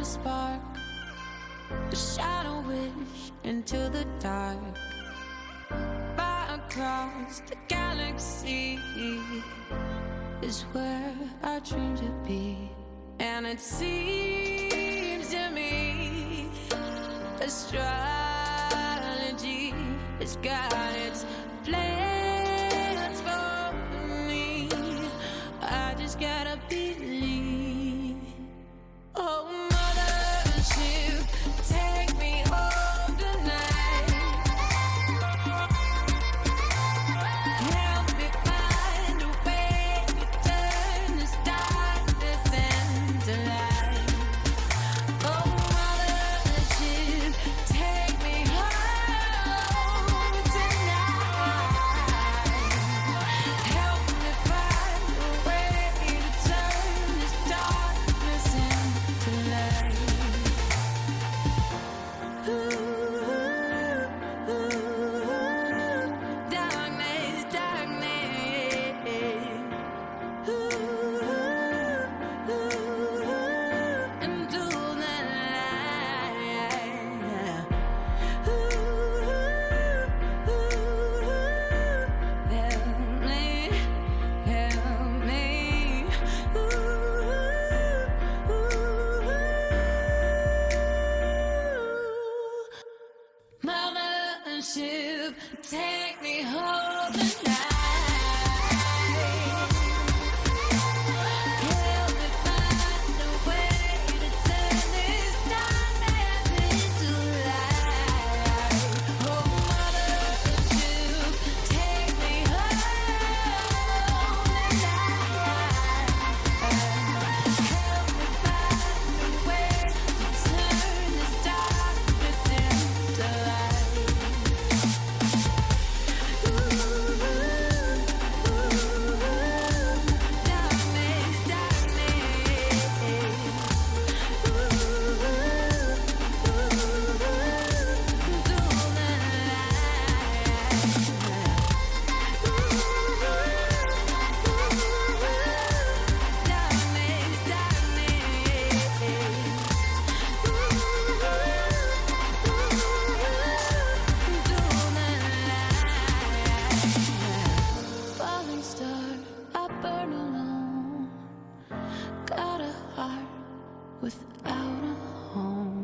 spark, a shadow wish into the dark. Far across the galaxy is where our dreams would be. And it seems to me astrology has got its plans for me. I just gotta believe. Oh, mothership, take me home tonight. Help me find a way to turn this darkness into light. Oh, mothership, take me home tonight. Help me find a way to turn this darkness into light. Ooh, darkness, darkness. Into the light. Help me, help me. Mothership, take me home tonight. Help me find a way to turn this darkness into light. Oh, mothership, take me home tonight. Help me find a way to turn this darkness into light. Falling star, I burn alone. Got a heart without a home.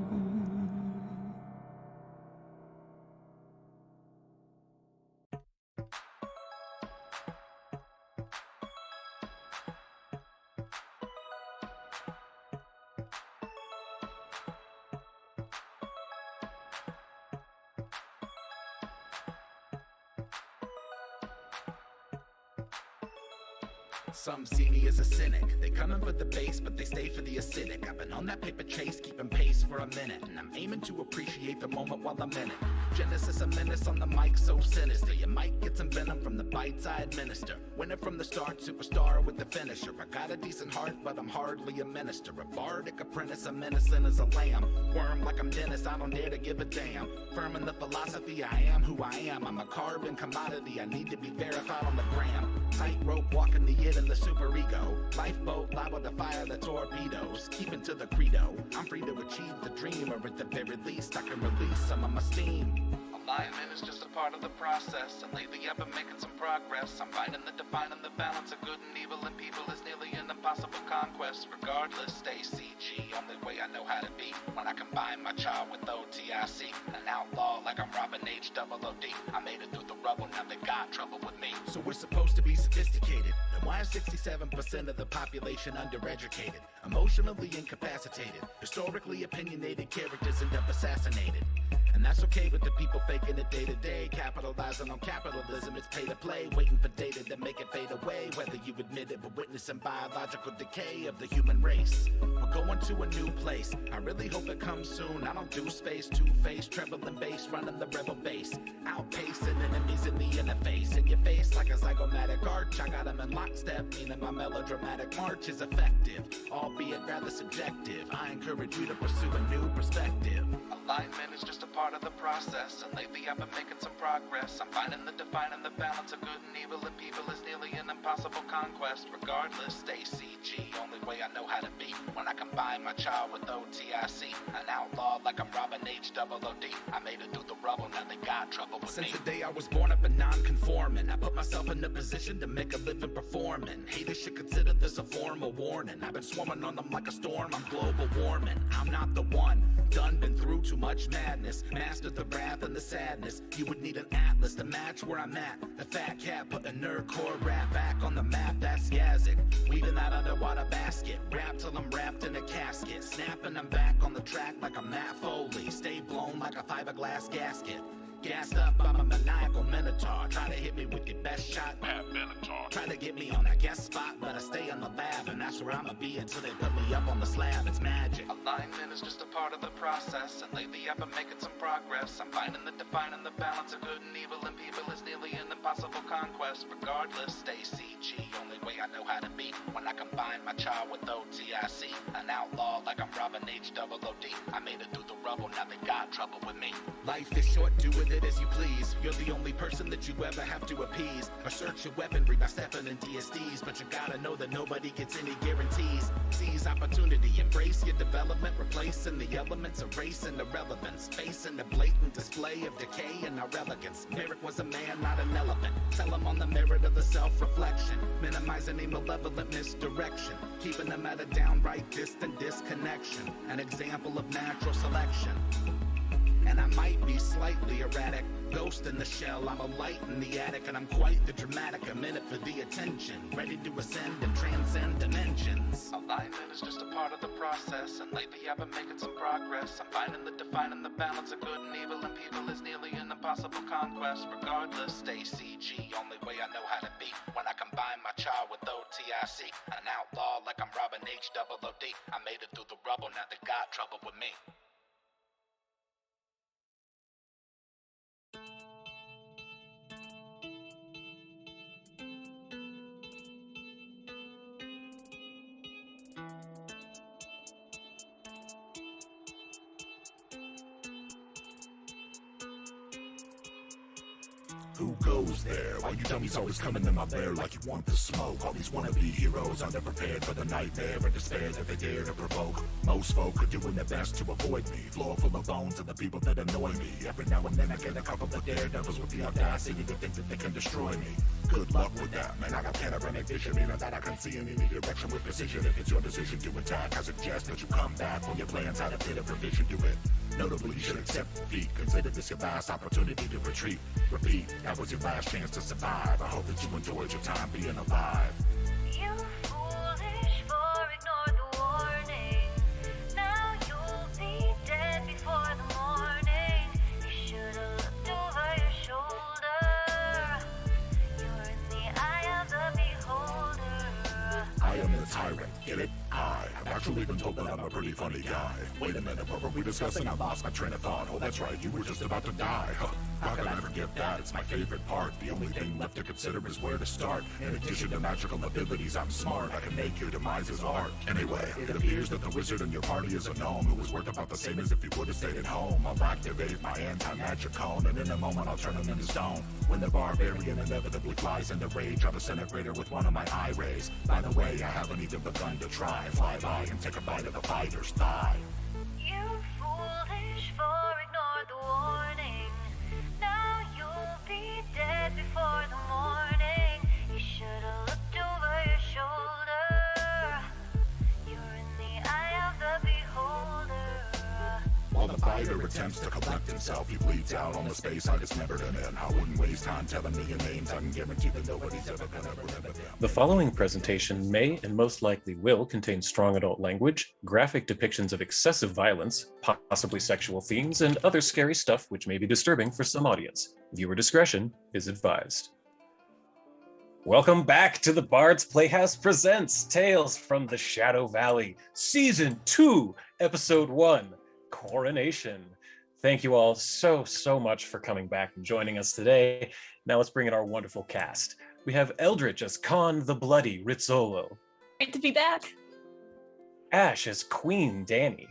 Some see me as a cynic. They come in for the bass, but they stay for the acidic. I've been on that paper chase, keeping pace for a minute, and I'm aiming to appreciate the moment while I'm in it. Genesis, a menace on the mic, so sinister. You might get some venom from the bites I administer. Winner from the start, superstar with the finisher. I got a decent heart, but I'm hardly a minister. A bardic apprentice, I'm innocent as a lamb. Worm like I'm Dennis, I don't dare to give a damn. Firm in the philosophy, I am who I am. I'm a carbon commodity, I need to be verified on the gram. Tightrope walking the it and the superego. Lifeboat liable to fire the torpedoes. Keeping to the credo. I'm free to achieve the dream, or at the very least I can release some of my steam. Alignment is just a part of the process, and lately I've been making some progress. I'm finding the defining the balance of good and evil in people is nearly an impossible conquest. Regardless, stay CG, only way I know how to be. When I combine my child with OTIC, an outlaw like I'm Robin H-double-O-D. I made it through the rubble, now they got trouble with me. So we're supposed to be sophisticated. Then why is 67% of the population undereducated? Emotionally incapacitated. Historically opinionated characters end up assassinated. And that's okay with the people faking it day to day. Capitalizing on capitalism, it's pay to play. Waiting for data to make it fade away. Whether you admit it, we're witnessing biological decay of the human race. We're going to a new place. I really hope it comes soon. I don't do space, two-faced, treble and bass, running the rebel base. Outpacing enemies in the interface. In your face like a zygomatic arch. I got them in lockstep, meaning my melodramatic march is effective, albeit rather subjective. I encourage you to pursue a new perspective. Alignment is just a part of the process, and lately I've been making some progress. I'm finding the defining the balance of good and evil in people is nearly an impossible conquest. Regardless, stay CG, only way I know how to be. When I combine my child with OTIC, an outlaw like I'm Robin H-double-O-D. I made it through the rubble, now they got trouble with me. Since the day I was born, I've been non-conforming. I put myself in a position to make a living performing. Haters should consider this a formal warning. I've been swarming on them like a storm, I'm global warming. I'm not the one, done been through too much madness. Mastered the wrath and the sadness. You would need an atlas to match where I'm at. The fat cat put a nerdcore rap back on the map, that's Yazik. Weaving that underwater basket. Rap till I'm wrapped in a casket. Snapping I'm back on the track like I'm Matt Foley. Stay blown like a fiberglass gasket. Gassed up, I'm a maniacal minotaur. Try to hit me with your best shot, Pat Benatar. Try to get me on that guest spot, but I stay on the lab, and that's where I'ma be until they put me up on the slab. It's magic. Alignment is just a part of the process, and lately I've been making some progress. I'm finding the defining the balance of good and evil in people is nearly an impossible conquest. Regardless, stay CG, only way I know how to be. When I combine my child with OTIC, an outlaw like I'm Robin H-double-O-D. I made it through the rubble, now they got trouble with me. Life is short, do with it as you please. You're the only person that you ever have to appease. Or search your weaponry by stepping in DSDs. But you gotta know that nobody gets any guarantees. Seize opportunity, embrace your development. Replacing the elements, erasing irrelevance. Facing the blatant display of decay and our elegance. Merrick was a man, not an elephant. Tell him on the merit of the self-reflection. Minimize any malevolent misdirection. Keeping them at a downright distant disconnection. An example of natural selection. And I might be slightly erratic. Ghost in the shell, I'm a light in the attic. And I'm quite the dramatic, a minute for the attention. Ready to ascend and transcend dimensions. Alignment is just a part of the process, and lately I've been making some progress. I'm finding the defining the balance of good and evil in people is nearly an impossible conquest. Regardless, stay CG, only way I know how to be. When I combine my child with OTIC, an outlaw like I'm Robin H-double-O-D. I made it through the rubble, now they got trouble with me. Who goes there? Why you dummies always coming in my lair like you want the smoke? All these wannabe heroes underprepared for the nightmare and despair that they dare to provoke. Most folk are doing their best to avoid me. Floor full of bones of the people that annoy me. Every now and then I get a couple of daredevils with the audacity to think that they can destroy me. Good luck with that, man. I got panoramic vision, meaning that I can see in any direction with precision. If it's your decision to attack, I suggest that you come back when your plans had a bit of revision to it. Notably, you should accept defeat. Consider this your last opportunity to retreat. Repeat, that was your last chance to survive. I hope that you enjoyed your time being alive. You foolish for ignore the warning. Now you'll be dead before the morning. You should've looked over your shoulder. You're in the eye of the beholder. I am the tyrant, get it? I've actually been told that I'm a pretty funny guy. Wait a minute, what were we discussing? I lost my train of thought. Oh, that's right, you were just about to die. How can I forget that? It's my favorite part. The only thing left to consider is where to start. In addition to magical abilities, I'm smart. I can make your demise art. Anyway, it appears that the wizard in your party is a gnome who was worth about the same as if he would have stayed at home. I'll activate my anti-magic cone, and in a moment I'll turn him into stone. When the barbarian inevitably flies into rage, I'll disintegrate her with one of my eye rays. By the way, I haven't even begun to try. Fly by and take a bite of the fighter's thigh. You foolish for ignore the warning. Now you'll be dead before the morning. You should've looked over your shoulder. You're in the eye of the beholder. While the fighter attempts to collect himself, he bleeds out on the space I dismembered him in. I wouldn't waste time telling me your names. I can guarantee that nobody's ever gonna remember them. The following presentation may and most likely will contain strong adult language, graphic depictions of excessive violence, possibly sexual themes, and other scary stuff which may be disturbing for some audience. Viewer discretion is advised. Welcome back to the Bard's Playhouse Presents Tales from the Shadow Valley, Season 2, Episode 1, Coronation. Thank you all so much for coming back and joining us today. Now let's bring in our wonderful cast. We have Eldritch as Khan the Bloody Rizzolo. Great to be back. Ash as Queen Dani.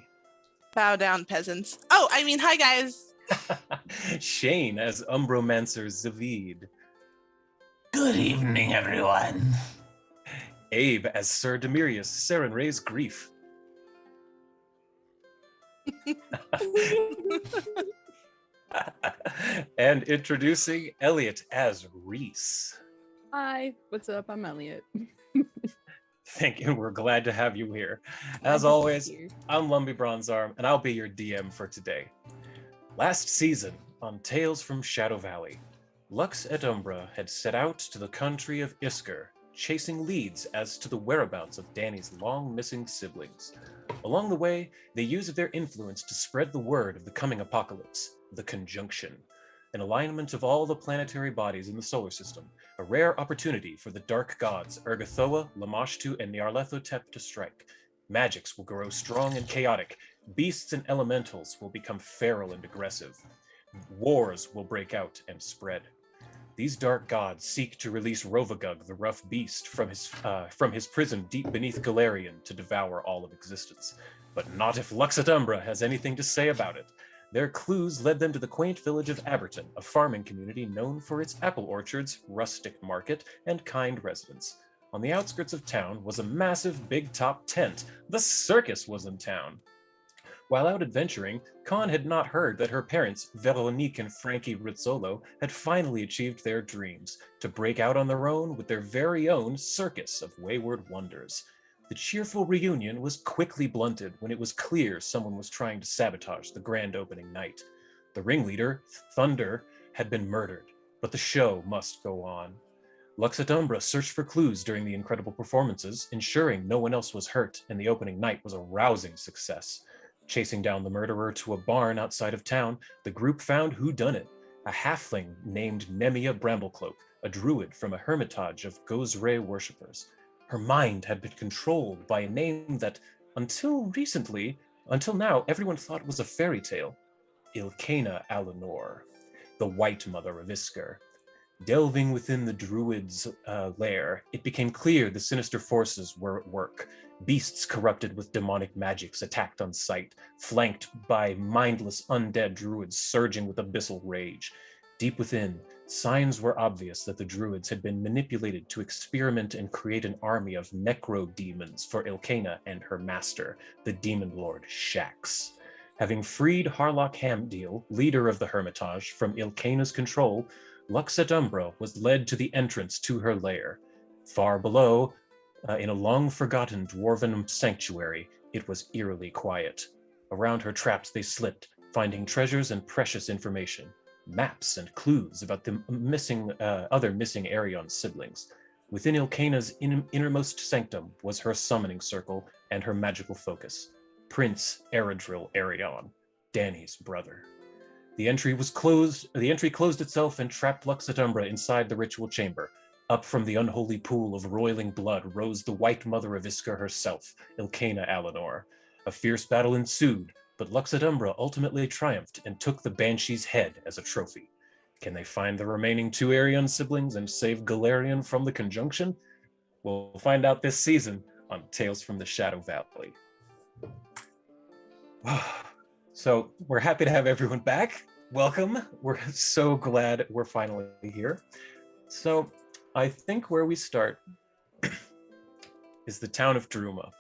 Bow down, peasants. Oh, I mean, hi, guys. Shane as Umbromancer Zavid. Good evening, everyone. Abe as Sir Demirius Serenray's Grief. And introducing Elliot as Reese. Hi, what's up? I'm Elliot. Thank you. We're glad to have you here. Glad As to be always, here. I'm Lumbee Bronzearm, and I'll be your DM for today. Last season on Tales from Shadow Valley, Lux et Umbra had set out to the country of Isker, chasing leads as to the whereabouts of Dani's long-missing siblings. Along the way, they used their influence to spread the word of the coming apocalypse, the Conjunction, an alignment of all the planetary bodies in the solar system, a rare opportunity for the dark gods Ergothoa, Lamashtu, and Nyarlathotep to strike. Magics will grow strong and chaotic. Beasts and elementals will become feral and aggressive. Wars will break out and spread. These dark gods seek to release Rovagug, the rough beast, from his prison deep beneath Galarian to devour all of existence. But not if Lux et Umbra has anything to say about it. Their clues led them to the quaint village of Aberton, a farming community known for its apple orchards, rustic market, and kind residents. On the outskirts of town was a massive big-top tent. The circus was in town. While out adventuring, Con had not heard that her parents, Veronique and Frankie Rizzolo, had finally achieved their dreams to break out on their own with their very own circus of wayward wonders. The cheerful reunion was quickly blunted when it was clear someone was trying to sabotage the grand opening night. The ringleader, Thunder, had been murdered, but the show must go on. Lux et Umbra searched for clues during the incredible performances, ensuring no one else was hurt, and the opening night was a rousing success. Chasing down the murderer to a barn outside of town, the group found whodunit, a halfling named Nemia Bramblecloak, a druid from a hermitage of Gozray worshippers. Her mind had been controlled by a name that, until now, everyone thought was a fairy tale. Ilkana Alenor, the White Mother of Isker. Delving within the druid's lair, it became clear the sinister forces were at work. Beasts corrupted with demonic magics attacked on sight, flanked by mindless undead druids surging with abyssal rage. Deep within, signs were obvious that the druids had been manipulated to experiment and create an army of necro-demons for Ilkana and her master, the demon lord Shax. Having freed Harlock Hamdeal, leader of the Hermitage, from Ilkana's control, Lux et Umbra was led to the entrance to her lair. Far below, in a long-forgotten dwarven sanctuary, it was eerily quiet. Around her traps they slipped, finding treasures and precious information, maps and clues about the other missing Erion siblings. Within Ilkana's innermost sanctum was her summoning circle and her magical focus, Prince Eredril Erion, Dani's brother. The entry closed itself and trapped Lux et Umbra inside the ritual chamber. Up from the unholy pool of roiling blood rose the White Mother of Isker herself, Ilkana Alenor. A fierce battle ensued, but Lux et Umbra ultimately triumphed and took the Banshee's head as a trophy. Can they find the remaining two Erion siblings and save Galarian from the Conjunction? We'll find out this season on Tales from the Shadow Valley. So we're happy to have everyone back. Welcome. We're so glad we're finally here. So I think where we start is the town of Druma,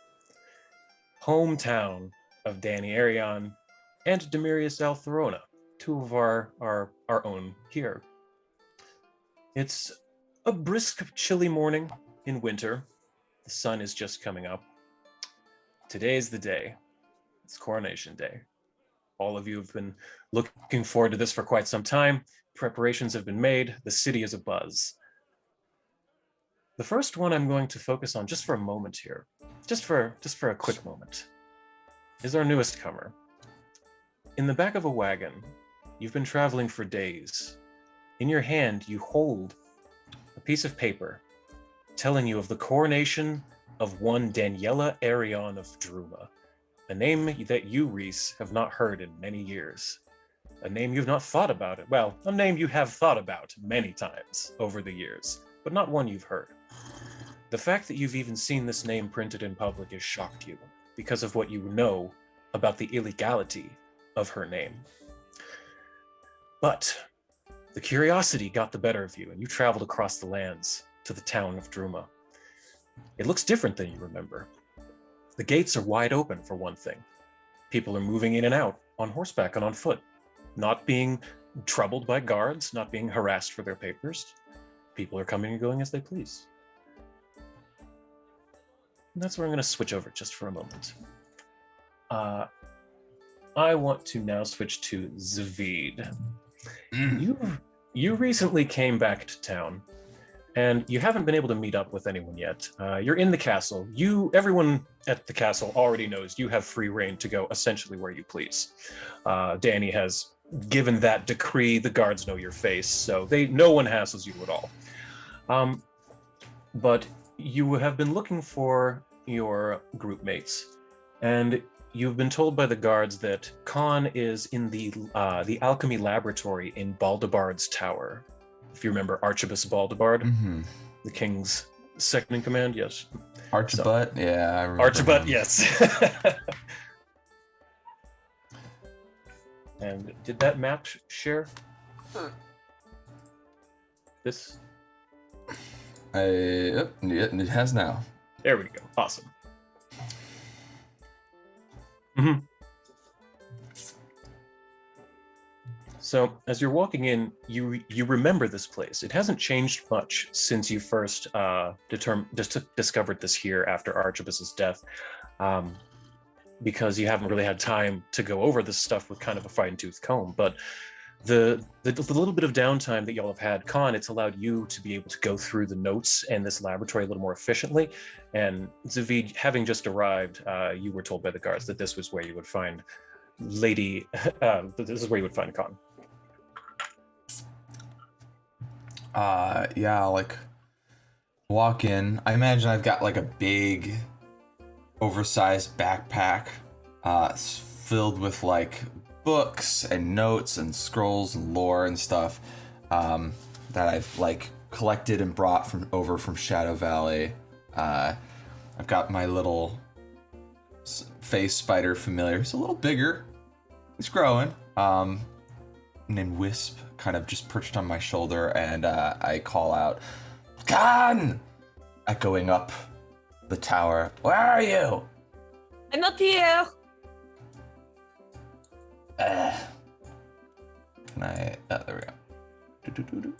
hometown of Dani Erion and Demirius Altherona, two of our own here. It's a brisk, chilly morning in winter. The sun is just coming up. Today is the day. It's Coronation Day. All of you have been looking forward to this for quite some time. Preparations have been made. The city is abuzz. The first one I'm going to focus on just for a moment here, just for a quick moment, is our newest comer. In the back of a wagon, you've been traveling for days. In your hand, you hold a piece of paper telling you of the coronation of one Daniela Erion of Druma, a name that you, Reese, have not heard in many years. A name you've not thought about it. Well, a name you have thought about many times over the years, but not one you've heard. The fact that you've even seen this name printed in public has shocked you because of what you know about the illegality of her name. But the curiosity got the better of you, and you traveled across the lands to the town of Druma. It looks different than you remember. The gates are wide open, for one thing. People are moving in and out on horseback and on foot, not being troubled by guards, not being harassed for their papers. People are coming and going as they please. And that's where I'm going to switch over just for a moment. I want to now switch to Zavid. You recently came back to town, and you haven't been able to meet up with anyone yet. You're in the castle. Everyone at the castle already knows you have free reign to go essentially where you please. Dani has given that decree. The guards know your face, so no one hassles you at all. But you have been looking for your group mates, and you've been told by the guards that Khan is in the alchemy laboratory in Baldebard's tower. If you remember Archibus Baldebard, the king's second in command, yes. Archibut, yeah, I remember. Archibut, yes. And did that map share? This? It has now. There we go. Awesome. So as you're walking in, you remember this place. It hasn't changed much since you first discovered this here after Archibus's death, because you haven't really had time to go over this stuff with kind of a fine-tooth comb. But the little bit of downtime that y'all have had, it's allowed you to be able to go through the notes and this laboratory a little more efficiently. And Zavid, having just arrived, you were told by the guards that this was where you would find this is where you would find Khan. Yeah, like walk in. I imagine I've got like a big oversized backpack filled with like books and notes and scrolls and lore and stuff that I've like collected and brought from Shadow Valley. I've got my little face spider familiar. He's a little bigger. He's growing. Named Wisp, kind of just perched on my shoulder, and I call out, Khan! Echoing up the tower. Where are you? I'm up here. Can I? There we go.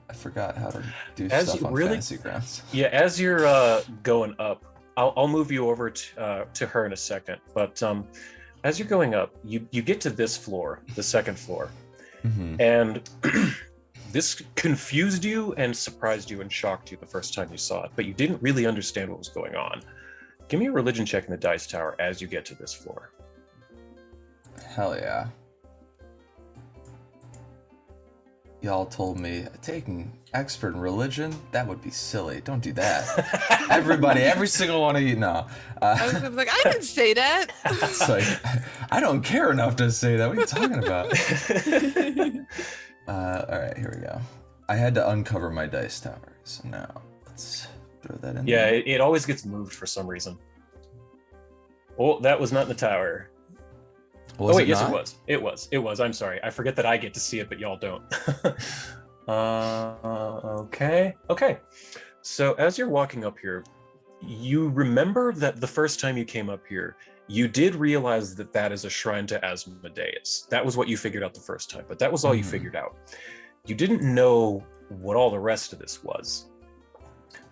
I forgot how to do stuff on Fantasy Grounds. Yeah, as you're going up, I'll move you over to her in a second. But as you're going up, you get to this floor, the second floor, and this confused you and surprised you and shocked you the first time you saw it, but you didn't really understand what was going on. Give me a religion check in the dice tower as you get to this floor. Hell yeah. Y'all told me taking expert in religion, that would be silly. Don't do that. Every single one of you, no. I was like, I didn't say that. It's like, I don't care enough to say that. What are you talking about? All right, here we go. I had to uncover my dice tower, so now let's throw that in there. Yeah, it always gets moved for some reason. Oh, that was not in the tower. Yes, it was. It was. I'm sorry. I forget that I get to see it, but y'all don't. Okay. So as you're walking up here, you remember that the first time you came up here, you did realize that that is a shrine to Asmodeus. That was what you figured out the first time, but that was all you figured out. You didn't know what all the rest of this was.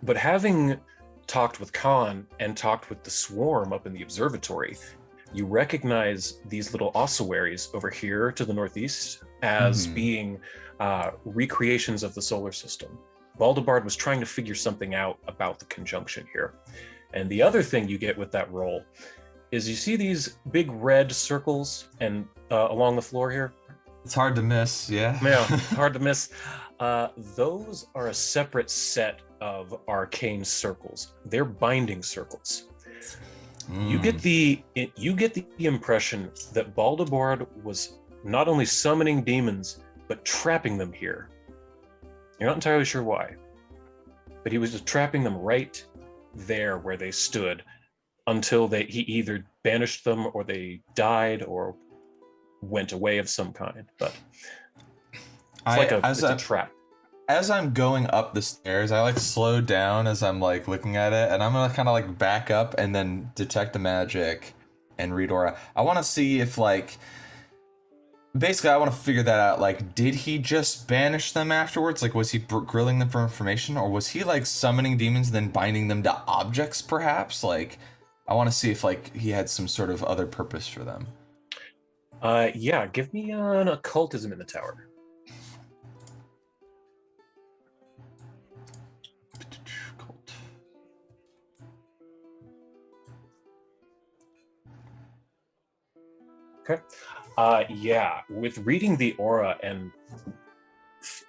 But having talked with Khan and talked with the swarm up in the observatory, you recognize these little ossuaries over here to the northeast as being recreations of the solar system. Baldebard was trying to figure something out about the conjunction here. And the other thing you get with that roll is you see these big red circles and along the floor here. It's hard to miss, yeah. Yeah, hard to miss. Those are a separate set of arcane circles. They're binding circles. You get the impression that Baldebard was not only summoning demons, but trapping them here. You're not entirely sure why, but he was just trapping them right there where they stood, until he either banished them or they died or went away of some kind. But it's a trap. As I'm going up the stairs, I like slow down as I'm like looking at it, and I'm gonna kind of like back up and then detect the magic and read aura. I want to see if like, basically I want to figure that out. Like, did he just banish them afterwards? Like, was he grilling them for information, or was he like summoning demons and then binding them to objects perhaps? Like, I want to see if like he had some sort of other purpose for them. Yeah, give me an occultism in the tower. Okay. Yeah, with reading the aura and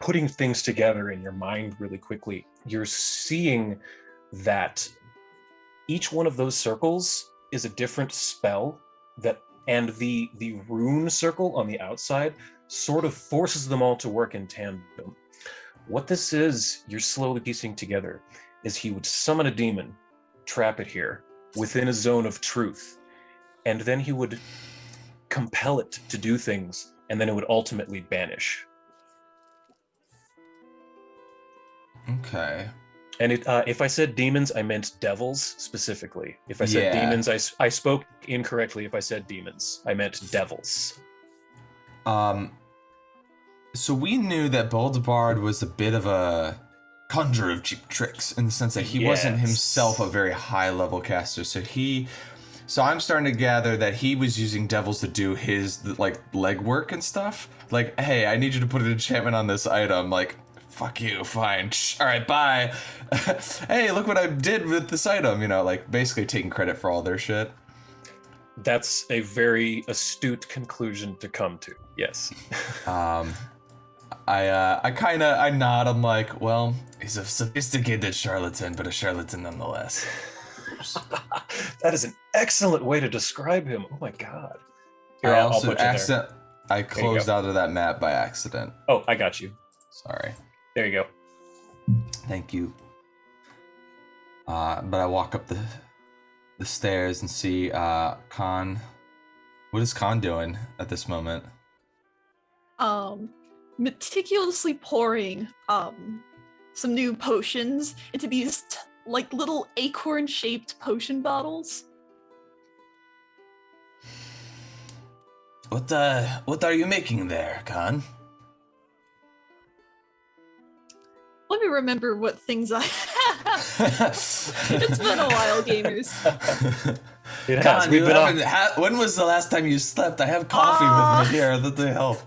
putting things together in your mind really quickly, you're seeing that each one of those circles is a different spell and the rune circle on the outside sort of forces them all to work in tandem. What this is, you're slowly piecing together, is he would summon a demon, trap it here, within a zone of truth, and then he would compel it to do things, and then it would ultimately banish. Okay. And if I said demons, I meant devils specifically. If I said demons, I spoke incorrectly. If I said demons, I meant devils. So we knew that Boldebard was a bit of a conjurer of cheap tricks in the sense that he wasn't himself a very high level caster. So I'm starting to gather that he was using devils to do his like legwork and stuff. Like, hey, I need you to put an enchantment on this item. Like, fuck you, fine. All right, bye. Hey, look what I did with this item. You know, like basically taking credit for all their shit. That's a very astute conclusion to come to. Yes. I nod. I'm like, well, he's a sophisticated charlatan, but a charlatan nonetheless. That is an excellent way to describe him. Oh my god. Here, I I'll also put you there. I closed out of that map by accident. Oh, I got you. Sorry. There you go. Thank you. But I walk up the stairs and see Khan. What is Khan doing at this moment? Meticulously pouring some new potions into these like little acorn-shaped potion bottles. What are you making there, Khan? Let me remember what things I have. It's been a while, gamers. It has. Khan, when was the last time you slept? I have coffee with me here. That'll help.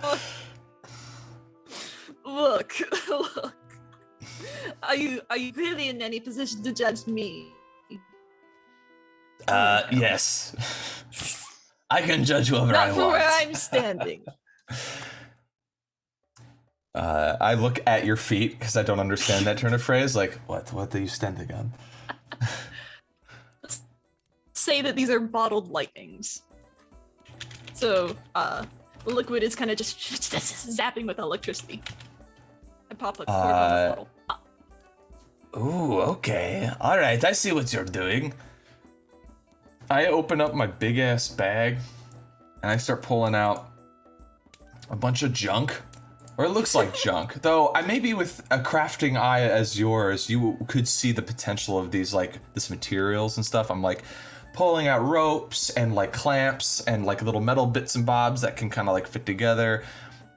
Look. Are you really in any position to judge me? Yes. I can judge whoever I Not want. from where I'm standing. I look at your feet because I don't understand that turn of phrase. Like, what are you standing on? Let's say that these are bottled lightnings. So, the liquid is kind of just zapping with electricity. I pop a cork on the bottle. Ooh, okay. All right, I see what you're doing. I open up my big ass bag and I start pulling out a bunch of junk. Or it looks like junk. Though I maybe with a crafting eye as yours, you could see the potential of these this materials and stuff. I'm like pulling out ropes and like clamps and like little metal bits and bobs that can kind of like fit together.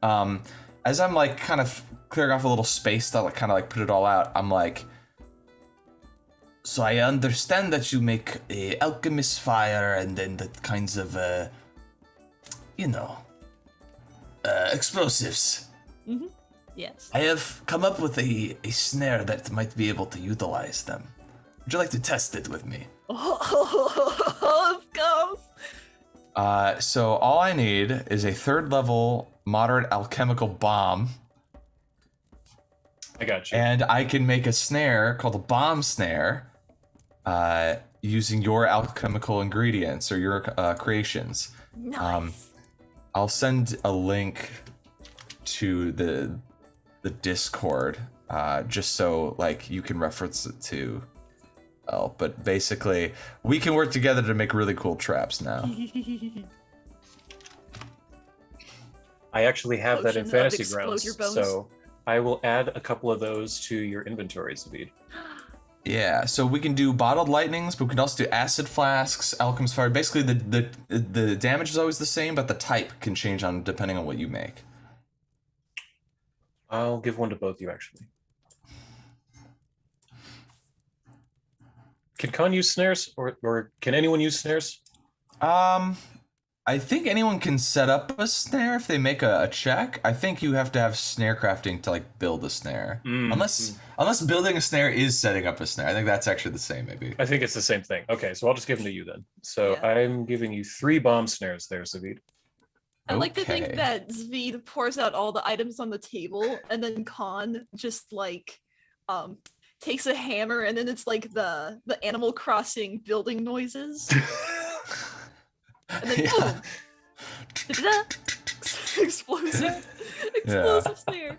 As I'm like kind of clearing off a little space to like kind of like put it all out, I'm like, so I understand that you make a alchemist fire and then the kinds of explosives. Mm-hmm. Yes. I have come up with a snare that might be able to utilize them. Would you like to test it with me? Oh, of course. So all I need is a 3rd level moderate alchemical bomb. I got you. And I can make a snare called a bomb snare using your alchemical ingredients or your creations. Nice. I'll send a link to the Discord just so like you can reference it to well, but basically, we can work together to make really cool traps now. I actually have that in Potion of Fantasy explode Grounds, your bones. so I will add a couple of those to your inventory, Zavid. Yeah, so we can do bottled lightnings, but we can also do acid flasks, alchemist fire. Basically, the damage is always the same, but the type can change on depending on what you make. I'll give one to both you, actually. Can Khan use snares, or can anyone use snares? I think anyone can set up a snare if they make a check. I think you have to have snare crafting to like build a snare. Unless building a snare is setting up a snare. I think that's actually the same, maybe. I think it's the same thing. Okay, so I'll just give them to you then. So Yeah. I'm giving you 3 bomb snares there, Zavid. I like to think Okay. that Zvid pours out all the items on the table, and then Khan just like takes a hammer, and then it's like the Animal Crossing building noises. And then Yeah. boom! Da-da-da! Explosive snare.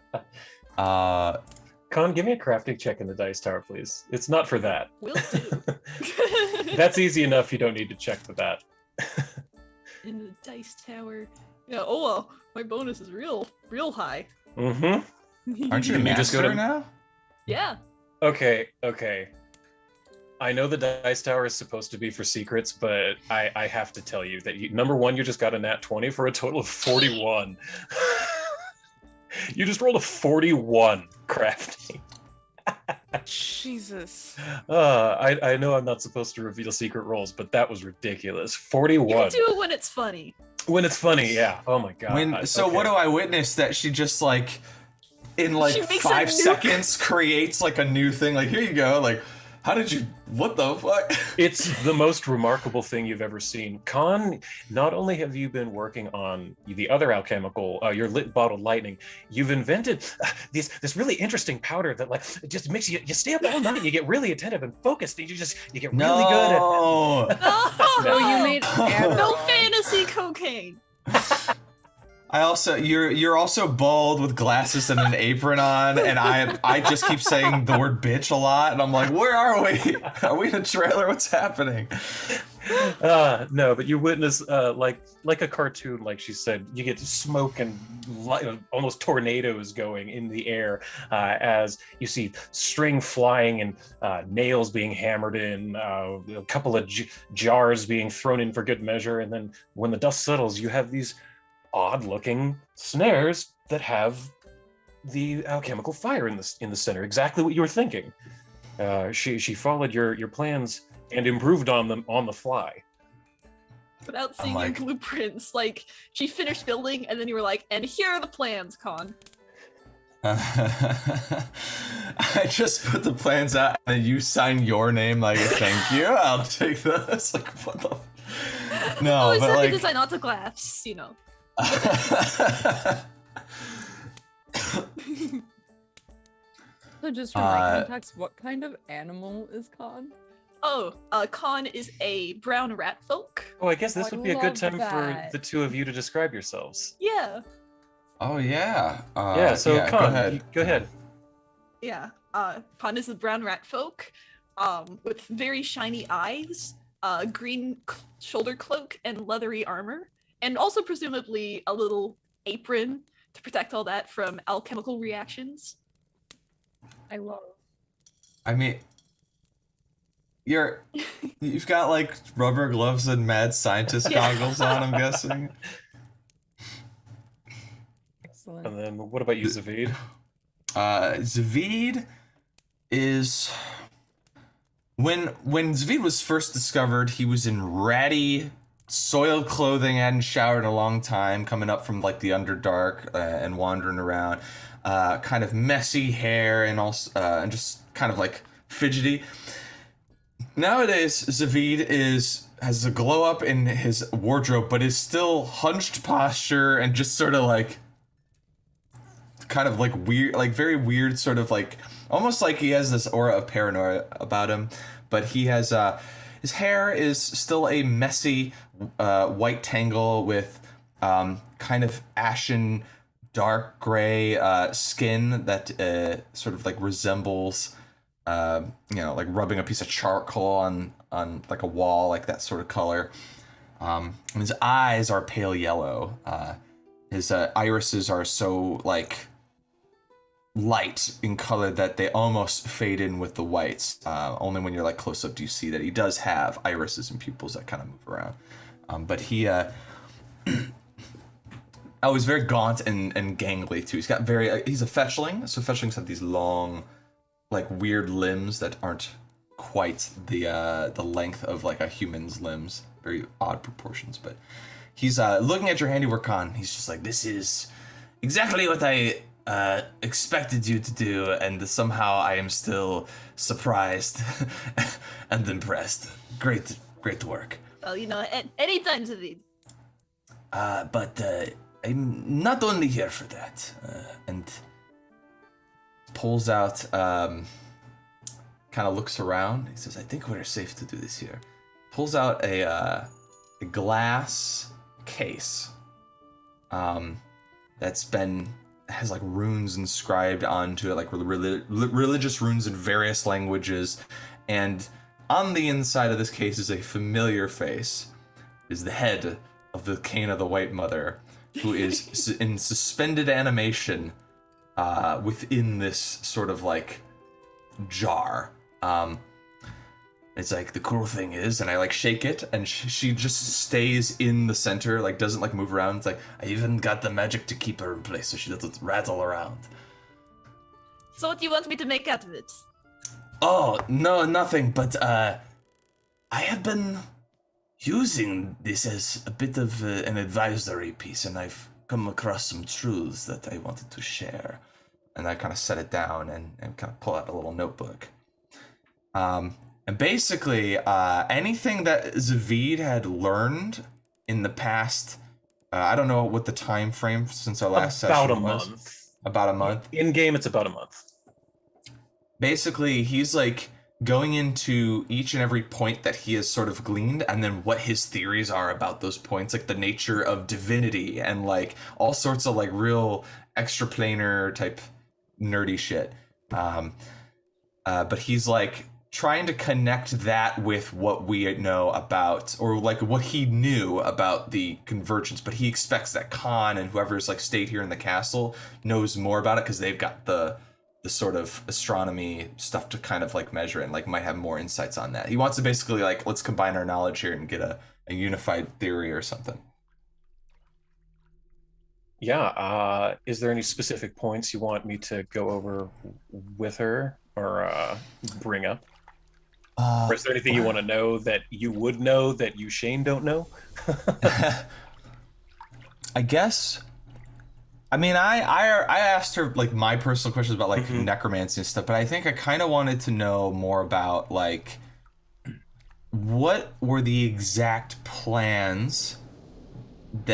Khan, give me a crafting check in the dice tower, please. It's not for that. Will do. That's easy enough. You don't need to check for that. In the dice tower. Yeah, oh well, my bonus is real high. Mm-hmm. Aren't you a Can you just go master to- now? Yeah. Okay. I know the dice tower is supposed to be for secrets, but I have to tell you that number one, you just got a nat 20 for a total of 41. You just rolled a 41 crafting. Jesus. I know I'm not supposed to reveal secret rolls, but that was ridiculous. 41. You can do it when it's funny. When it's funny, yeah. Oh my god. What do I witness that she just like in like She makes a 5 nuke. seconds creates like a new thing? Like, here you go. Like, how did you? What the fuck? It's the most remarkable thing you've ever seen. Khan, not only have you been working on the other alchemical, your bottled lightning, you've invented this really interesting powder that like it just makes you stay up all night. You get really attentive and focused. And you get really good at. No. Oh, you made No fantasy cocaine. I also you're also bald with glasses and an apron on, and I just keep saying the word bitch a lot, and I'm like, where are we? Are we in a trailer? What's happening? No, but you witness like a cartoon, like she said, you get smoke and almost tornadoes going in the air as you see string flying and nails being hammered in, a couple of jars being thrown in for good measure, and then when the dust settles, you have these odd-looking snares that have the alchemical fire in the center. Exactly what you were thinking. She followed your plans and improved on them on the fly. Without seeing like- your blueprints, like she finished building, and then you were like, "And here are the plans, Con." I just put the plans out, and then you sign your name like a thank you. I'll take this. Like, what the? No, Oh, it's but not like. design autographs, you know. So just for my context, what kind of animal is Khan? Oh, Con is a brown rat folk. Oh, I guess this I would be a good love time that. for the two of you to describe yourselves. Yeah, Oh yeah. So yeah, Khan, go ahead. go ahead. yeah. Con is a brown rat folk, with very shiny eyes, green shoulder cloak, and leathery armor, and also presumably a little apron to protect all that from alchemical reactions. I love. I mean, you've got like rubber gloves and mad scientist Yeah. goggles on. I'm guessing. Excellent. And then what about you, Zavid? Zvid is when Zvid was first discovered, he was in ratty, soiled clothing, hadn't showered in a long time, coming up from like the Underdark and wandering around, kind of messy hair and also and just kind of like fidgety. Nowadays, Zavid has a glow up in his wardrobe, but is still hunched posture and just sort of like kind of like weird, like very weird, sort of like almost like he has this aura of paranoia about him. But he has his hair is still a messy white tangle with kind of ashen dark gray skin that sort of like resembles like rubbing a piece of charcoal on like a wall, like that sort of color. And his eyes are pale yellow. His irises are so like light in color that they almost fade in with the whites. Only when you're like close up do you see that he does have irises and pupils that kind of move around. But he he's very gaunt and gangly too. He's got he's a fetchling, so fetchlings have these long, like weird limbs that aren't quite the length of like a human's limbs. Very odd proportions, but he's looking at your handiwork, Khan. He's just like, this is exactly what I expected you to do, and somehow I am still surprised and impressed. Great work. Well, any times of these. But I'm not only here for that. And pulls out, kind of looks around. He says, I think we're safe to do this here. Pulls out a glass case that's has like runes inscribed onto it, like religious runes in various languages. And on the inside of this case is a familiar face. Is the head of the Cana the White Mother, who is in suspended animation within this sort of like jar. It's like, the cool thing is, and I like shake it, and she just stays in the center, like doesn't like move around. It's like, I even got the magic to keep her in place so she doesn't rattle around. So what do you want me to make out of it? Oh, no, nothing, but I have been using this as a bit of an advisory piece, and I've come across some truths that I wanted to share. And I kind of set it down and kind of pull out a little notebook. And basically, anything that Zavid had learned in the past, I don't know what the time frame since our last session was. About a month. In game, it's about a month. Basically, he's like going into each and every point that he has sort of gleaned, and then what his theories are about those points, like the nature of divinity and like all sorts of like real extraplanar type nerdy shit. But he's like trying to connect that with what we know about, or like what he knew about the convergence, but he expects that Khan and whoever's like stayed here in the castle knows more about it because they've got the sort of astronomy stuff to kind of like measure and like might have more insights on that. He wants to basically like, let's combine our knowledge here and get a unified theory or something. Yeah, is there any specific points you want me to go over with her or bring up? Or is there anything you want to know that you would know that you, Shane, don't know? I guess. I mean, I asked her like my personal questions about like necromancy and stuff, but I think I kind of wanted to know more about like what were the exact plans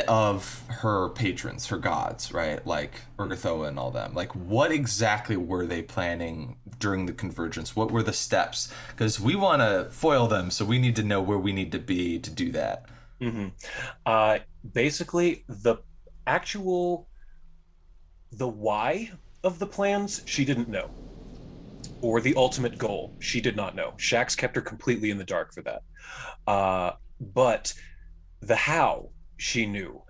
of her patrons, her gods, right? Like Urgathoa and all them. Like, what exactly were they planning during the convergence? What were the steps? Because we want to foil them, so we need to know where we need to be to do that. Basically, the why of the plans, she didn't know. Or the ultimate goal, she did not know. Shax kept her completely in the dark for that. But the how, she knew.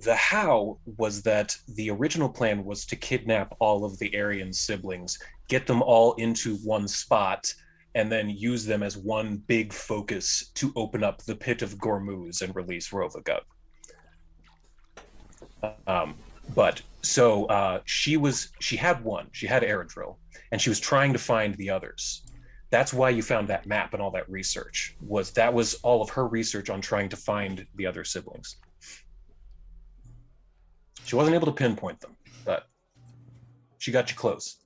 The how was that the original plan was to kidnap all of the Aryan siblings, get them all into one spot, and then use them as one big focus to open up the pit of Gormuz and release Rovagov. She had Eredril, and she was trying to find the others. That's why you found that map and all that research. That was all of her research on trying to find the other siblings. She wasn't able to pinpoint them, but she got you close.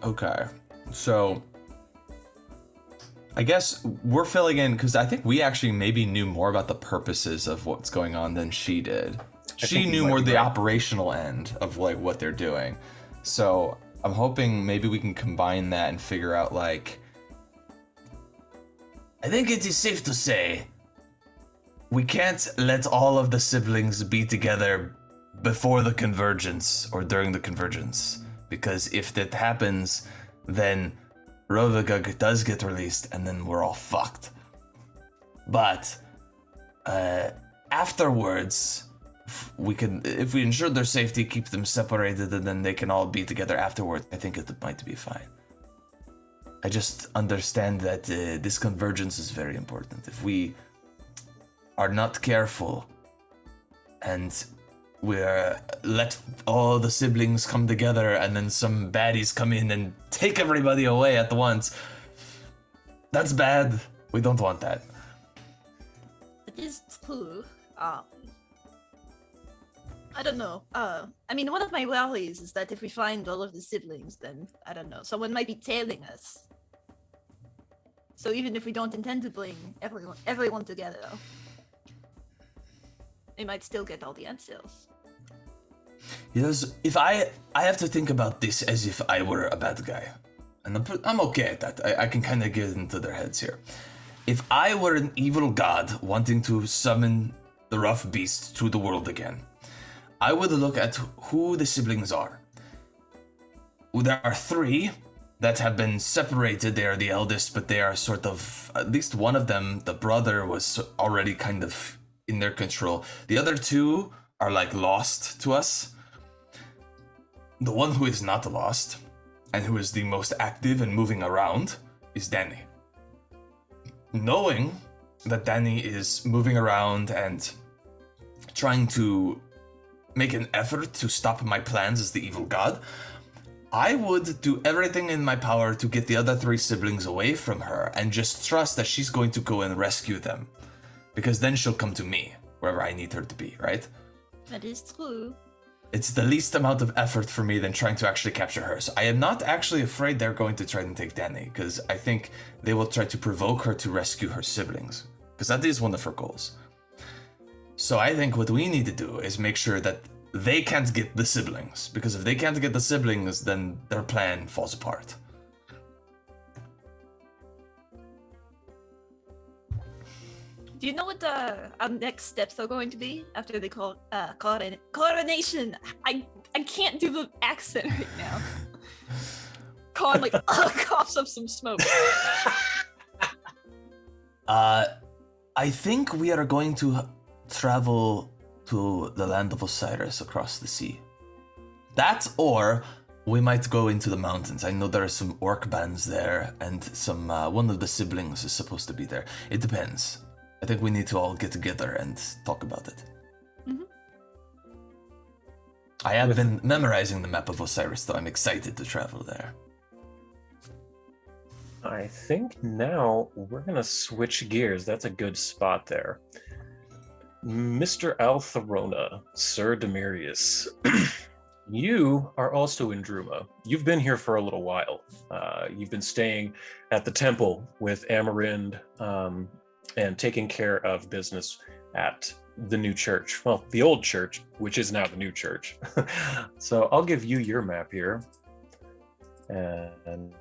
Okay, so I guess we're filling in because I think we actually maybe knew more about the purposes of what's going on than she did. She knew more the operational end of like what they're doing. So I'm hoping maybe we can combine that and figure out like, I think it is safe to say we can't let all of the siblings be together before the convergence or during the convergence. Because if that happens, then Rovagug does get released and then we're all fucked. But afterwards, if we ensure their safety, keep them separated, and then they can all be together afterward, I think it might be fine. I just understand that this convergence is very important. If we are not careful and we're let all the siblings come together and then some baddies come in and take everybody away at once, that's bad. We don't want that. It is true. I don't know. I mean, one of my worries is that if we find all of the siblings, then, I don't know, someone might be tailing us. So even if we don't intend to bring everyone together, they might still get all the answers. Yes, if I have to think about this as if I were a bad guy. And I'm okay at that. I can kind of get into their heads here. If I were an evil god wanting to summon the rough beast to the world again, I would look at who the siblings are. There are 3 that have been separated. They are the eldest, but they are sort of, at least one of them, the brother, was already kind of in their control. The other 2 are like lost to us. The one who is not lost and who is the most active and moving around is Dani. Knowing that Dani is moving around and trying to make an effort to stop my plans as the evil god, I would do everything in my power to get the other 3 siblings away from her and just trust that she's going to go and rescue them. Because then she'll come to me, wherever I need her to be, right? That is true. It's the least amount of effort for me than trying to actually capture her. So I am not actually afraid they're going to try and take Dani, because I think they will try to provoke her to rescue her siblings, because that is one of her goals. So I think what we need to do is make sure that they can't get the siblings, because if they can't get the siblings, then their plan falls apart. Do you know what our next steps are going to be after the coronation? I can't do the accent right now. Con like coughs up some smoke. I think we are going to travel to the land of Osiris across the sea. That, or we might go into the mountains. I know there are some orc bands there, and some one of the siblings is supposed to be there. It depends. I think we need to all get together and talk about it. Mm-hmm. I have been memorizing the map of Osiris, though I'm excited to travel there. I think now we're going to switch gears. That's a good spot there. Mr. Altherona, Sir Demirius, you are also in Druma. You've been here for a little while. You've been staying at the temple with Amarind and taking care of business at the new church. Well, the old church, which is now the new church. So I'll give you your map here. And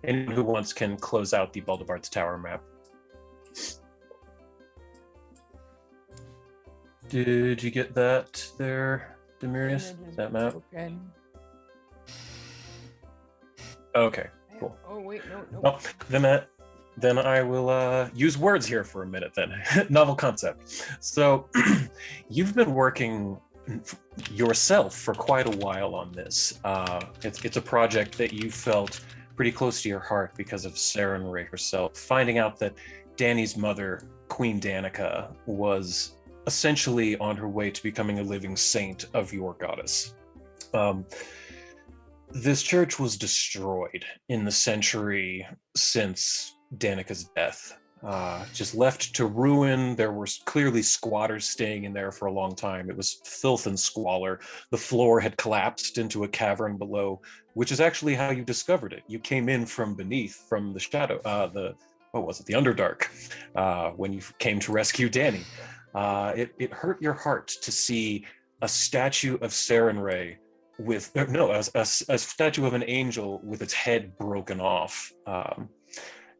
anyone who wants can close out the Baldebard's Tower map. Did you get that there, Demirius? That map? Okay, cool. Oh, wait, no. Well, then I will use words here for a minute then. Novel concept. So you've been working yourself for quite a while on this. It's a project that you felt pretty close to your heart because of Sarenrae herself. Finding out that Dani's mother, Queen Danica, was essentially on her way to becoming a living saint of your goddess. This church was destroyed in the century since Danica's death. Just left to ruin. There were clearly squatters staying in there for a long time. It was filth and squalor. The floor had collapsed into a cavern below, which is actually how you discovered it. You came in from beneath, from the shadow, the Underdark, when you came to rescue Dani. It hurt your heart to see a statue of Sarenrae with, a statue of an angel with its head broken off.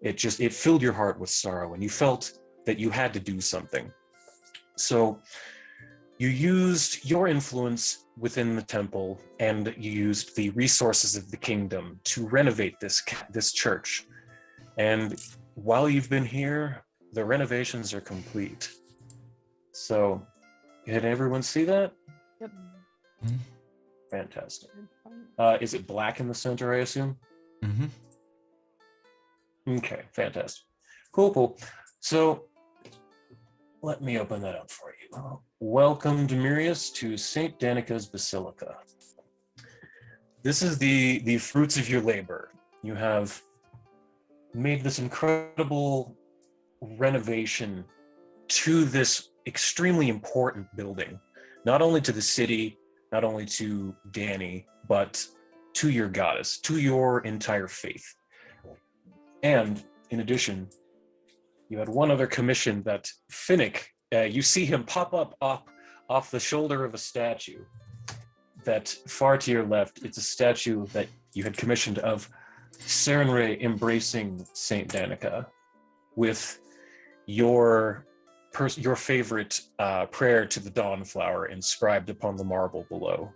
It filled your heart with sorrow, and you felt that you had to do something. So You used your influence within the temple, and you used the resources of the kingdom to renovate this church. And while you've been here, the renovations are complete. So, did everyone see that? Yep. Fantastic. Is it black in the center, I assume? Mm-hmm. Okay, fantastic. Cool. So, let me open that up for you. Welcome, Demirius, to St. Danica's Basilica. This is the fruits of your labor. You have made this incredible renovation to this extremely important building, not only to the city, not only to Dani, but to your goddess, to your entire faith. And in addition, you had one other commission that Finnick, you see him pop up off the shoulder of a statue that far to your left, it's a statue that you had commissioned of Serenray embracing Saint Danica with your favorite prayer to the Dawnflower inscribed upon the marble below.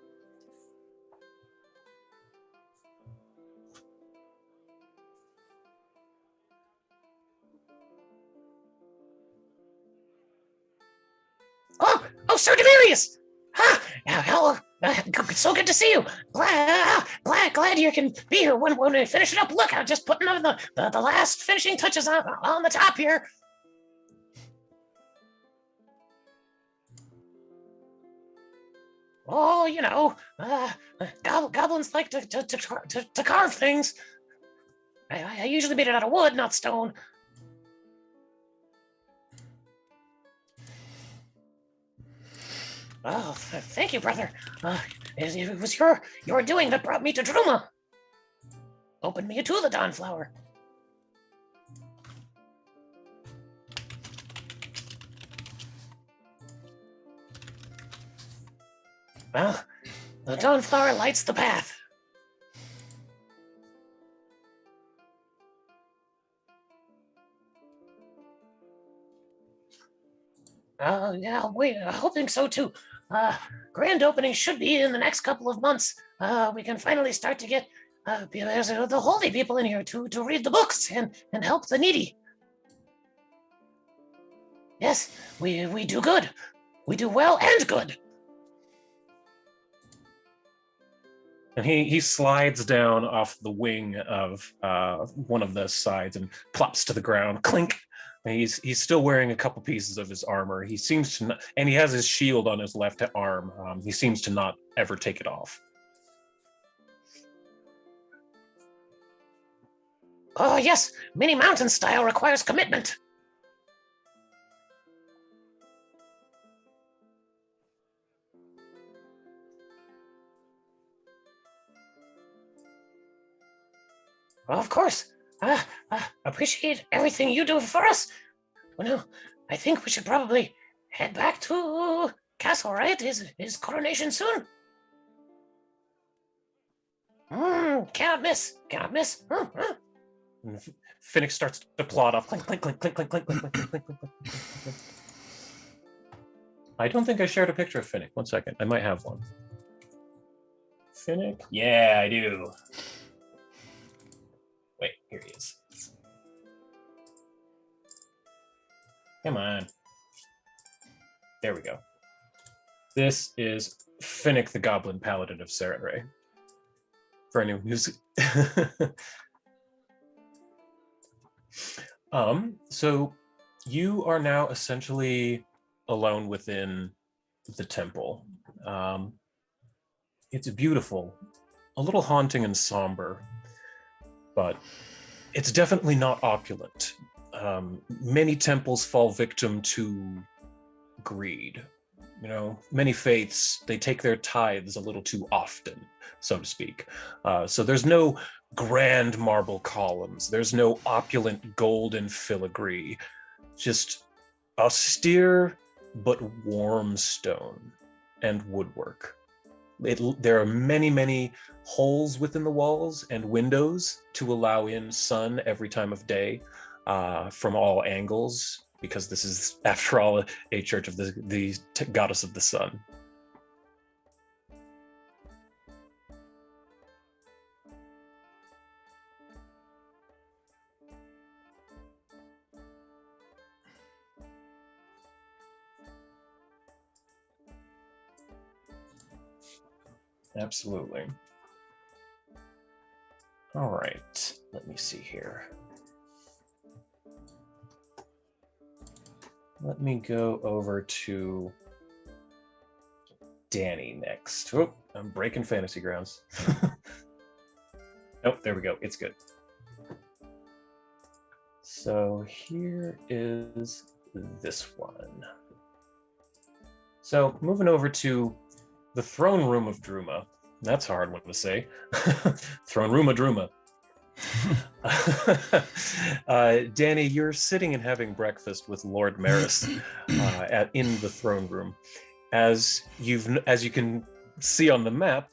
Oh, Sir Demirius! Hello. So good to see you. Glad you can be here when we finish it up. Look, I'm just putting on the last finishing touches on the top here. Oh, you know, goblins like to carve things. I usually made it out of wood, not stone. Oh, thank you, brother. It was your doing that brought me to Druma. Opened me to the Dawnflower. Well, the Dawnflower lights the path. Yeah, wait, hoping so too. Grand opening should be in the next couple of months. We can finally start to get the holy people in here to read the books and help the needy. Yes, we do good. We do well and good. And he slides down off the wing of one of the sides and plops to the ground. Clink. And he's still wearing a couple pieces of his armor. He seems to, and he has his shield on his left arm. He seems to not ever take it off. Oh yes, mini mountain style requires commitment. Of course. Appreciate everything you do for us. Well, now, I think we should probably head back to castle, right? Is Coronation soon? Cannot miss. And Finnick starts to plod off. Clink, clink, clink, clink, clink, clink, clink, clink, clink, clink, clink, clink. I don't think I shared a picture of Finnick. 1 second. I might have one. Finnick? Yeah, I do. Wait, here he is. Come on. There we go. This is Finnick the Goblin Paladin of Serenray. For anyone who's... So you are now essentially alone within the temple. It's beautiful, a little haunting and somber, but it's definitely not opulent. Many temples fall victim to greed. You know, many faiths, they take their tithes a little too often, so to speak. So there's no grand marble columns. There's no opulent golden filigree. Just austere but warm stone and woodwork. There are many, many holes within the walls and windows to allow in sun every time of day from all angles. because this is, after all, a church of the goddess of the sun. Absolutely. All right, let me see here. Let me go over to Dani next. Oh, I'm breaking fantasy grounds. Oh, there we go. It's good. So here is this one. So moving over to the throne room of Druma. That's a hard one to say. Throne room of Druma. Dani, you're sitting and having breakfast with Lord Maris in the throne room. As you can see on the map,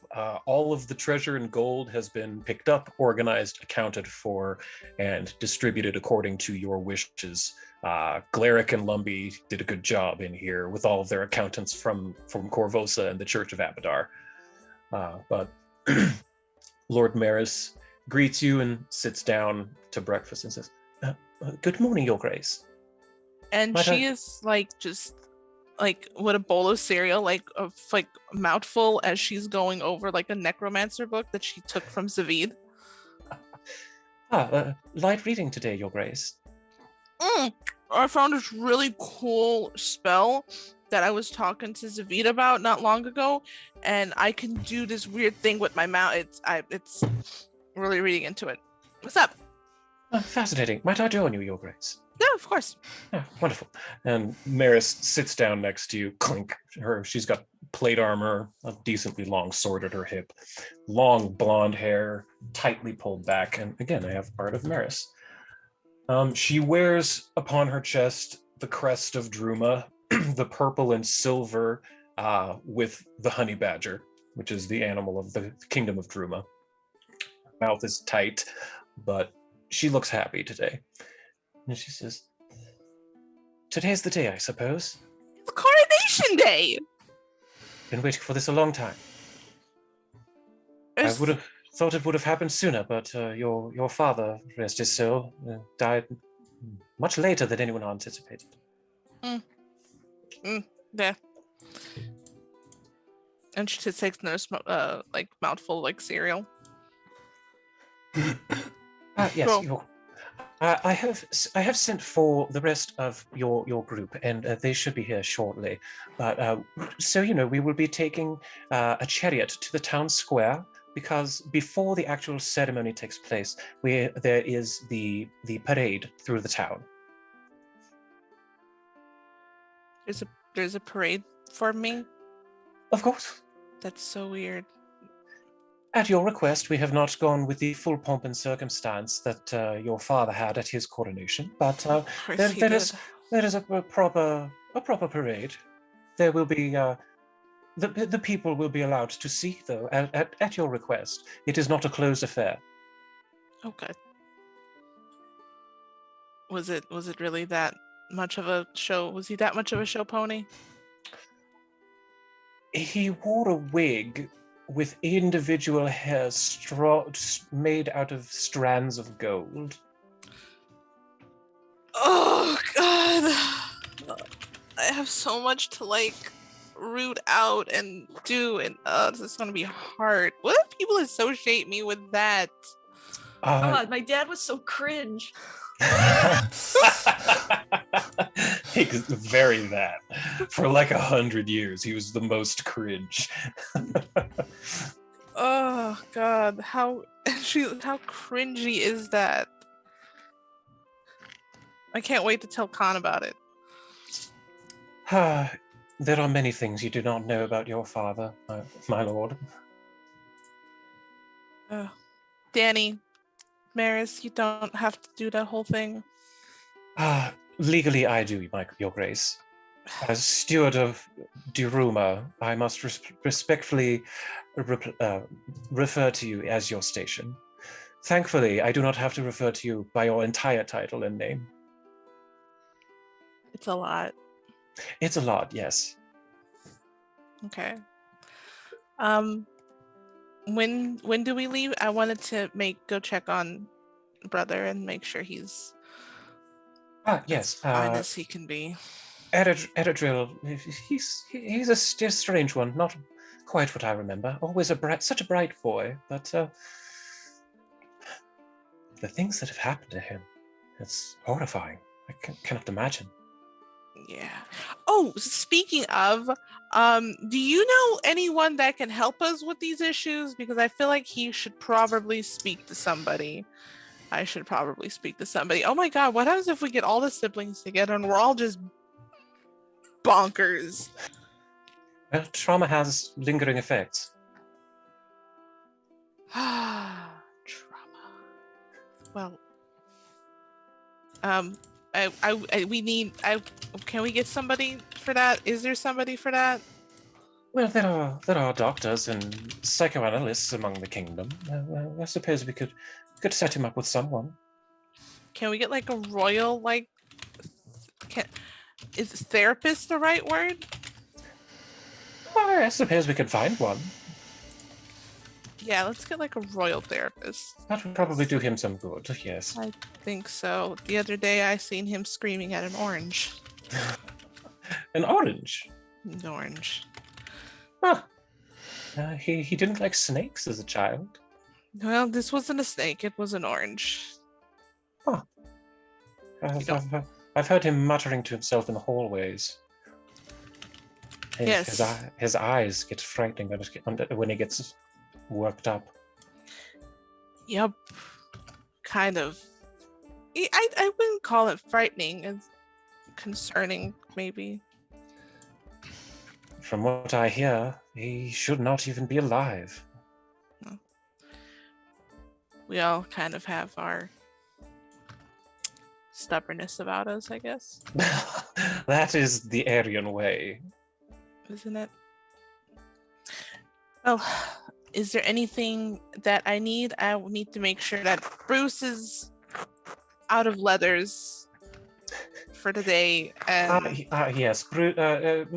all of the treasure and gold has been picked up, organized, accounted for, and distributed according to your wishes. Glaric and Lumbee did a good job in here with all of their accountants from Corvosa and the Church of Abadar. But Lord Maris greets you and sits down to breakfast and says, "Good morning, Your Grace." And she is like just like with a bowl of cereal, like a mouthful as she's going over like a necromancer book that she took from Zavid. Light reading today, Your Grace. I found this really cool spell that I was talking to Zavid about not long ago, and I can do this weird thing with my mouth. It's really reading into it. What's up? Fascinating. Might I join you, Your Grace? Yeah, of course. Oh, wonderful. And Maris sits down next to you. Clink. She's got plate armor, a decently long sword at her hip, long blonde hair, tightly pulled back. And again, I have art of Maris. She wears upon her chest the crest of Druma, the purple and silver with the honey badger, which is the animal of the kingdom of Druma. Her mouth is tight, but she looks happy today. And she says, "Today's the day, I suppose." It's Coronation Day! Been waiting for this a long time. I would have thought it would have happened sooner, but your father, rest his soul, died much later than anyone anticipated. Yeah. And she just takes another mouthful of cereal. Yes, Cool. I have sent for the rest of your group, and they should be here shortly. But so we will be taking a chariot to the town square, because before the actual ceremony takes place, there is the parade through the town. There's a parade for me? Of course. That's so weird. At your request, we have not gone with the full pomp and circumstance that your father had at his coronation, but there is a proper parade. There will be the people will be allowed to see, though, at your request. It is not a closed affair. Okay. Was it really that much of a show? Was he that much of a show pony? He wore a wig with individual hairs made out of strands of gold. Oh God! I have so much to root out and do, and this is gonna be hard. What if people associate me with that? God, my dad was so cringe. He's very that. For 100 years, he was the most cringe. Oh God, how cringy is that? I can't wait to tell Khan about it. There are many things you do not know about your father, my lord. Dani, Maris, you don't have to do that whole thing. Legally, I do, your grace. As steward of Druma, I must respectfully refer to you as your station. Thankfully, I do not have to refer to you by your entire title and name. It's a lot. It's a lot, yes. Okay. When do we leave? I wanted to go check on brother and make sure he's Yes. fine as he can be. Eredril, he's a strange one. Not quite what I remember. Always such a bright boy, but the things that have happened to him, it's horrifying. I cannot imagine. Yeah. Oh, speaking of, do you know anyone that can help us with these issues? Because I feel like he should probably speak to somebody. I should probably speak to somebody. Oh my god, what happens if we get all the siblings together and we're all just bonkers? Well, trauma has lingering effects. Trauma. Well, can we get somebody for that? Is there somebody for that? Well, there are doctors and psychoanalysts among the kingdom. I suppose we could set him up with someone. Can we get like a royal is therapist the right word? I suppose we could find one. Yeah, let's get like a royal therapist. That would probably do him some good, yes. I think so. The other day I seen him screaming at an orange. An orange? An orange. Huh. He didn't like snakes as a child. Well, this wasn't a snake, it was an orange. Huh. I've heard him muttering to himself in the hallways. Yes. His eyes get frightening when he gets worked up. Yep. Kind of. I wouldn't call it frightening. It's concerning, maybe. From what I hear, he should not even be alive. We all kind of have our stubbornness about us, I guess. That is the Erion way. Isn't it? Well, is there anything that I need? I will need to make sure that Bruce is out of leathers for today. And Yes, Sir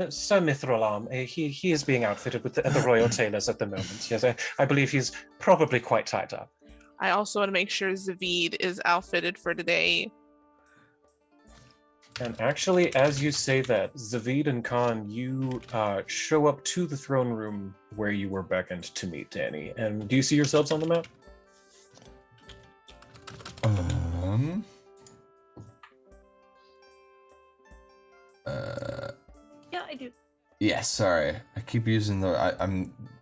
Mithralam, he is being outfitted with the royal tailors at the moment. Yes, I believe he's probably quite tied up. I also want to make sure Zavid is outfitted for today. And actually, as you say that, Zavid and Khan, you show up to the throne room where you were beckoned to meet Dani. And do you see yourselves on the map? Yeah, I do. Yeah, sorry. I keep using the.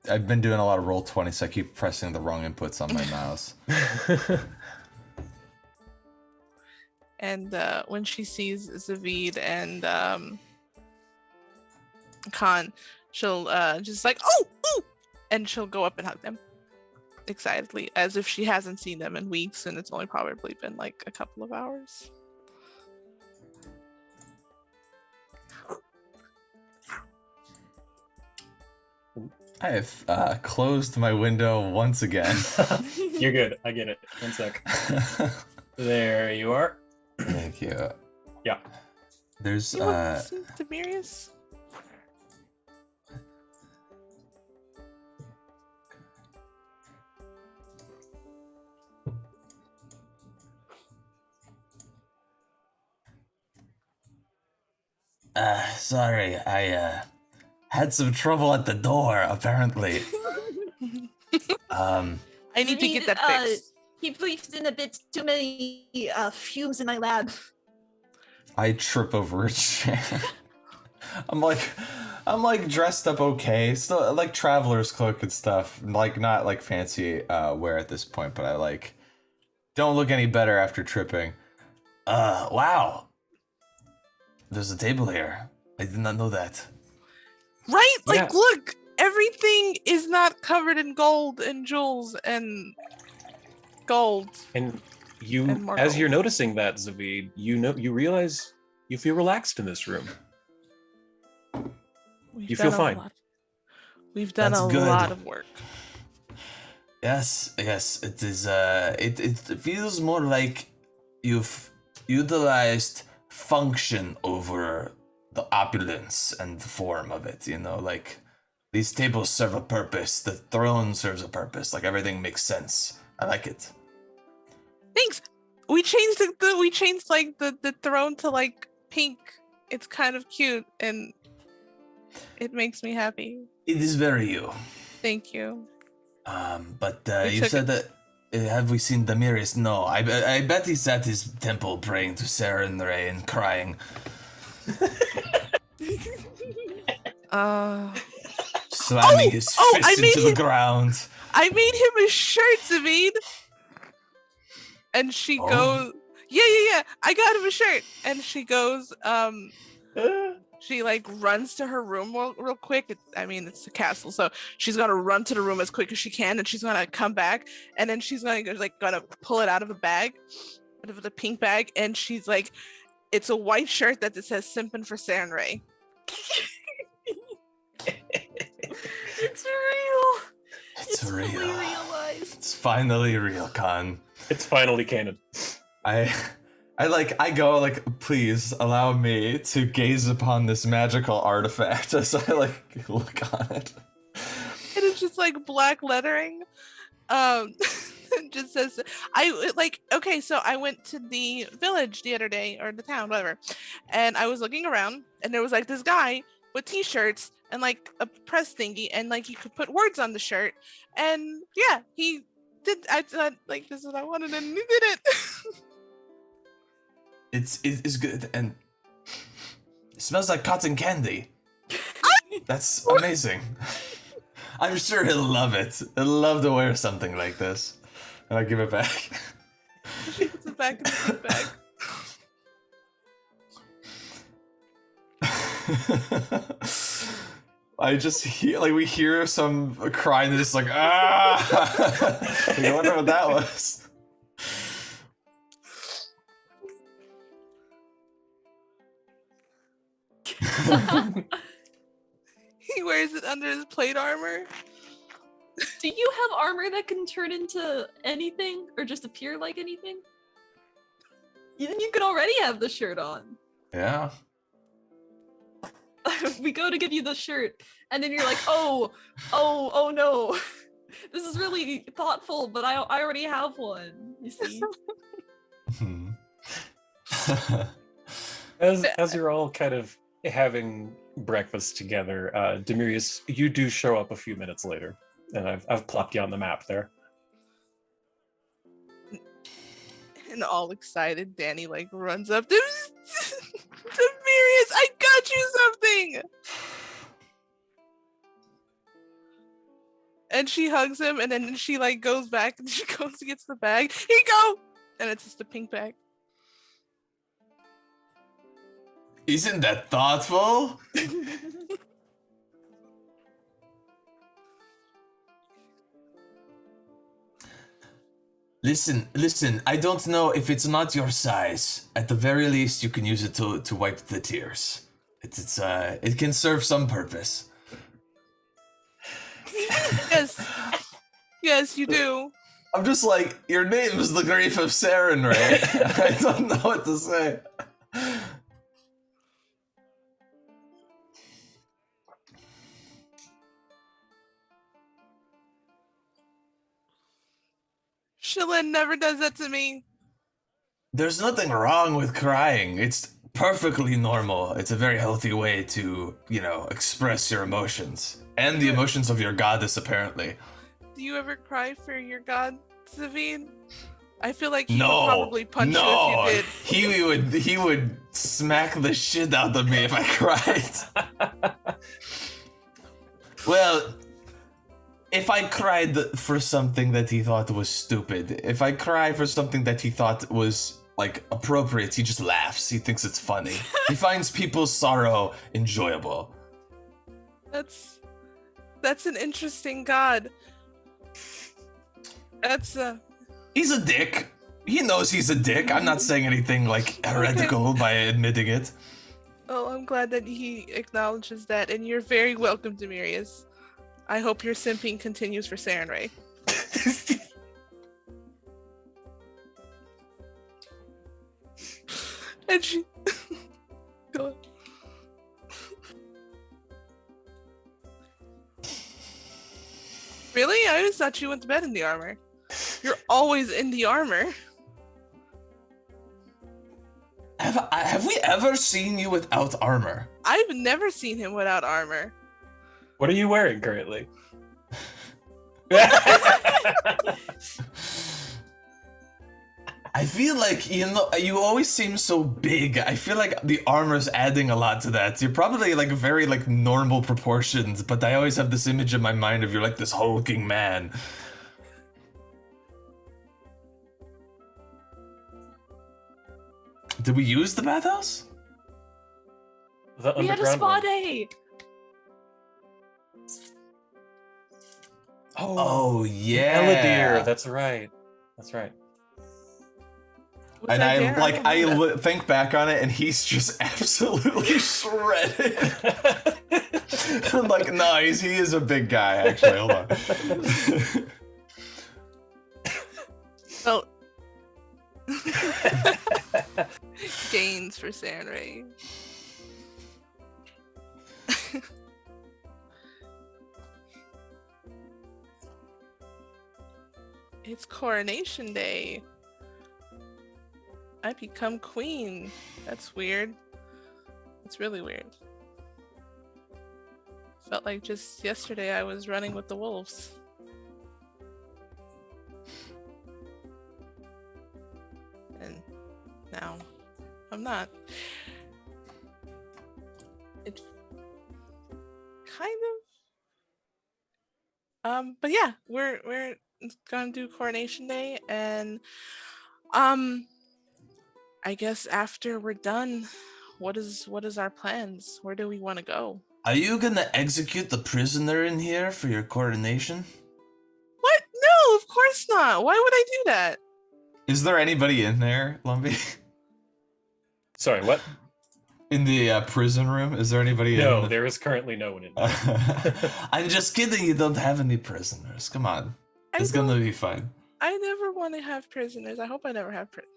I've been doing a lot of Roll20, so I keep pressing the wrong inputs on my mouse. And when she sees Zavid and Khan, she'll just like, oh, and she'll go up and hug them excitedly, as if she hasn't seen them in weeks, and it's only probably been like a couple of hours. I have closed my window once again. You're good. I get it. 1 sec. There you are. Thank you. Yeah. There's You want to see Demirius? Sorry, I had some trouble at the door, apparently. I need to get that fixed. He breathed in a bit too many fumes in my lab. I trip over a chair. I'm like dressed up okay, still like traveler's cloak and stuff. Like not like fancy wear at this point, but I like don't look any better after tripping. Wow. There's a table here. I did not know that. Right? Like, Yeah. look, everything is not covered in gold and jewels and gold. And you, And more as gold. you're noticing that, Zavid, you realize you feel relaxed in this room. We've You feel done a fine. lot. We've done That's a good. lot of work. Yes, it is. It feels more like you've utilized function over the opulence and the form of it, you know, like these tables serve a purpose, the throne serves a purpose, like everything makes sense. I like it. Thanks. We changed the throne to like pink. It's kind of cute and it makes me happy. It is very you. Thank you. But you said that. Have we seen Demirius? No, I bet he's at his temple praying to Sarah and Ray and crying. Slamming his fist into the ground. I made him a shirt, Zavid. And she goes, yeah. I got him a shirt. And she goes, she like runs to her room real quick. It's a castle, so she's gonna run to the room as quick as she can, and she's gonna come back, and then she's gonna pull it out of a bag, out of the pink bag, and she's like, it's a white shirt that says "Simpin' for Saren Ray." It's real. It's real. Fully realized. It's finally real, Khan. It's finally canon. I go like, please allow me to gaze upon this magical artifact as I like look on it. And it's just like black lettering. It just says, so I went to the village the other day, or the town, whatever, and I was looking around, and there was like this guy with t-shirts and like a press thingy, and like you could put words on the shirt, and yeah, he did. I thought like this is what I wanted, and he did it. It's good, and it smells like cotton candy. That's amazing. I'm sure he'll love it. He'll love to wear something like this. And I give it back. She puts it back in the bag. I just hear, like, we hear some crying, and it's like, ah! I wonder what that was. He wears it under his plate armor. Do you have armor that can turn into anything or just appear like anything? Then you can already have the shirt on. Yeah. We go to give you the shirt, and then you're like, oh no. This is really thoughtful, but I already have one, you see? As you're all kind of having breakfast together, Demirius, you do show up a few minutes later, and I've plopped you on the map there. And all excited, Dani like runs up. Demirius, I got you something. And she hugs him, and then she like goes back and she goes and gets the bag. Here you go. And it's just a pink bag. Isn't that thoughtful? Listen, I don't know if it's not your size. At the very least, you can use it to wipe the tears. It can serve some purpose. Yes, you do. I'm just like, your name is the grief of Saren, right? I don't know what to say. Shilin never does that to me. There's nothing wrong with crying. It's perfectly normal. It's a very healthy way to, express your emotions. And the emotions of your goddess, apparently. Do you ever cry for your god, Zavid? I feel like he would probably punch you if you did. He would smack the shit out of me if I cried. Well, if I cried for something that he thought was stupid, if I cry for something that he thought was, appropriate, he just laughs. He thinks it's funny. He finds people's sorrow enjoyable. That's an interesting god. He's a dick. He knows he's a dick. I'm not saying anything, heretical by admitting it. Oh, I'm glad that he acknowledges that, and you're very welcome, Demirius. I hope your simping continues for Saren Ray. And Go. Really? I always thought you went to bed in the armor. You're always in the armor. Have we ever seen you without armor? I've never seen him without armor. What are you wearing currently? I feel like, you always seem so big. I feel like the armor's adding a lot to that. You're probably like very like normal proportions, but I always have this image in my mind of you're like this hulking man. Did we use the bathhouse? The We had a underground spa one. day. Oh yeah. Eladir, that's right. That's right. Was And I I there? like don't know that. think back on it, and he's just absolutely shredded. I'm like, no, he is a big guy. Actually, hold on. Oh. Gains for Sandray. It's Coronation Day. I become queen. That's weird. It's really weird. Felt like just yesterday I was running with the wolves. And now I'm not. It's kind of but yeah, we're gonna do Coronation Day, and I guess after we're done, what is our plans? Where do we want to go? Are you gonna execute the prisoner in here for your coronation? What? No, of course not. Why would I do that? Is there anybody in there, Lumpy? Sorry, what? In the prison room? Is there anybody in No, the... there is currently no one in there. I'm just kidding, you don't have any prisoners. Come on. It's gonna be fine. I never want to have prisoners. I hope I never have prisoners.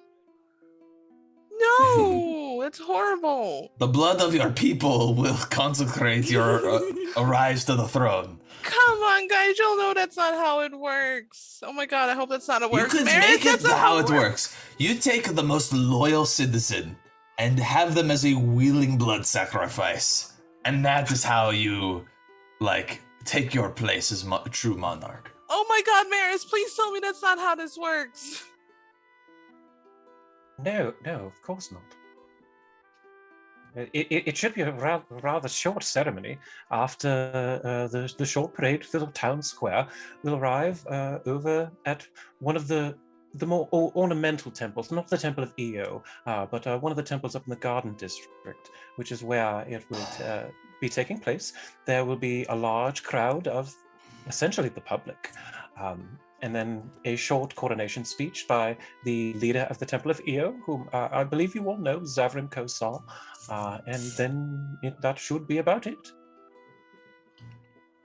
No, it's horrible. The blood of your people will consecrate your rise to the throne. Come on, guys. You'll know that's not how it works. Oh my god, I hope that's not how it You works. could Maris, make it that's not how it works. You take the most loyal citizen and have them as a willing blood sacrifice. And that is how you, like, take your place as true monarch. Oh my god, Maris, please tell me that's not how this works. No, of course not. It should be a rather short ceremony. After the short parade through the town square, we'll arrive over at one of the more ornamental temples, not the Temple of Io, but one of the temples up in the Garden District, which is where it will be taking place. There will be a large crowd of essentially the public. And then a short coronation speech by the leader of the Temple of Io, whom I believe you all know, Zavrim Kosar. And then that should be about it.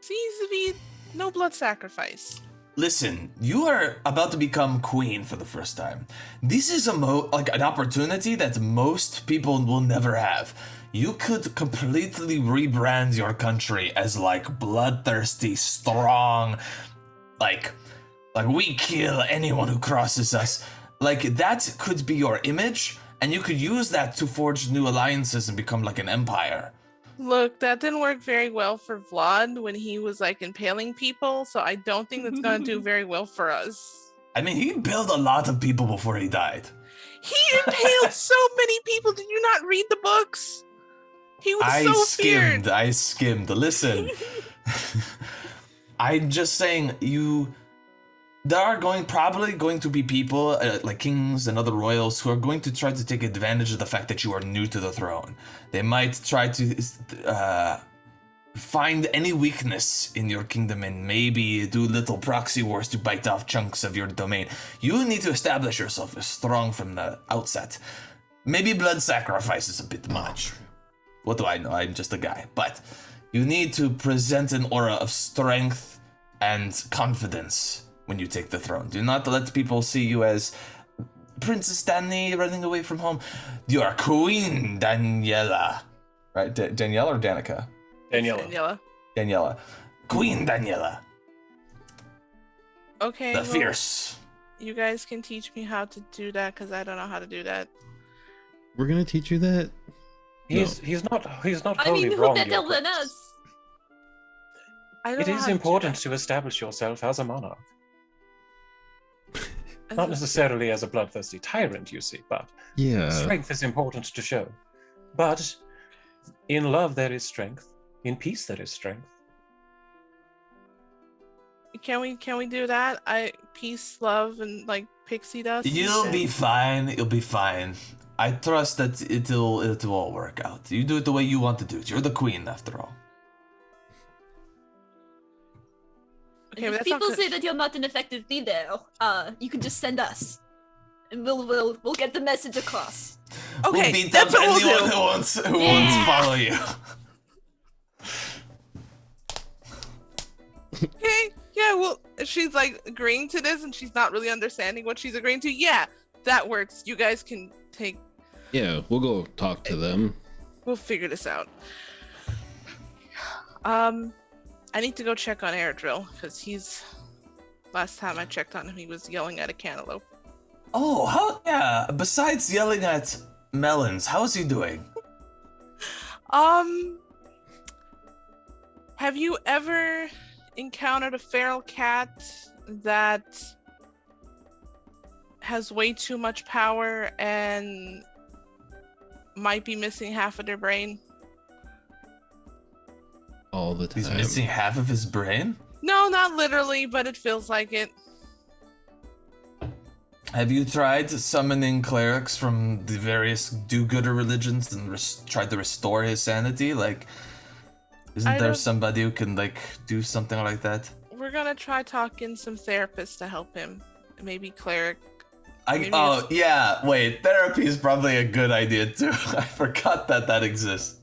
See, Zavid, no blood sacrifice. Listen, you are about to become queen for the first time. This is an opportunity that most people will never have. You could completely rebrand your country as like bloodthirsty, strong, like we kill anyone who crosses us. Like that could be your image, and you could use that to forge new alliances and become like an empire. Look, that didn't work very well for Vlad when he was like impaling people, so I don't think that's gonna do very well for us. I mean, he killed a lot of people before he died. He impaled so many people. Did you not read the books? He was so feared. I skimmed. Listen, I'm just saying there are probably going to be people like kings and other royals who are going to try to take advantage of the fact that you are new to the throne. They might try to find any weakness in your kingdom and maybe do little proxy wars to bite off chunks of your domain. You need to establish yourself as strong from the outset. Maybe blood sacrifice is a bit much. What do I know? I'm just a guy. But you need to present an aura of strength and confidence when you take the throne. Do not let people see you as Princess Dani running away from home. Your queen, Daniela. Right? Daniela or Danica? Daniela. Daniela. Queen Daniela. Okay. The well, fierce. You guys can teach me how to do that because I don't know how to do that. We're gonna teach you that. He's not I wholly mean, who wrong. better Your than prince. us? I don't It know is how to do important that. to establish yourself as a monarch. As Not a- necessarily as a bloodthirsty tyrant, you see, but Yeah. strength is important to show. But in love there is strength. In peace there is strength. Can we do that? Peace, love, and like pixie dust. and You'll shit? be fine. You'll be fine. I trust that it'll all work out. You do it the way you want to do it. You're the queen, after all. Okay, but If that's not people good. say that you're not an effective leader, you can just send us, and we'll get the message across. Okay, We'll beat that's up what we'll anyone do. who wants to follow you. Okay, yeah, well, she's like agreeing to this and she's not really understanding what she's agreeing to. Yeah, that works. You guys can take, Yeah, we'll go talk to them. we'll figure this out. I need to go check on Airdrill because last time I checked on him, he was yelling at a cantaloupe. Oh, yeah. Besides yelling at melons, how's he doing? Have you ever encountered a feral cat that has way too much power and might be missing half of their brain? All the time. He's missing half of his brain? No, not literally, but it feels like it. Have you tried summoning clerics from the various do-gooder religions and tried to restore his sanity? Like, isn't I there don't- somebody who can, like, do something like that? We're gonna try talking some therapists to help him. Maybe cleric. Maybe Yeah, wait, therapy is probably a good idea, too. I forgot that exists.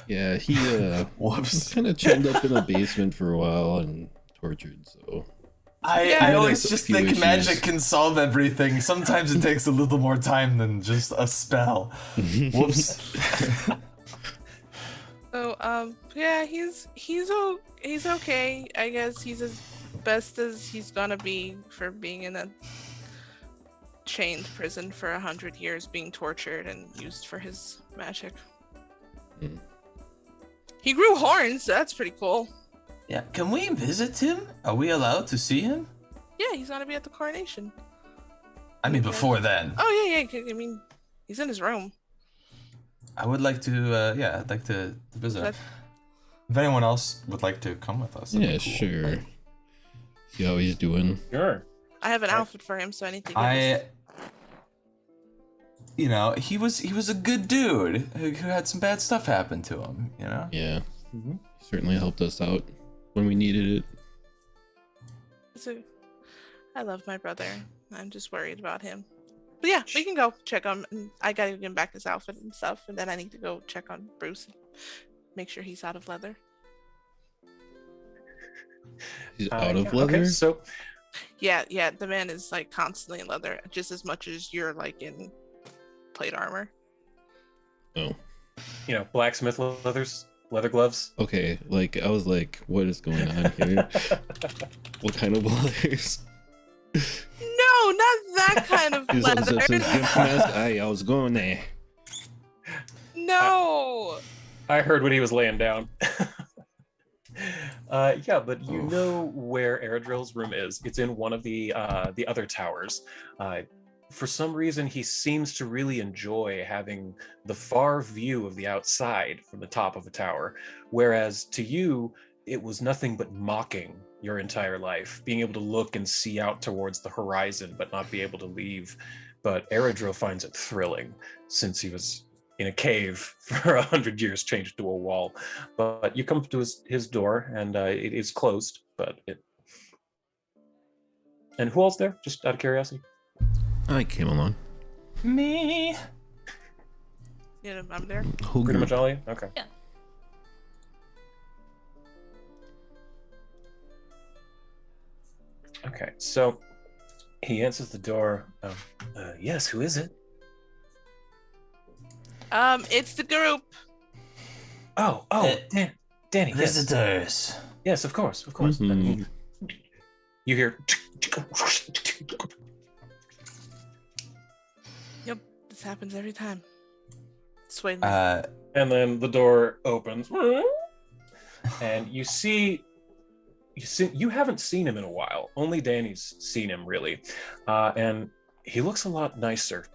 Yeah, he Whoops. kind of chilled up in a basement for a while and tortured. So I always a just few think issues. magic can solve everything. Sometimes it takes a little more time than just a spell. Whoops. So yeah, he's okay. I guess he's as best as he's gonna be for being in a chained prison for 100 years, being tortured and used for his magic. Hmm. He grew horns. So that's pretty cool. Yeah, can we visit him? Are we allowed to see him? Yeah, he's gonna be at the coronation. I mean, before then. Oh yeah. I mean, he's in his room. I would like to, I'd like to visit. That's- If anyone else would like to come with us, that'd yeah, be cool. sure. See how he's doing. Sure. I have an outfit for him, so I need to. Get You know, he was a good dude who had some bad stuff happen to him. You know. Yeah, he certainly helped us out when we needed it. So, I love my brother. I'm just worried about him. But yeah, we can go check on. I gotta give him back his outfit and stuff, and then I need to go check on Bruce, make sure he's out of leather. He's out of yeah, leather. Okay, so Yeah, the man is like constantly in leather, just as much as you're like in plate armor. Oh, blacksmith leather gloves. okay. Like I was like, what is going on here? What kind of leathers? No, not that kind of Is leather. that gimp mask? I was going there. No. I heard when he was laying down. Yeah, but you know where Airdrill's room is. It's in one of the other towers. For some reason, he seems to really enjoy having the far view of the outside from the top of a tower, whereas to you, it was nothing but mocking your entire life, being able to look and see out towards the horizon, but not be able to leave. But Airdrill finds it thrilling, since he was in a cave for 100 years, changed to a wall. But you come to his door, and it is closed. And who else there? Just out of curiosity. I came along. Me. Yeah, I'm there. Whole Pretty group. much all of you. Okay. Yeah. Okay, so He answers the door. Yes, who is it? It's the group. Oh, Danny. Visitors. Yes, of course. And you hear. Yep, this happens every time. Sway. And then the door opens, and you haven't seen him in a while. Only Danny's seen him, really. And he looks a lot nicer.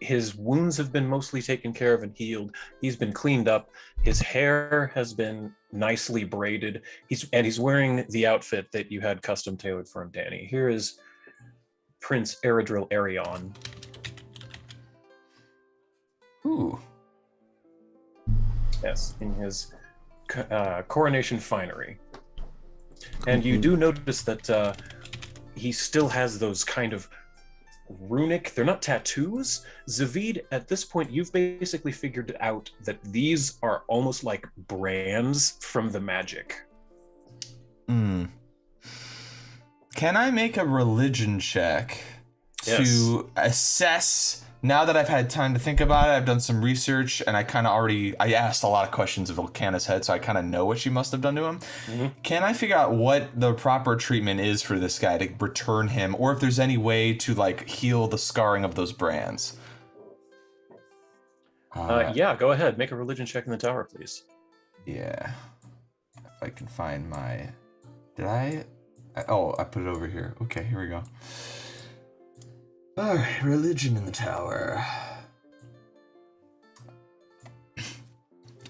His wounds have been mostly taken care of and healed. He's been cleaned up. His hair has been nicely braided. He's wearing the outfit that you had custom tailored for him, Danny. Here is Prince Erion. Ooh. Yes, in his coronation finery. And you do notice that he still has those kind of runic, they're not tattoos. Zavid, at this point, you've basically figured out that these are almost like brands from the magic. Can I make a religion check to assess, now that I've had time to think about it, I've done some research, and I asked a lot of questions of Ilkana's head, so I kind of know what she must have done to him. Can I figure out what the proper treatment is for this guy to return him, or if there's any way to, like, heal the scarring of those brands? Yeah, go ahead. Make a religion check in the tower, please. Yeah. If I can find my... I put it over here. Okay, here we go. Alright, religion in the tower.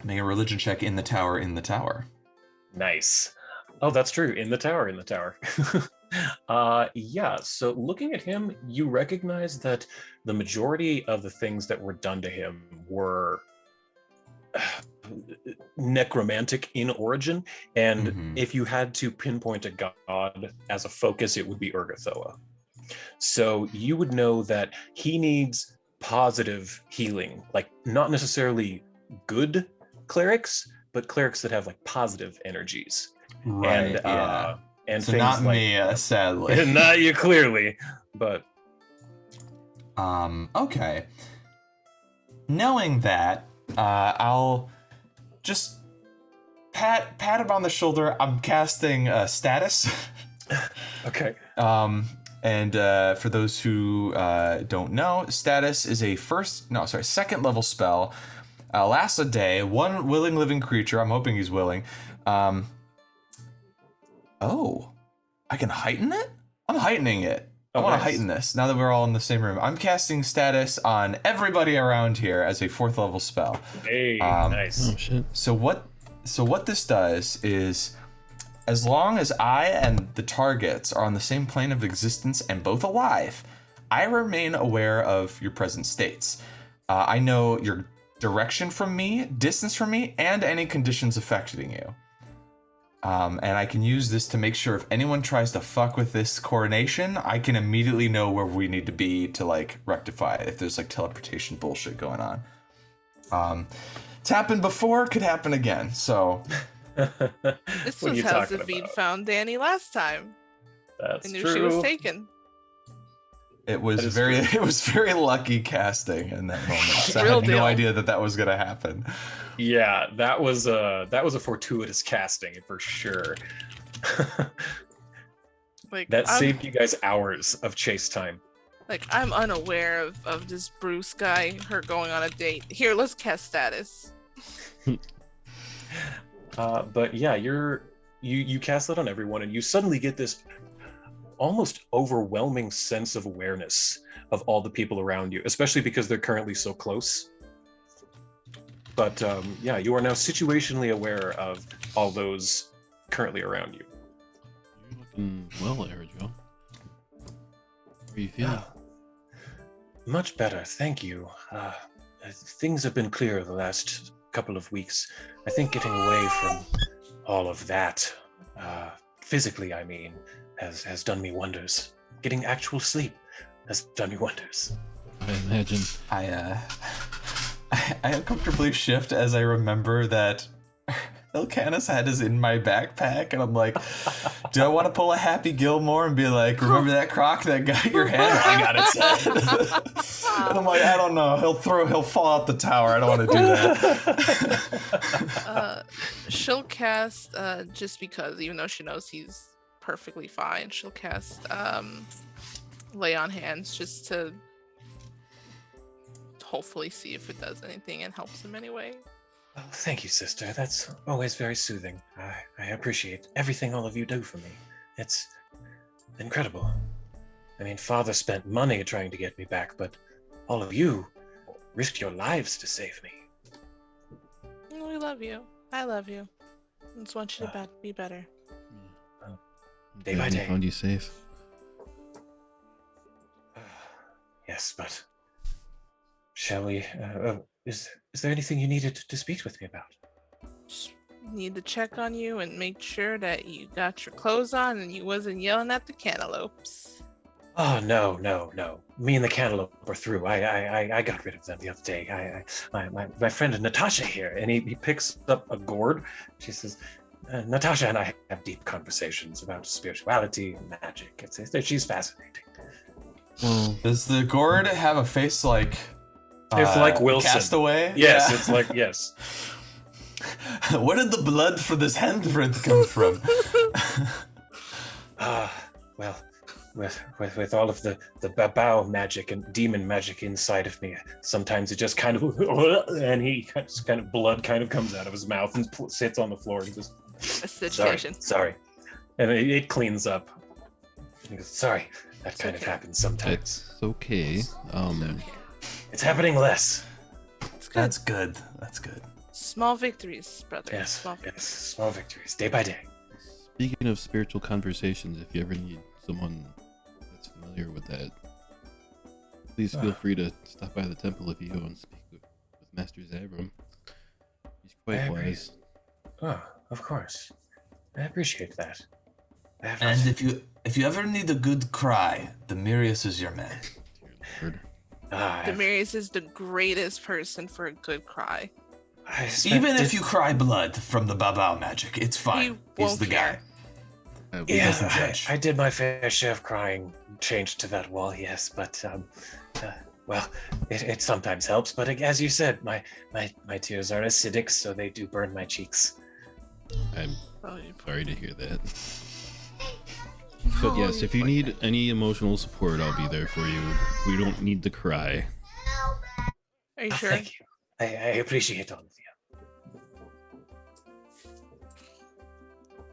Make a religion check in the tower. Nice. Oh, that's true. In the tower. Yeah, so looking at him, you recognize that the majority of the things that were done to him were necromantic in origin, and if you had to pinpoint a god as a focus, it would be Urgathoa. So you would know that he needs positive healing, like not necessarily good clerics, but clerics that have like positive energies. Right, And so things not like, me, sadly. Not you, clearly, but... Okay. Knowing that, I'll just pat him on the shoulder. I'm casting status. Okay. And for those who don't know, status is a second level spell. Lasts a day. One willing living creature. I'm hoping he's willing. I can heighten it? I'm heightening it. I want to heighten this now that we're all in the same room. I'm casting status on everybody around here as a 4th level spell. Hey, nice. Oh shit. So what this does is, as long as I and the targets are on the same plane of existence and both alive, I remain aware of your present states. I know your direction from me, distance from me, and any conditions affecting you. And I can use this to make sure if anyone tries to fuck with this coronation, I can immediately know where we need to be to like rectify it if there's like teleportation bullshit going on. It's happened before, could happen again, so... This was how Zavid found Danny last time. That's I knew true. she was taken. It was very lucky casting in that moment. I Real had deal. no idea that was gonna happen. Yeah, that was a fortuitous casting for sure. Like That saved you guys hours of chase time. Like I'm unaware of this Bruce guy, her going on a date. Here, let's cast status. But yeah, you cast that on everyone, and you suddenly get this almost overwhelming sense of awareness of all the people around you, especially because they're currently so close. But yeah, you are now situationally aware of all those currently around you. You're looking well, Erijo. How are you feeling? Much better, thank you. Things have been clear the last couple of weeks. I think getting away from all of that, physically I mean, has done me wonders. Getting actual sleep has done me wonders. I imagine. I uncomfortably shift as I remember that Elkanah's head is in my backpack, and I'm like, do I want to pull a Happy Gilmore and be like, remember that croc that got your head rang on its head? And I'm like, I don't know. He'll fall out the tower. I don't want to do that. She'll cast just because, even though she knows he's perfectly fine, she'll cast lay on hands just to hopefully see if it does anything and helps him anyway. Oh, thank you, sister. That's always very soothing. I appreciate everything all of you do for me. It's incredible. I mean, Father spent money trying to get me back, but all of you risked your lives to save me. We love you. I love you. I just want you to be better. Day by day. Found you safe. Yes, but shall we? Is there anything you needed to speak with me about? Just need to check on you and make sure that you got your clothes on and you wasn't yelling at the cantaloupes. Oh no. Me and the cantaloupe are through. I got rid of them the other day. My friend Natasha here, and he picks up a gourd. She says, Natasha and I have deep conversations about spirituality and magic. She's fascinating. Well, does the gourd have a face like? It's like Wilson. Castaway? Yes, Yeah. it's like, yes. Where did the blood for this handprint come from? Well, with all of the babao magic and demon magic inside of me, sometimes it just kind of, and he just kind of, blood kind of comes out of his mouth and sits on the floor and just, sorry. And it cleans up. He goes, sorry, that kind of happens sometimes. it's okay. It's happening less. That's good. Small victories, brother. Yes, small victories, day by day. Speaking of spiritual conversations, if you ever need someone that's familiar with that, please feel free to stop by the temple if you go and speak with Master Zavram. He's quite wise. Oh, of course. I appreciate that. And if you ever need a good cry, Demirius is your man. Demirius is the greatest person for a good cry. Even if you cry blood from the babao magic, it's fine. He's the guy. Yeah, I did my fair share of crying, changed to that wall, yes, but well, it sometimes helps. But as you said, my tears are acidic, so they do burn my cheeks. I'm sorry to hear that. But yes, if you need any emotional support, I'll be there for you. We don't need to cry. Are you sure? Thank you. I appreciate all of you.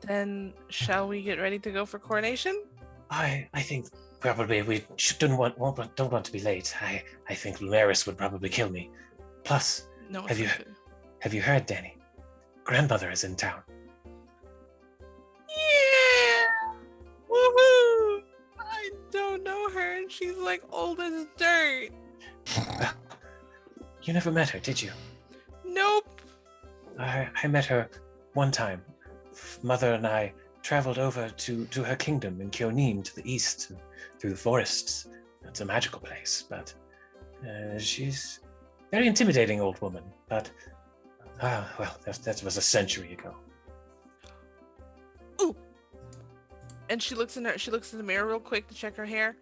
Then shall we get ready to go for coronation? I think probably we don't want to be late. I think Lumeris would probably kill me. Plus, No. have you heard, Danny? Grandmother is in town. Yeah! Woohoo! I don't know her, and she's like old as dirt. You never met her, did you? Nope. I met her one time. Mother and I traveled over to her kingdom in Kyonin to the east, through the forests. It's a magical place, but she's a very intimidating old woman. But well, that was a century ago. Ooh. And she looks in the mirror real quick to check her hair.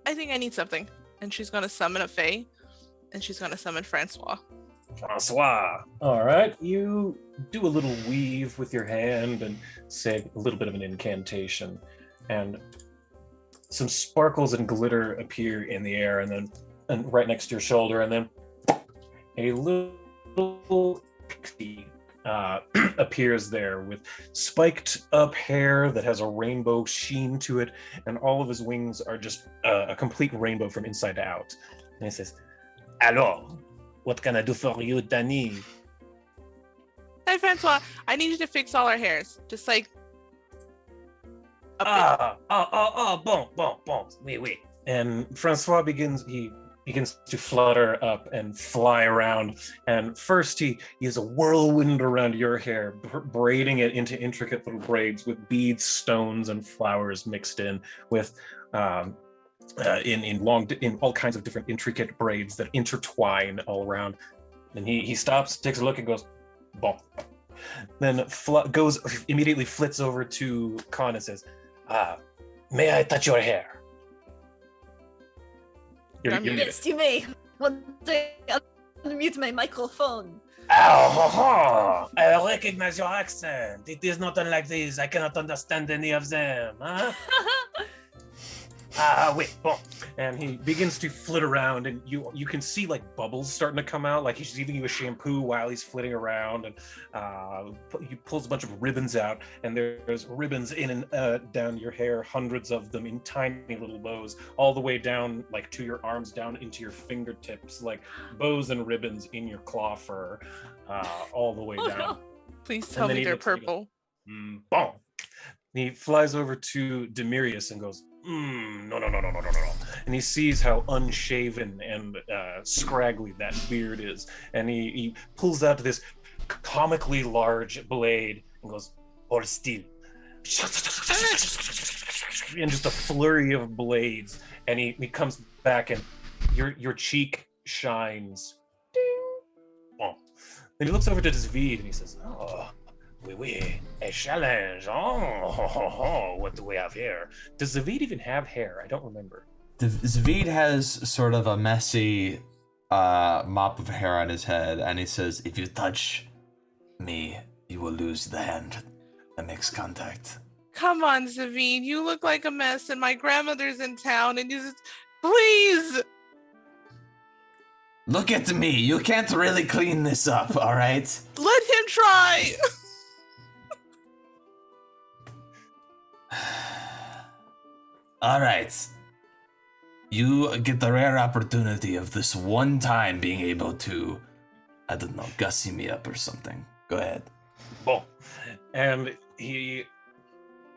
I think I need something. And she's gonna summon a fae, and she's gonna summon Francois. All right, you do a little weave with your hand and say a little bit of an incantation, and some sparkles and glitter appear in the air, and right next to your shoulder, and then a little pixie appears there with spiked up hair that has a rainbow sheen to it, and all of his wings are just a complete rainbow from inside to out. And he says, "Alors, what can I do for you, Dani?" Hey, Francois, I need you to fix all our hairs. Just like Bon, oui. And Francois begins to flutter up and fly around. And first he is a whirlwind around your hair, braiding it into intricate little braids with beads, stones, and flowers mixed in with in all kinds of different intricate braids that intertwine all around. And he stops, takes a look, and goes, Bon. Then goes immediately flits over to Khan and says, may I touch your hair? You're muted. Yes, you may. One day I'll unmute my microphone. Oh, I recognize your accent. It is not unlike this. I cannot understand any of them. Huh? Wait, bon. And he begins to flit around, and you can see like bubbles starting to come out, like he's giving you a shampoo while he's flitting around, and he pulls a bunch of ribbons out, and there's ribbons in and down your hair, hundreds of them in tiny little bows, all the way down like to your arms, down into your fingertips, like bows and ribbons in your claw fur, all the way down. No. Please tell me they're purple. Bon. He flies over to Demirius and goes, no. And he sees how unshaven and scraggly that beard is. And he pulls out this comically large blade and goes, hold still. And just a flurry of blades. And he comes back and your cheek shines. Ding. Bon. Then he looks over to Zvid and he says, Oui, a challenge. What do we have here? Does Zvid even have hair? I don't remember. Zvid has sort of a messy mop of hair on his head, and he says, if you touch me, you will lose the hand that makes contact. Come on, Zavine, you look like a mess, and my grandmother's in town, and you just, please! Look at me, you can't really clean this up, alright? Let him try! Alright. You get the rare opportunity of this one time being able to, I don't know, gussy me up or something. Go ahead. Bon. And he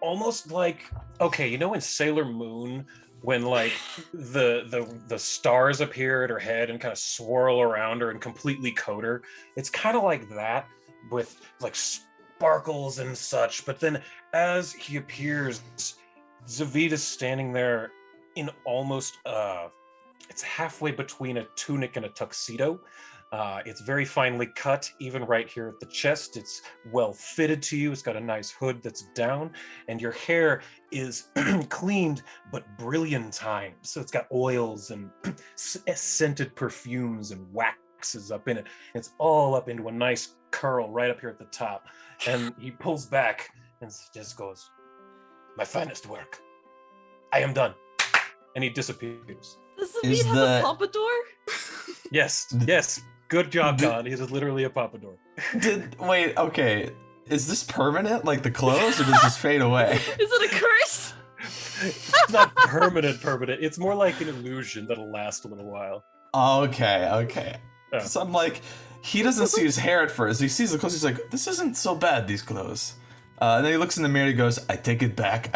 almost like, okay, you know in Sailor Moon when like the stars appear at her head and kind of swirl around her and completely coat her? It's kind of like that with like sparkles and such, but then as he appears, Zvid is standing there in almost it's halfway between a tunic and a tuxedo. It's very finely cut, even right here at the chest. It's well fitted to you. It's got a nice hood that's down, and your hair is cleaned but brilliantine. So it's got oils and scented perfumes and waxes up in it. It's all up into a nice curl right up here at the top. And he pulls back and just goes, "My finest work. I am done." And he disappears. Does Zvid have a pompadour? Yes. Good job, Don. It is literally a pompadour. Wait, okay. Is this permanent, like the clothes, or does this fade away? Is it a curse? It's not permanent. It's more like an illusion that'll last a little while. Okay. So I'm like, he doesn't see his hair at first. He sees the clothes, he's like, this isn't so bad, these clothes. And then he looks in the mirror, he goes, I take it back.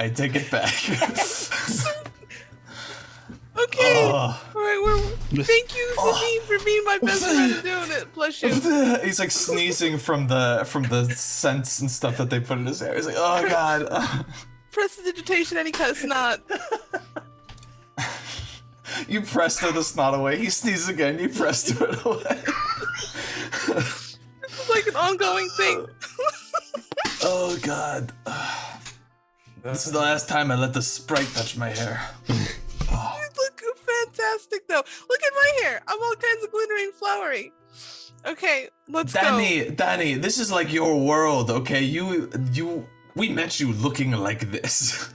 Okay. All right, thank you, Sabine, for being my best friend and doing it. Bless you. He's like sneezing from the scents and stuff that they put in his hair. He's like, oh god. Prestidigitation, any kind of snot. You presto the snot away. He sneezes again. You presto it away. This is like an ongoing thing. Oh god. This is the last time I let the sprite touch my hair. You look fantastic, though. Look at my hair. I'm all kinds of glittery and flowery. Okay, let's go. Dani, this is like your world, okay? We met you looking like this.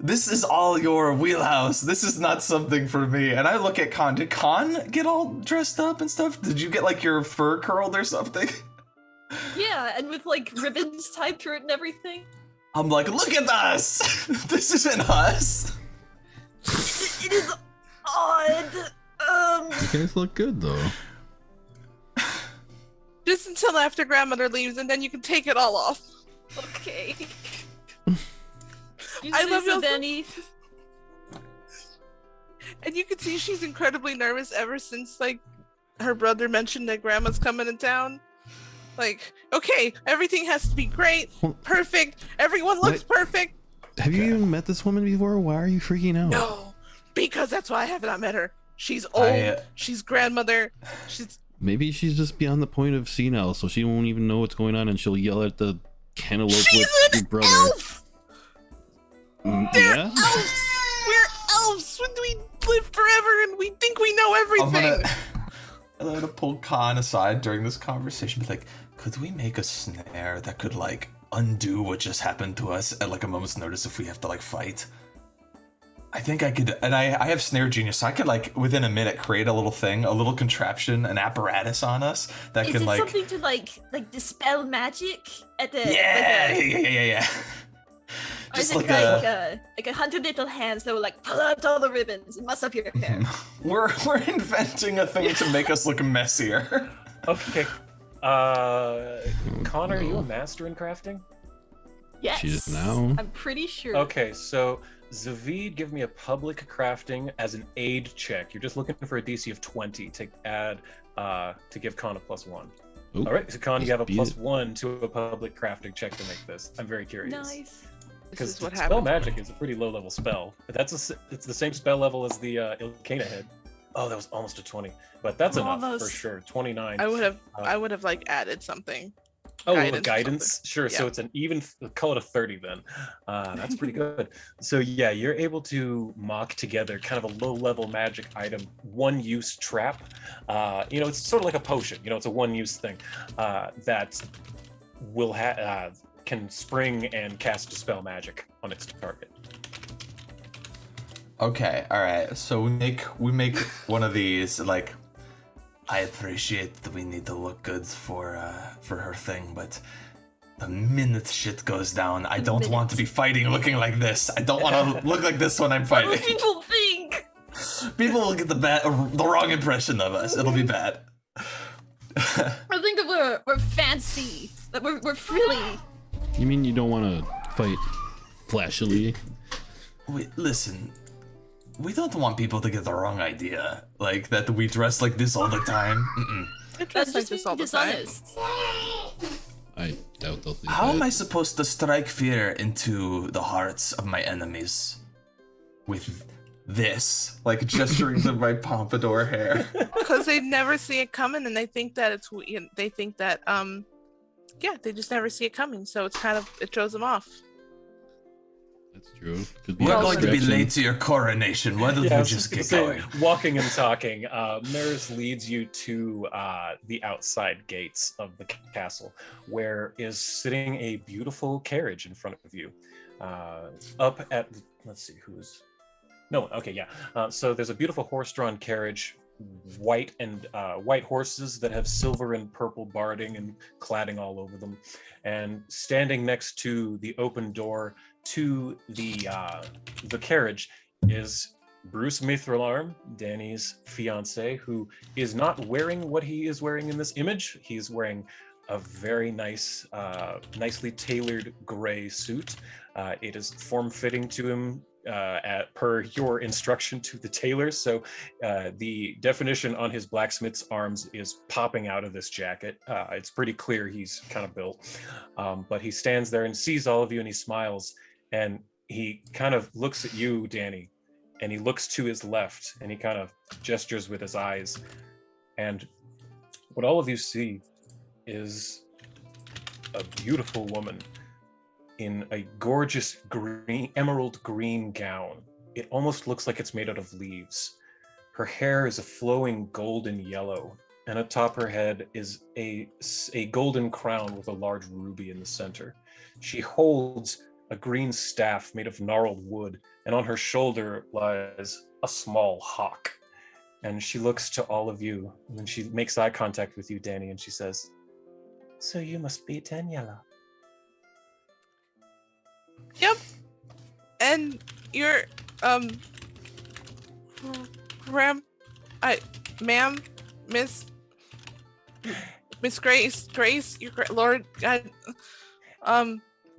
This is all your wheelhouse. This is not something for me. And I look at Khan. Did Khan get all dressed up and stuff? Did you get like your fur curled or something? Yeah, and with like ribbons tied through it and everything. I'm like, look at us! This isn't us! It is odd. You guys look good though. Just until after grandmother leaves, and then you can take it all off. Okay. I love you, Dani. And you can see she's incredibly nervous ever since like her brother mentioned that grandma's coming in town. Like, okay, everything has to be great, perfect. Everyone looks perfect. Have you even met this woman before? Why are you freaking out? No, because that's why I have not met her. She's old. She's grandmother. Maybe she's just beyond the point of senile, so she won't even know what's going on, and she'll yell at the cantaloupe She's with your an brother. elf! They're Yeah? elves! We're elves! When we live forever and we think we know everything! I'm gonna pull Khan aside during this conversation, be like, could we make a snare that could, like, undo what just happened to us at, like, a moment's notice if we have to, like, fight? I think I could, and I have snare genius, so I could, like, within a minute create a little thing, a little contraption, an apparatus on us that Is can, it like... something to like dispel magic at the Yeah. Or Just is like it like a 100 little hands that will like pull out all the ribbons and mess up your hair? We're inventing a thing to make us look messier. Okay. Connor, are you a master in crafting? Yes. She is now. I'm pretty sure. Okay, so Zavid, give me a public crafting as an aid check. You're just looking for a DC of 20 to add, to give Con a +1. Ooh, All right, so Con, you have a beat it. +1 to a public crafting check to make this. I'm very curious. Nice. Because This is what spell happened. magic is a pretty low level spell. It's the same spell level as the Ilkana head. Oh, that was almost a 20, but that's enough for Almost. sure. 29. I would have like added something. Oh, guidance or guidance. something. Sure. So Yeah. it's an even. Call it a 30 then. That's pretty good. So yeah, you're able to mock together kind of a low-level magic item, one-use trap. It's sort of like a potion. It's a one-use thing that will can spring and cast dispel magic on its target. Okay, alright, so we make one of these, like, I appreciate that we need to look good for her thing, but the minute shit goes down, I don't want to be fighting looking like this. I don't want to look like this when I'm What do fighting. people think? People will get the wrong impression of us. It'll be bad. I think that we're fancy, that we're frilly. You mean you don't want to fight flashily? Wait, listen. We don't want people to get the wrong idea, like that we dress like this all the time. Mm-mm. That's like just this being all the time. dishonest. I doubt they'll think How that. am I supposed to strike fear into the hearts of my enemies with this, like gesturing to my pompadour hair? Because they never see it coming, and they think that they think that they just never see it coming. So it's it throws them off. That's true. Could be We're a going to be distraction. late to your coronation. Why don't Yeah, I we was just gonna get say, going? walking and talking, Maris leads you to the outside gates of the castle, where is sitting a beautiful carriage in front of you. Up at, let's see, who's... No, okay, yeah. So there's a beautiful horse-drawn carriage, white horses that have silver and purple barding and cladding all over them, and standing next to the open door to the carriage is Bruce Mithralarm, Dani's fiance, who is not wearing what he is wearing in this image. He's wearing a very nice, nicely tailored gray suit. It is form-fitting to him per your instruction to the tailor. So the definition on his blacksmith's arms is popping out of this jacket. It's pretty clear he's kind of built. But he stands there and sees all of you and he smiles. And he kind of looks at you, Dani, and he looks to his left and he kind of gestures with his eyes. And what all of you see is a beautiful woman in a gorgeous emerald green gown. It almost looks like it's made out of leaves. Her hair is a flowing golden yellow, and atop her head is a golden crown with a large ruby in the center. She holds a green staff made of gnarled wood, and on her shoulder lies a small hawk. And she looks to all of you, and then she makes eye contact with you, Dani, and she says, "So you must be Daniela." Yep. And you're ma'am, Miss Grace, your Lord God,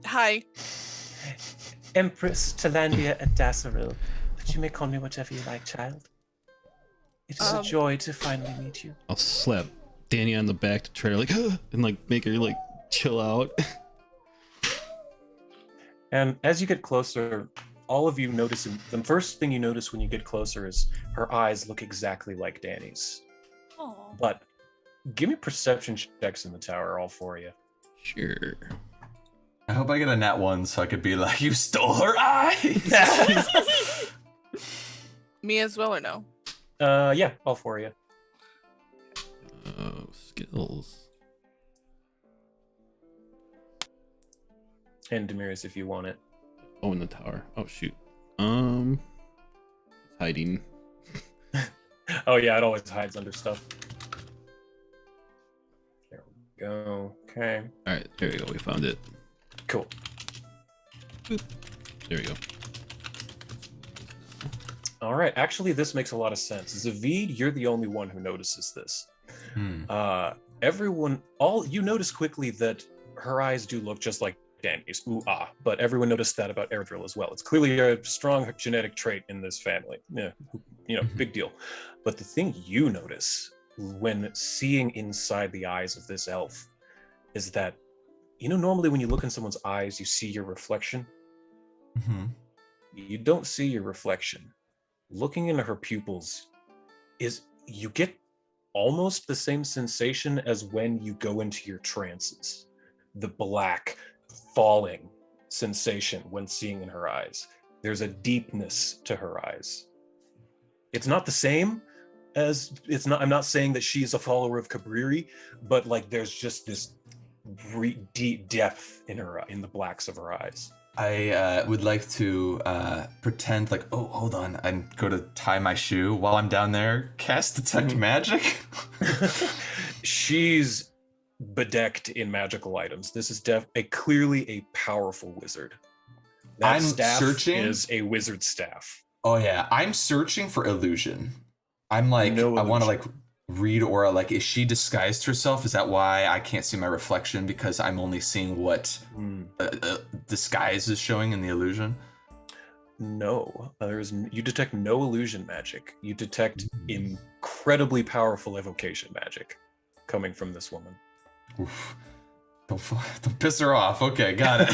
hi. Empress Talandia at Dasaril, but you may call me whatever you like, child. It is a joy to finally meet you. I'll slap Dani on the back to try to and make her chill out. And as you get closer, all of you notice, the first thing you notice when you get closer is her eyes look exactly like Dani's. Aw. But Give me perception checks in the tower, all for you. Sure. I hope I get a nat 1 so I could be like, you stole her eyes! Me as well, or no? Yeah, all for you. Skills. And Demiris, if you want it. Oh, in the tower. Oh shoot. Hiding. Oh yeah, it always hides under stuff. There we go. Okay. All right, there we go. We found it. Cool. Boop. There we go. All right. Actually, this makes a lot of sense. Zavid, you're the only one who notices this. Everyone, you notice quickly that her eyes do look just like Dani's. Ooh, ah. But everyone noticed that about Airdrill as well. It's clearly a strong genetic trait in this family. Yeah, big deal. But the thing you notice when seeing inside the eyes of this elf is that, normally when you look in someone's eyes, you see your reflection. Mm-hmm. You don't see your reflection. Looking into her pupils you get almost the same sensation as when you go into your trances. The black falling sensation when seeing in her eyes. There's a deepness to her eyes. It's not the same I'm not saying that she's a follower of Cabriri, but like there's just this deep depth in the blacks of her eyes. I would like to pretend like, oh, hold on, and go to tie my shoe while I'm down there. Cast Detect Magic? She's bedecked in magical items. This is clearly a powerful wizard. That I'm staff searching. is a wizard staff. Oh yeah, I'm searching for illusion. I'm like, No I want to illusion. read aura. Like, is she disguised herself? Is that why I can't see my reflection? Because I'm only seeing what disguise is showing in the illusion? No, you detect no illusion magic. You detect incredibly powerful evocation magic coming from this woman. Oof. Don't piss her off. Okay, got it.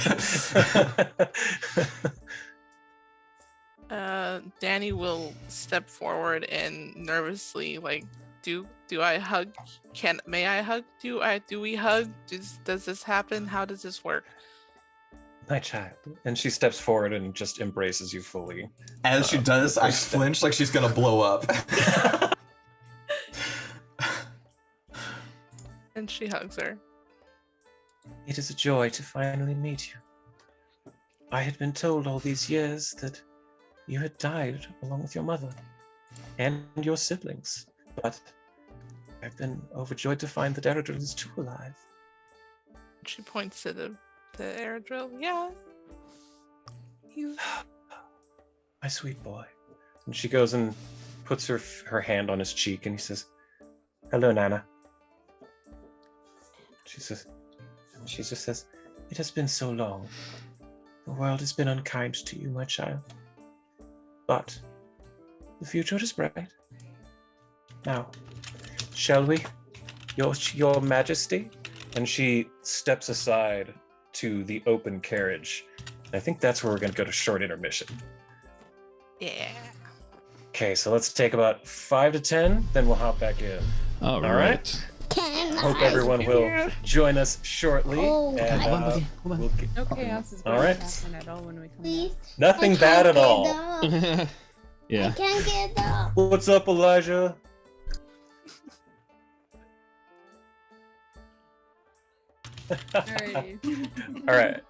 Dani will step forward and nervously do I hug? May I hug? Do we hug? Does this happen? How does this work? My child. And she steps forward and just embraces you fully. As she does, I flinch like she's gonna blow up. And she hugs her. It is a joy to finally meet you. I had been told all these years that you had died along with your mother and your siblings, but I've been overjoyed to find that Eredrill is too alive. She points to the Airdrill. Yeah. My sweet boy. And she goes and puts her hand on his cheek and he says, "Hello, Nana." She just says, "It has been so long. The world has been unkind to you, my child. But the future is bright. Now, shall we? Your Majesty?" And she steps aside to the open carriage. I think that's where we're going to go to short intermission. Yeah. Okay, so let's take about 5 to 10, then we'll hop back in. All right? right. Hope everyone will join us shortly. And, Hold on. we'll get- No chaos is All going right. to happen at all when we come back. Nothing bad at all. Yeah. Can't get up. What's up, Elijah? Alrighty. All right.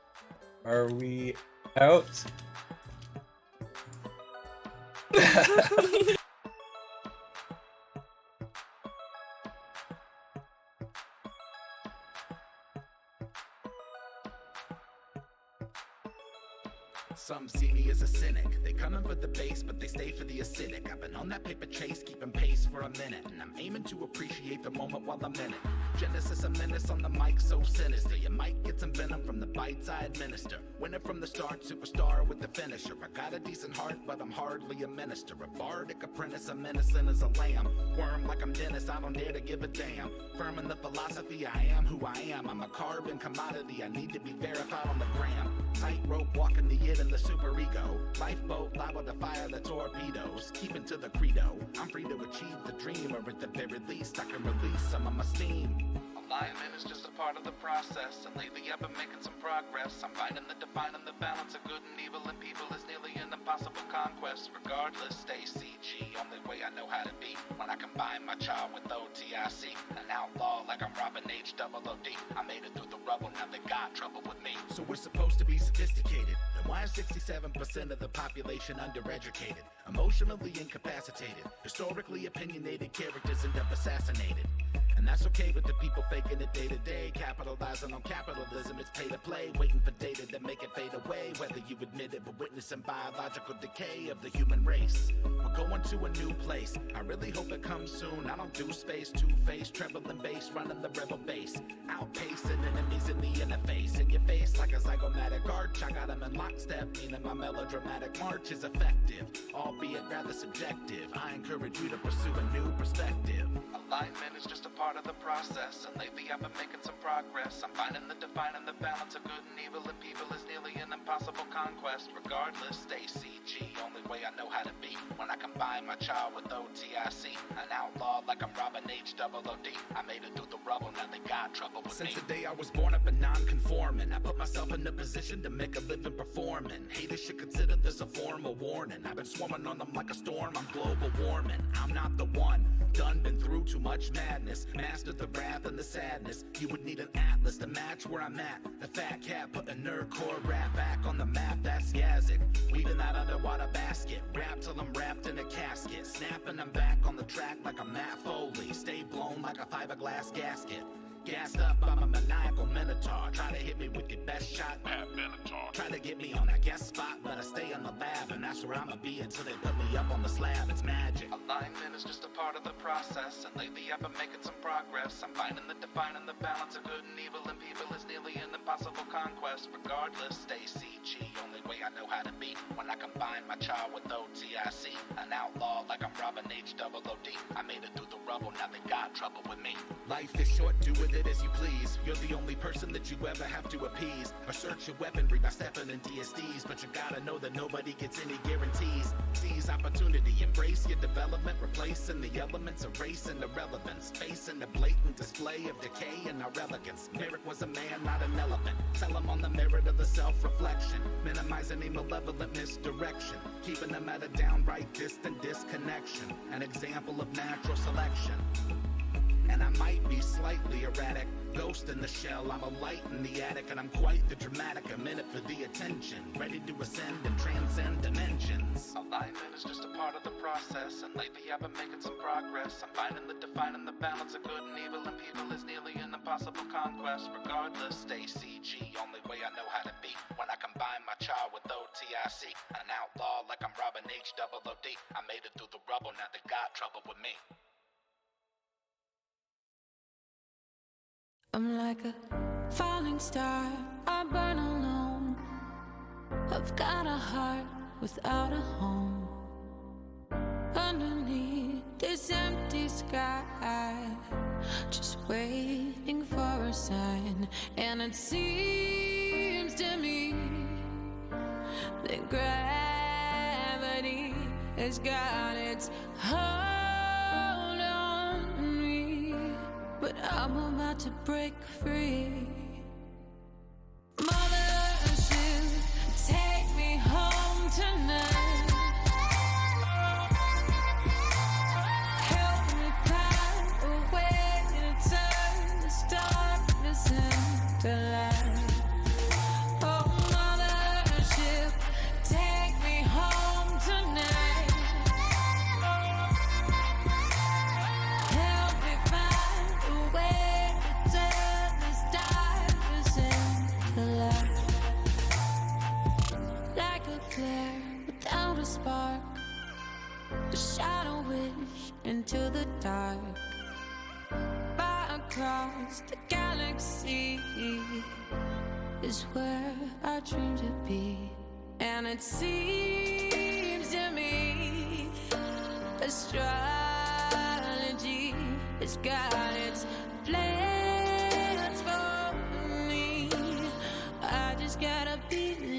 Are we out? Some see me as a cynic. They come in for the base, but they stay for the acidic. I've been on that paper chase, keeping pace for a minute. And I'm aiming to appreciate the moment while I'm in it. Genesis a menace on the mic, so sinister. You might get some venom from the bites I administer. Winner from the start, superstar with the finisher. I got a decent heart, but I'm hardly a minister. A bardic apprentice, I'm innocent as a lamb. Worm like I'm Dennis, I don't dare to give a damn. Firm in the philosophy, I am who I am. I'm a carbon commodity, I need to be verified on the gram. Tightrope walking the id and the superego. Lifeboat liable to fire the torpedoes. Keeping to the credo. I'm free to achieve the dream, or at the very least, I can release some of my steam. Alignment is just a part of the process, and lately I've been making some progress. I'm finding the defining the balance of good and evil and people is nearly an impossible conquest. Regardless, stay CG, only way I know how to be. When I combine my child with OTIC, an outlaw like I'm Robin H. OOD. I made it through the rubble, now they got trouble with me. So we're supposed to be sophisticated. Then why is 67% of the population undereducated? Emotionally incapacitated. Historically opinionated characters end up assassinated. And that's okay with the people faking it day to day. Capitalizing on capitalism, it's pay to play. Waiting for data to make it fade away. Whether you admit it, but witnessing biological decay of the human race. We're going to a new place. I really hope it comes soon. I don't do space, two-faced, trembling bass, running the rebel base. Outpacing enemies in the interface. In your face like a zygomatic arch. I got them in lockstep, meaning my melodramatic march is effective, albeit rather subjective. I encourage you to pursue a new perspective. Alignment is just a part of the process, and lately I've been making some progress. I'm finding the defining the balance of good and evil and people is nearly an impossible conquest. Regardless, stay CG, only way I know how to be. When I combine my child with OTIC, an outlaw like I'm Robin H. OOD. I made it through the rubble, now they got trouble with me. Since the day I was born, I've been non-conforming. I put myself in a position to make a living performing. Haters should consider this a formal warning. I've been swarming on them like a storm, I'm global warming. I'm not the one, done been through too much madness. Mastered the wrath and the sadness. You would need an atlas to match where I'm at. The fat cat put a nerdcore rap back on the map, that's Yazik. Weaving that underwater basket. Rap till I'm wrapped in a casket. Snapping I'm back on the track like I'm Matt Foley. Stay blown like a fiberglass gasket. Gassed up, I'm a maniacal minotaur. Try to hit me with your best shot, Pat Minotaur. Try to get me on that guest spot, but I stay in the lab, and that's where I'ma be until they put me up on the slab. It's magic. Alignment is just a part of the process, and lately I've been making some progress. I'm finding the defining the balance of good and evil and people is nearly an impossible conquest. Regardless, stay CG, only way I know how to be. When I combine my child with OTIC, an outlaw like I'm Robin H. OOD. I made it through the rubble, now they got trouble with me. Life is short, do with it as you please. You're the only person that you ever have to appease. Or search your weaponry by stepping in DSDs. But you gotta know that nobody gets any guarantees. Seize opportunity, embrace your development. Replacing the elements, erasing irrelevance. Facing the blatant display of decay and our elegance. Merrick was a man, not an elephant. Sell him on the merit of the self-reflection. Minimize any malevolent misdirection. Keeping them at a downright distant disconnection. An example of natural selection. And I might be slightly erratic. Ghost in the shell, I'm a light in the attic. And I'm quite the dramatic, a minute for the attention. Ready to ascend and transcend dimensions. Alignment is just a part of the process, and lately I've been making some progress. I'm finding the defining the balance of good and evil and people is nearly an impossible conquest. Regardless, stay CG, only way I know how to be. When I combine my child with OTIC, an outlaw like I'm Robin H. OOD. I made it through the rubble, now they got trouble with me. I'm like a falling star, I burn alone. I've got a heart without a home. Underneath this empty sky, just waiting for a sign. And it seems to me that gravity has got its hold on me, but I'm about to break free. Mothership, take me home tonight. Help me find a way to turn this darkness into light. Oh, mothership, take me home tonight. Help me find a way to turn this darkness into light. Like a flare without a spark, a shadow wish into the dark. Far across the galaxy is where I dream to be. And it seems to me astrology has got its plans for me. I just gotta believe.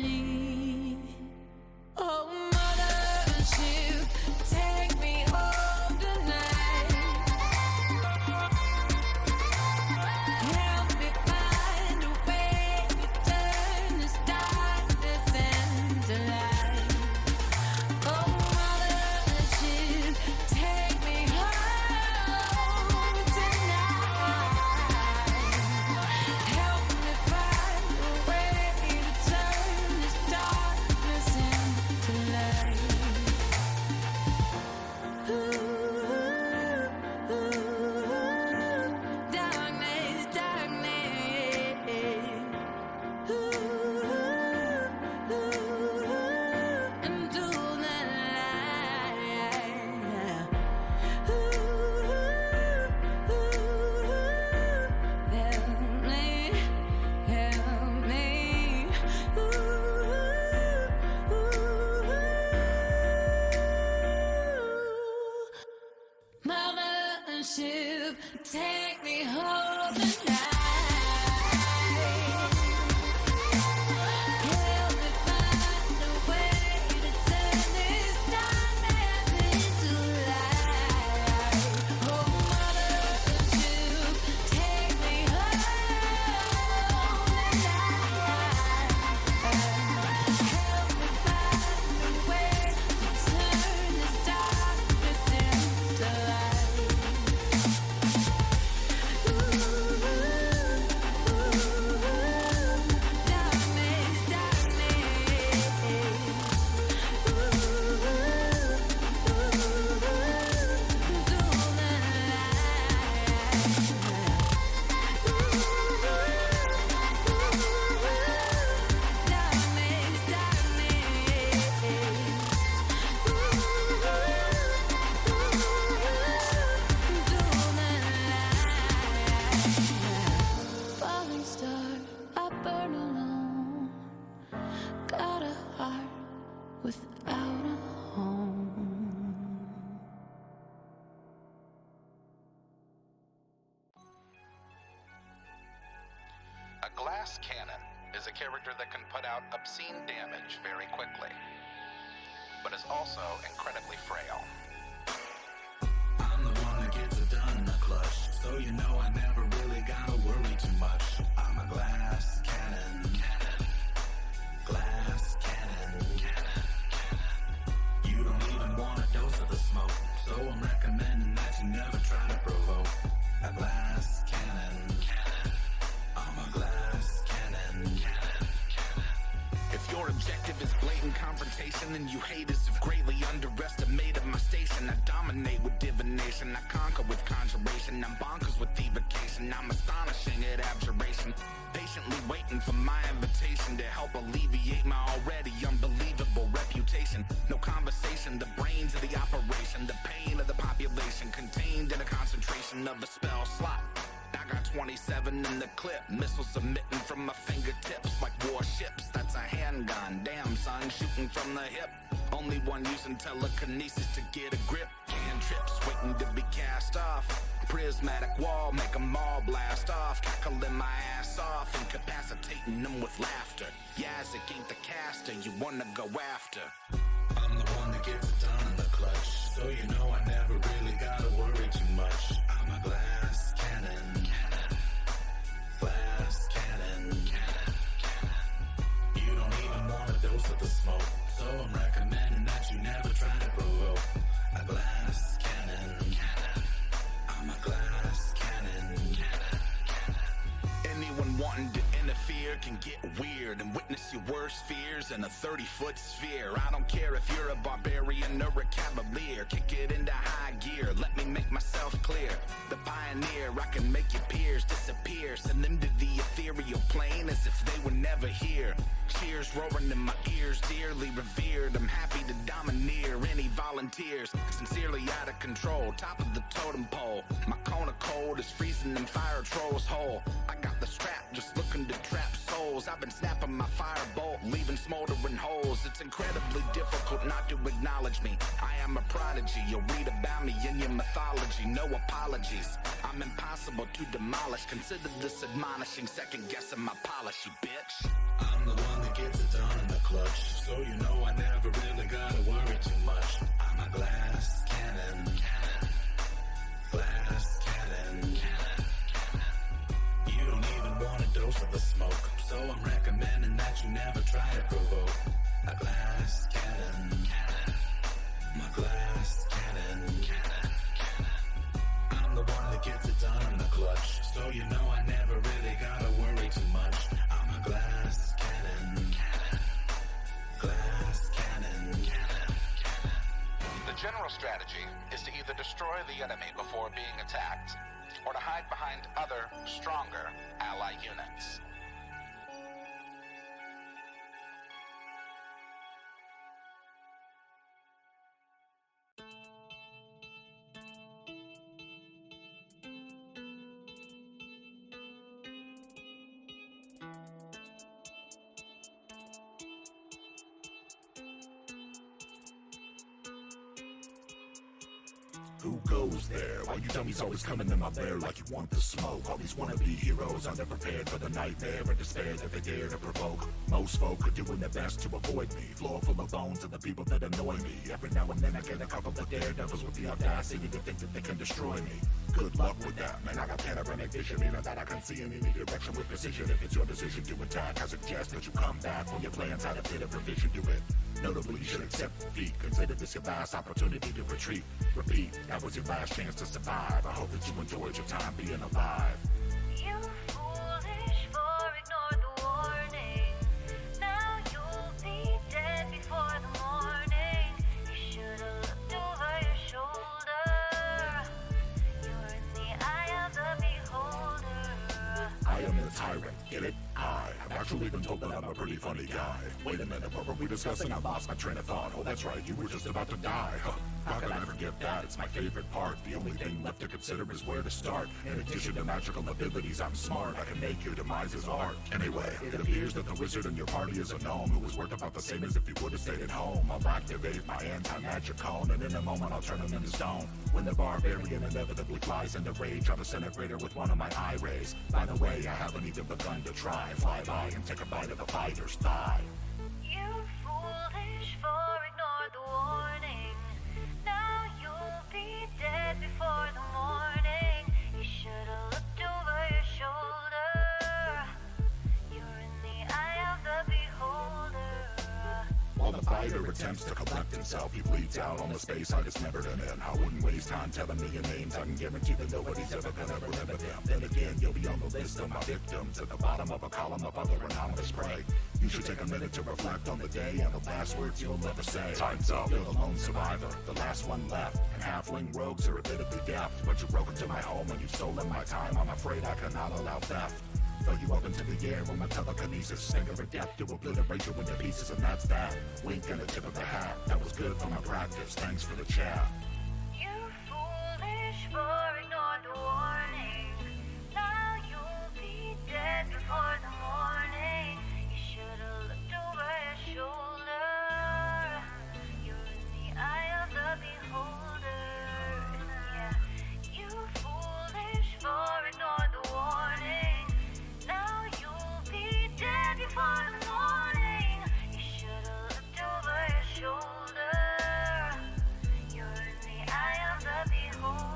take me home tonight. Help me find a way to turn this nightmare into light. Oh, mother, would you take me home tonight? Help me find a way to turn this darkness into light. Falling star, I burn alone. Got a heart without a home. A glass cannon is a character that can put out obscene damage very quickly, but is also incredibly frail. I'm the one that gets it done in the clutch, so you know I never really gotta worry too much. I'm a glass cannon, glass cannon. You don't even want a dose of the smoke, so I'm recommending that you never try to provoke. A glass cannon, I'm a glass cannon. If your objective is blatant confrontation and you haters have greatly underestimated my station, I dominate with divination, I conquer with conjuration, I'm bonkers with evocation, I'm astonishing at abjuration, patiently waiting for my invitation to help alleviate my already unbelievable reputation. No conversation, the brains of the operation, the pain of the population contained in a concentration of a spell slot. I got 27 in the clip, missiles emitting from my fingertips like warships. That's a handgun, damn son, shooting from the hip. Only one using telekinesis to get a grip. Cantrips waiting to be cast off. Prismatic wall, make 'em all blast off. Cackling my ass off, incapacitating them with laughter. Yazzik ain't the caster you wanna go after. I'm the one that gets it done in the clutch, so you know I never really gotta worry too much. I'm a glass cannon, glass cannon. You don't even want a dose of the smoke, so I'm recommending that you never try to provoke. A glass cannon, I'm a glass cannon. Anyone wanting to interfere can get weird and witness your worst fears in a 30-foot sphere. I don't care if you're a barbarian or a cavalier. Kick it into high gear, let me make myself clear. The pioneer, I can make your peers disappear. Send them to the ethereal plane as if they were never here. Cheers roaring in my ears, dearly revered. I'm happy to domineer any volunteers. Sincerely out of control, top of the totem pole. My cone of cold is freezing them fire trolls whole. I got the strap, just looking to trap souls. I've been snapping my firebolt, leaving smoldering holes. It's incredibly difficult not to acknowledge me. I am a prodigy, you'll read about me in your mythology. No apologies, I'm impossible to demolish. Consider this admonishing, second guessing my polish, you bitch. I'm the one that gets it done in the clutch, so you know I never really gotta worry too much. I'm a glass cannon, glass cannon. You don't even want a dose of the smoke, so I'm recommending that you never try to provoke. A glass cannon, my glass cannon. I'm the one that gets it done in the clutch, so you know I never really gotta worry too much. I'm a glass cannon, glass cannon. The general strategy is to either destroy the enemy before being attacked, or to hide behind other, stronger ally units. Who goes there? Why you dummies always coming in my lair like you want the smoke? All these wannabe heroes unprepared for the nightmare and despair that they dare to provoke. Most folk are doing their best to avoid me. Floor full of bones and the people that annoy me. Every now and then I get a couple of daredevils with the audacity to think that they can destroy me. Good luck with that, man. I got panoramic vision, meaning that I can see in any direction with precision. If it's your decision to attack, I suggest that you come back when your plans had a bit of revision to it. Notably, you should accept defeat. Consider this your last opportunity to retreat. Repeat, that was your last chance to survive. I hope that you enjoyed your time being alive. You foolish for ignore the warning. Now you'll be dead before the morning. You should've looked over your shoulder. You're in the eye of the beholder. I am the tyrant, get it? I've actually been told that I'm a pretty funny guy. Wait a minute, what were we discussing? I lost my train of thought. Oh, that's right, you were just about to die. How can I forget that? It's my favorite part. The only thing left to consider is where to start. In addition to magical abilities, I'm smart. I can make your demise art. Anyway, it appears that the wizard in your party is a gnome who was worth about the same as if he would have stayed at home. I'll activate my anti-magic cone, and in a moment I'll turn him into stone. When the barbarian inevitably flies into rage, I'll disintegrate her with one of my eye rays. By the way, I haven't even begun to try. Fly by and take a bite of the fighter's thigh. You foolish for ignore the warning. Now you'll be dead before the morning. You should've looked over your shoulder. You're in the eye of the beholder. While the fighter attempts to collect himself, he bleeds out on the space I dismembered him in. I wouldn't waste time telling me your names. I can guarantee that nobody's ever gonna remember them. Then again, you'll be on the list of my victims at the bottom of a column of other anonymous prey. You should take a minute to reflect on the day and the last words you'll ever say. Time's up. You're the lone survivor, the last one left. And halfling rogues are admittedly deft, but you broke into my home and you've stolen my time. I'm afraid I cannot allow theft. Throw you up into the air with my telekinesis. Finger of death to obliterate you into pieces, and that's that. Wink and a tip of the hat. That was good for my practice. Thanks for the chat. You foolish for ignore the warning. Now you'll be dead before the morning. You should've looked over your shoulder. You're in the eye of the beholder. Yeah. You foolish for ignore the warning. Now you'll be dead before the morning. You should've looked over your shoulder. You're in the eye of the beholder.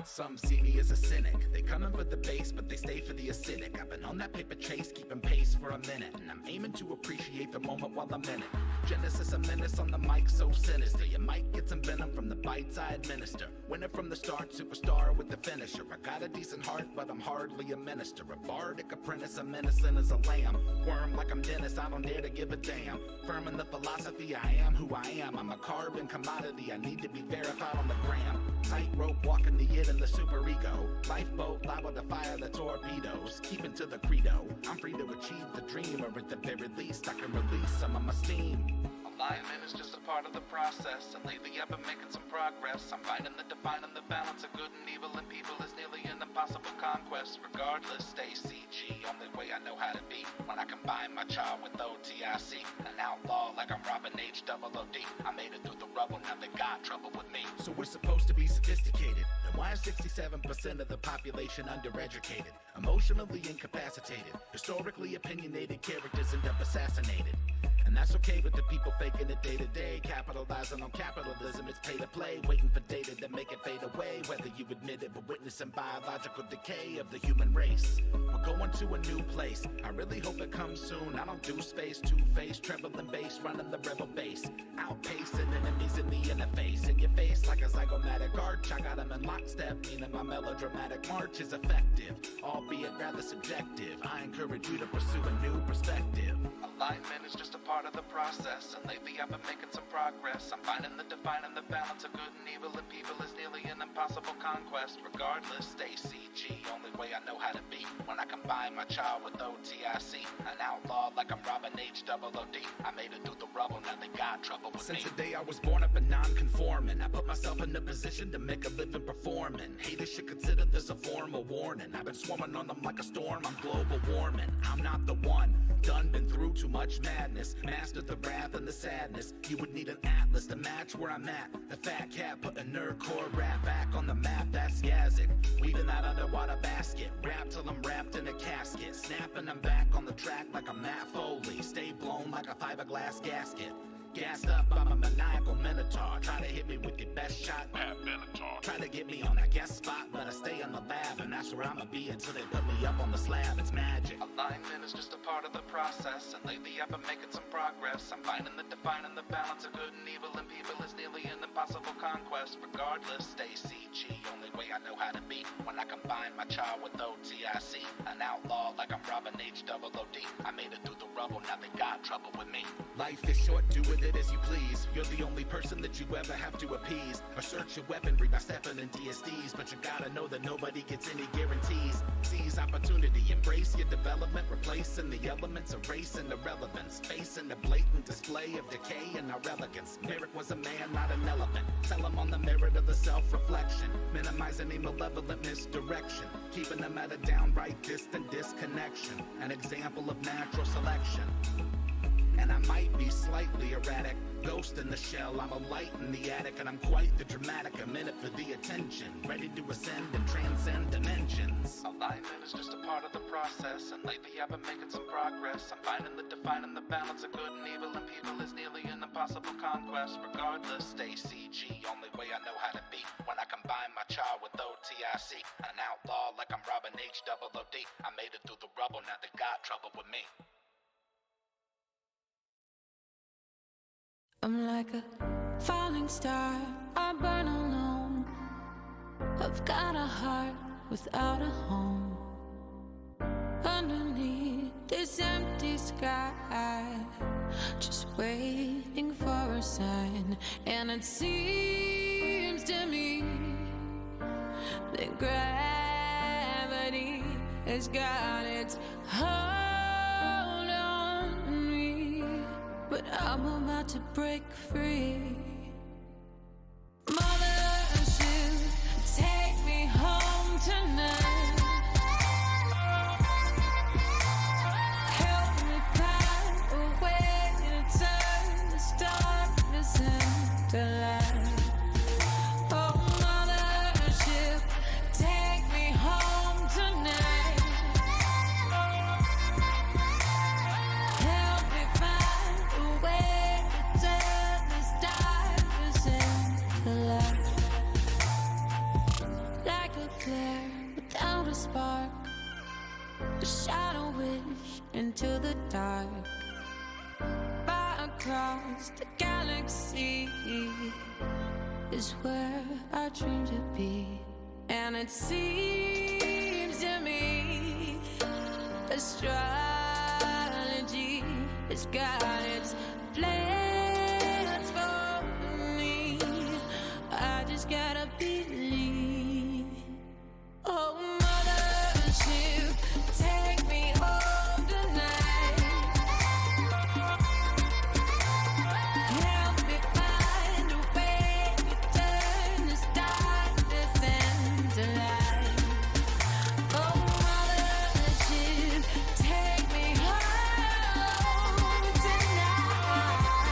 Some see me as a cynic. They come in for the base, but they stay for the acidic. I've been on that paper chase, keeping pace for a minute, and I'm aiming to appreciate the moment while I'm in it. Genesis a menace on the mic, so sinister. You might get some venom from the bites I administer. Winner from the start, superstar with the finisher. I got a decent heart, but I'm hardly a minister. A bardic apprentice, I'm innocent as a lamb. Worm like I'm Dennis, I don't dare to give a damn. Firm in the philosophy, I am who I am. I'm a carbon commodity, I need to be verified on the gram. Tightrope walking the it and the superego. Lifeboat liable to fire the torpedoes. Keeping to the credo. I'm free to achieve the dream, or at the very least I can release some of my steam. Alignment is just a part of the process, and lately I've been making some progress. I'm finding that defining the balance of good and evil in people is nearly an impossible conquest. Regardless, stay CG, only way I know how to be. When I combine my child with OTIC, an outlaw like I'm Robin H-double-O-D. I made it through the rubble, now they got trouble with me. So we're supposed to be sophisticated. Then why is 67% of the population undereducated? Emotionally incapacitated. Historically opinionated characters end up assassinated. And that's okay with the people faking it day to day. Capitalizing on capitalism, it's pay to play. Waiting for data to make it fade away. Whether you admit it, but witnessing biological decay of the human race. We're going to a new place. I really hope it comes soon. I don't do space, two-faced, trembling bass, running the rebel base. Outpacing enemies in the interface. In your face like a zygomatic arch. I got them in lockstep, meaning my melodramatic march is effective. Albeit rather subjective. I encourage you to pursue a new perspective. Alignment is just a part part of the process, and lately I've been making some progress. I'm finding the defining the balance of good and evil, and people is nearly an impossible conquest. Regardless, stay CG, only way I know how to be. When I combine my child with OTIC, an outlaw like I'm Robin H-double-O-D. I made it through the rubble, now they got trouble with me. Since the day I was born, I've been non-conforming. I put myself in a position to make a living performing. Haters should consider this a formal warning. I've been swarming on them like a storm, I'm global warming. I'm not the one, done been through too much madness. Mastered the wrath and the sadness. You would need an atlas to match where I'm at. The fat cat put a nerdcore rap back on the map, that's Yazik. Weaving that underwater basket. Rap till I'm wrapped in a casket. Snapping I'm back on the track like I'm Matt Foley. Stay blown like a fiberglass gasket. Gassed up, I'm a maniacal minotaur. Try to hit me with your best shot, Pat Benatar. Try to get me on that guest spot, but I stay in the lab, and that's where I'ma be until they put me up on the slab. It's magic. Alignment is just a part of the process, and lately I've been making some progress. I'm finding the defining the balance of good and evil, and people is nearly an impossible conquest. Regardless, stay CG, only way I know how to be. When I combine my child with OTIC, an outlaw like I'm Robin H-double-O-D. I made it through the rubble, now they got trouble with me. Life is short, do with it as you please. You're the only person that you ever have to appease or search your weaponry by stepping in DSDs, but you gotta know that nobody gets any guarantees. Seize opportunity, embrace your development, replacing the elements, erasing irrelevance, facing the blatant display of decay and our elegance. Merrick was a man, not an elephant. Tell him on the merit of the self-reflection, minimize any malevolent misdirection, keeping them at a downright distant disconnection, an example of natural selection. And I might be slightly erratic, ghost in the shell, I'm a light in the attic, and I'm quite the dramatic, a minute for the attention, ready to ascend and transcend dimensions. Alignment is just a part of the process, and lately I've been making some progress. I'm finding the defining the balance of good and evil, and people is nearly an impossible conquest. Regardless, stay CG, only way I know how to be. When I combine my child with OTIC, an outlaw like I'm Robin H-double-O-D. I made it through the rubble, now they got trouble with me. I'm like a falling star, I burn alone. I've got a heart without a home. Underneath this empty sky, just waiting for a sign. And it seems to me that gravity has got its hold on me, but I'm about to break free. Mothership, take me home tonight. Help me find a way to turn this darkness into light. Oh, mothership, take me home tonight. Help me find a way to turn this darkness into light. Like a flare without a spark, a shadow wish into the dark. Far across the galaxy is where I dream to be. And it seems to me astrology has got its plans for me. I just gotta believe. Oh, mothership, take me home tonight. Help me find a way to turn this darkness into light. Oh, mothership, take me home tonight.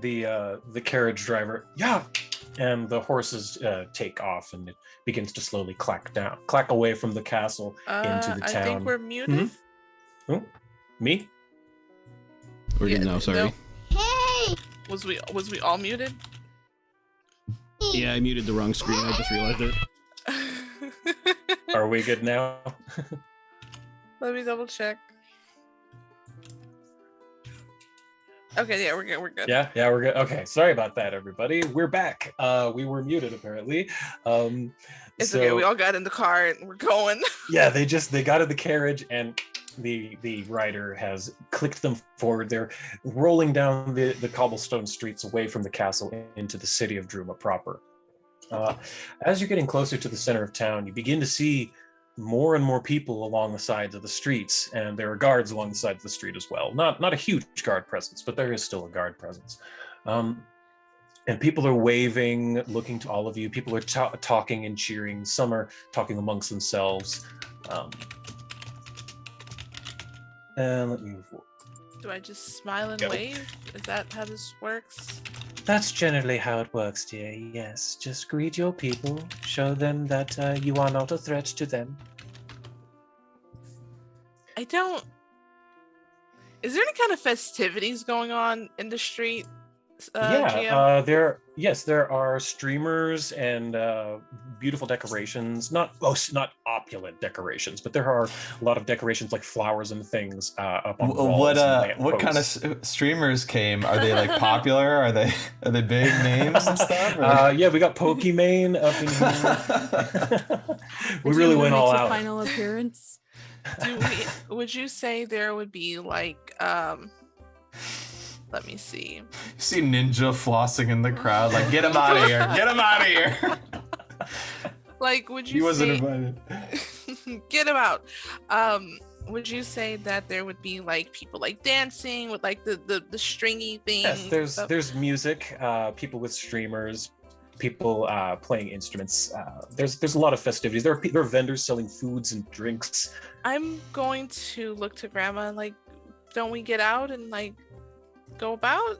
the carriage driver, yeah, and the horses take off, and it begins to slowly clack away from the castle into the town. I think we're muted. Oh, me? Or Yeah, no, sorry. no. Hey! Was we all muted? Yeah, I muted the wrong screen. I just realized it. Are we good now? Let me double check. Okay, yeah, we're good. We're good. Yeah, we're good. Okay, sorry about that, everybody. We're back. We were muted apparently. It's okay. We all got in the car and we're going. Yeah, they got in the carriage, and the rider has clicked them forward. They're rolling down the cobblestone streets away from the castle into the city of Druma proper. As you're getting closer to the center of town, you begin to see more and more people along the sides of the streets, and there are guards along the side of the street as well. Not a huge guard presence, but there is still a guard presence. And people are waving, looking to all of you. People are talking and cheering. Some are talking amongst themselves. And let me. Do I just smile and Go. wave? Is that how this works? That's generally how it works, dear. Yes, just greet your people. Show them that you are not a threat to them. I don't. Is there any kind of festivities going on in the street? GM? There are streamers and beautiful decorations. Not opulent decorations, but there are a lot of decorations like flowers and things up on walls. What kind of streamers came? Are they like popular? Are they big names and stuff? Yeah, we got Pokimane up in here. We really went all out. Final appearance. Would you say there would be like let me see. You see Ninja flossing in the crowd, like, get him out of here! Get him out of here! Like, would you He wasn't say... invited. Get him out. Would you say that there would be like people like dancing with like the stringy thing? Yes, there's music, people with streamers, people playing instruments. There's a lot of festivities. There are vendors selling foods and drinks. I'm going to look to Grandma and like, don't we get out and like go about?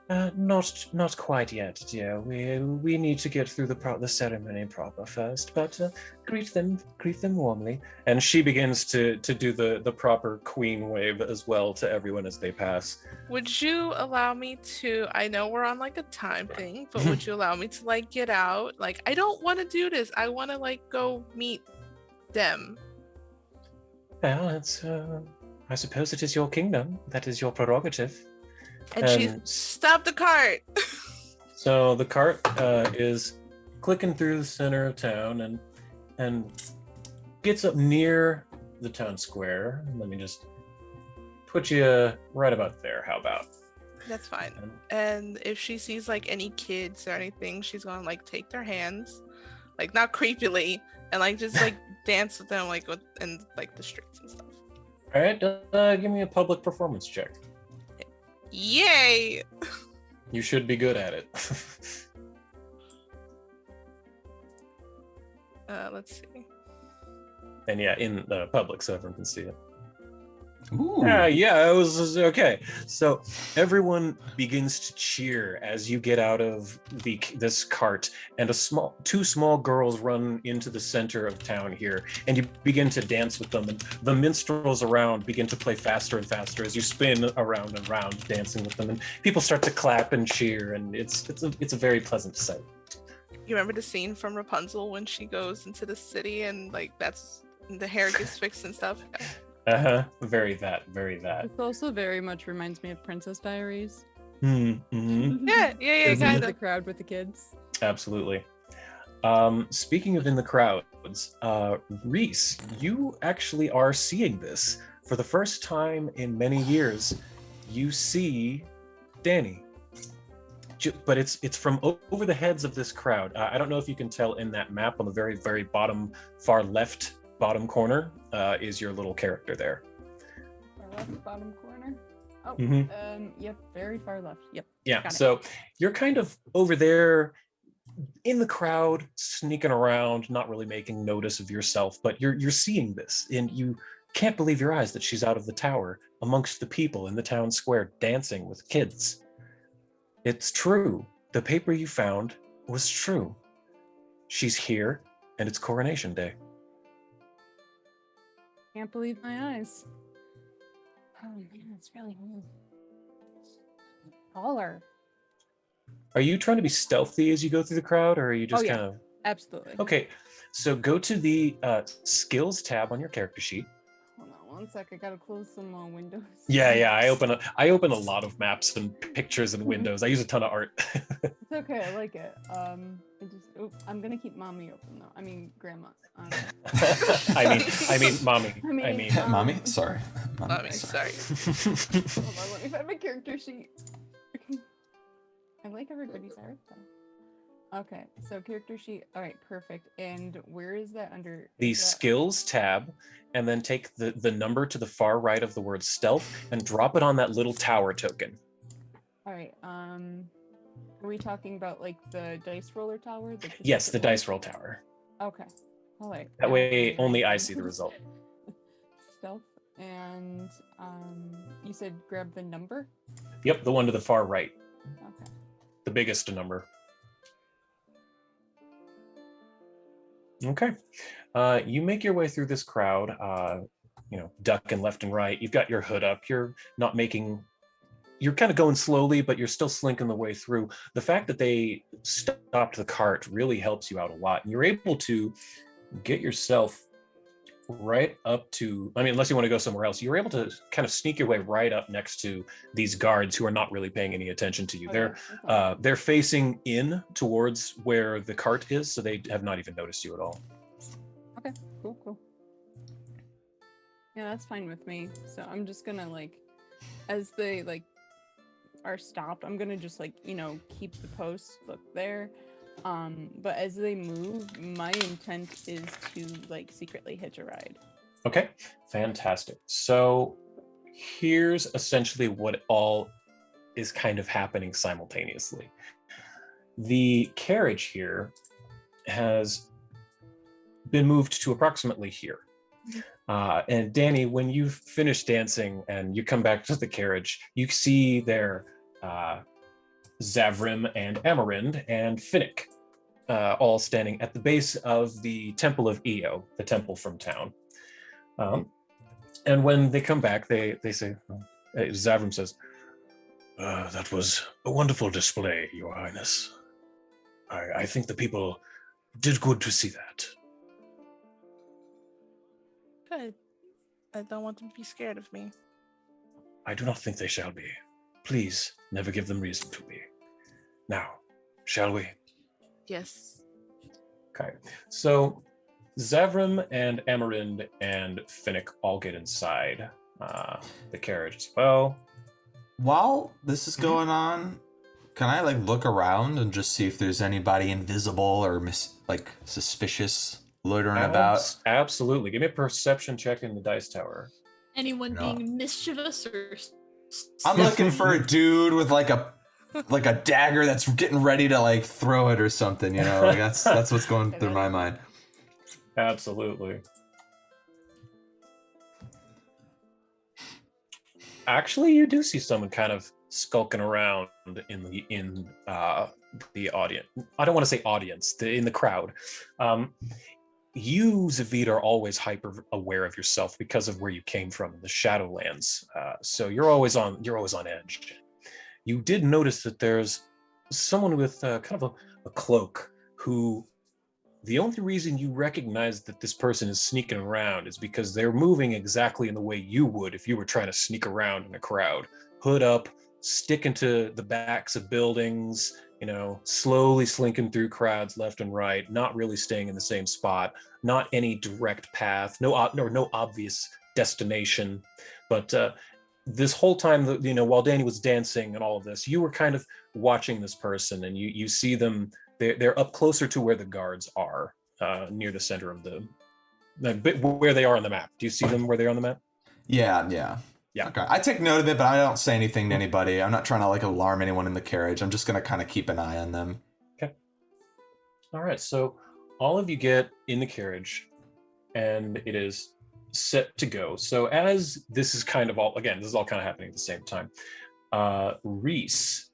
Not quite yet, dear. We need to get through the ceremony proper first, but greet them warmly. And she begins to do the proper queen wave as well to everyone as they pass. Would you allow me to, I know we're on like a time thing, but would you allow me to like get out? Like, I don't want to do this. I want to like go meet them. Well, it's I suppose it is your kingdom. That is your prerogative. And she stopped the cart. So the cart is clicking through the center of town and gets up near the town square. Let me just put you right about there. How about? That's fine. And if she sees like any kids or anything, she's gonna like take their hands, like not creepily, and like just like dance with them like in like the streets and stuff. All right, give me a public performance check. Yay! You should be good at it. Let's see. And yeah, in the public so everyone can see it. Ooh. Yeah, it was okay. So everyone begins to cheer as you get out of this cart, and two small girls run into the center of town here, and you begin to dance with them, and the minstrels around begin to play faster and faster as you spin around and around, dancing with them, and people start to clap and cheer, and it's a very pleasant sight. You remember the scene from Rapunzel when she goes into the city and like the hair gets fixed and stuff? Very that. This also very much reminds me of Princess Diaries. Mm-hmm. Yeah, kind The of. crowd with the kids. Absolutely. Speaking of in the crowds, Reese, you actually are seeing this for the first time in many years. You see Dani, but it's from over the heads of this crowd. I don't know if you can tell in that map on the very, very bottom, far left bottom corner is your little character there. Far left bottom corner. Oh, Mhm. yep, very far left. Yep. Yeah, got it. so you're kind of over there in the crowd, sneaking around, not really making notice of yourself, but you're seeing this, and you can't believe your eyes that she's out of the tower amongst the people in the town square dancing with kids. It's true. The paper you found was true. She's here, and it's Coronation Day. Can't believe my eyes. Oh man, it's really taller. Are you trying to be stealthy as you go through the crowd, or are you just Oh, yeah. kind of... Absolutely. Okay, so go to the skills tab on your character sheet. Hold on one sec. I gotta close some windows. Yeah, I open a lot of maps and pictures and windows. I use a ton of art. It's okay. I like it. I'm gonna keep mommy open though. I mean, grandma. I mean, mommy. Mommy? Sorry. Mommy, sorry. Hold on, let me find my character sheet. I like everybody's art though. Okay, so character sheet. All right, perfect. And where is that under? The is that- skills tab, and then take the number to the far right of the word stealth and drop it on that little tower token. All right. Are we talking about like the dice roller tower? Yes, the specific one? dice roll tower. Okay. All right. That way, only I see the result. Stealth. And you said grab the number? Yep, the one to the far right. Okay. The biggest number. Okay. You make your way through this crowd, ducking left and right. You've got your hood up. You're kind of going slowly, but you're still slinking the way through. The fact that they stopped the cart really helps you out a lot. And you're able to get yourself right up to, unless you want to go somewhere else, you're able to kind of sneak your way right up next to these guards who are not really paying any attention to you. They're facing in towards where the cart is, so they have not even noticed you at all. Okay, cool. Yeah, that's fine with me. So I'm just gonna as they are stopped, I'm gonna just keep the post, look there. But as they move, my intent is to secretly hitch a ride. Okay, fantastic. So here's essentially what all is kind of happening simultaneously. The carriage here has been moved to approximately here. And Dani, when you've finished dancing and you come back to the carriage, you see there Zavrim and Amarind and Finnick all standing at the base of the Temple of Io, the temple from town. And when they come back, they say, Zavrim says, that was a wonderful display, Your Highness. I think the people did good to see that. Good. I don't want them to be scared of me. I do not think they shall be. Please, never give them reason to be. Now, shall we? Yes. Okay. So, Zavrim and Amarind and Finnick all get inside the carriage as well. While this is going on, can I look around and just see if there's anybody invisible or suspicious loitering about? Absolutely. Give me a perception check in the dice tower. Anyone being mischievous or... I'm looking for a dude with a dagger that's getting ready to throw it or something, that's what's going through my mind. Absolutely. Actually, you do see someone kind of skulking around in the audience. I don't want to say audience, in the crowd. You, Zavid, are always hyper aware of yourself because of where you came from, the Shadowlands. So you're always on edge. You did notice that there's someone with kind of a cloak who, the only reason you recognize that this person is sneaking around is because they're moving exactly in the way you would if you were trying to sneak around in a crowd. Hood up, sticking to the backs of buildings, slowly slinking through crowds left and right, not really staying in the same spot, not any direct path, no obvious destination. But this whole time, while Dani was dancing and all of this, you were kind of watching this person, and you see them. They're up closer to where the guards are, near the center of the bit where they are on the map. Do you see them where they are on the map? Yeah. Okay. I take note of it, but I don't say anything to anybody. I'm not trying to alarm anyone in the carriage. I'm just gonna kind of keep an eye on them. Okay. All right. So all of you get in the carriage, and it is set to go. So as this is kind of all, again, this is all kind of happening at the same time. Reese,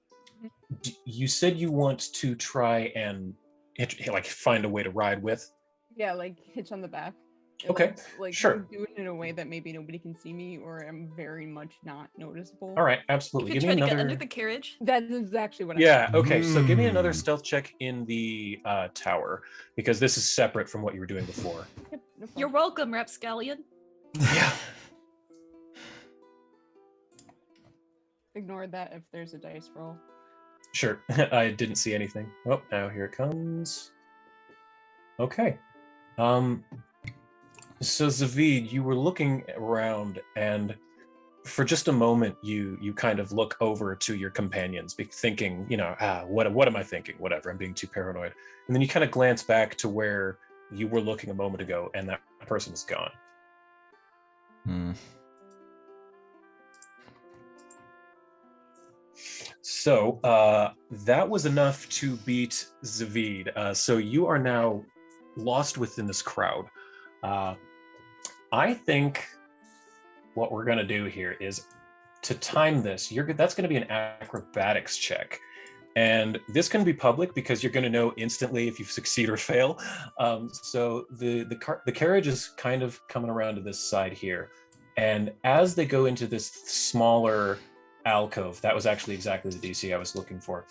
you said you want to try and like find a way to ride with. Yeah, like hitch on the back. Okay, Like sure. do it in a way that maybe nobody can see me or I'm very much not noticeable. All right, You absolutely. could Give try me to get another. under the carriage. That is actually what Yeah. Okay. So give me another Hmm. stealth check in the tower because this is separate from what you were doing before. Yep, no You're problem. welcome, Rapscallion. Yeah. Ignore that if there's a dice roll. Sure. I didn't see anything. Oh, now here it comes. Okay. So Zavid, you were looking around, and for just a moment, you kind of look over to your companions, thinking, what am I thinking? Whatever. I'm being too paranoid. And then you kind of glance back to where you were looking a moment ago, and that person is gone. Hmm. So that was enough to beat Zavid. So you are now lost within this crowd. I think what we're going to do here is to time this. That's going to be an acrobatics check. And this can be public because you're going to know instantly if you succeed or fail. So the carriage is kind of coming around to this side here. And as they go into this smaller alcove, that was actually exactly the DC I was looking for.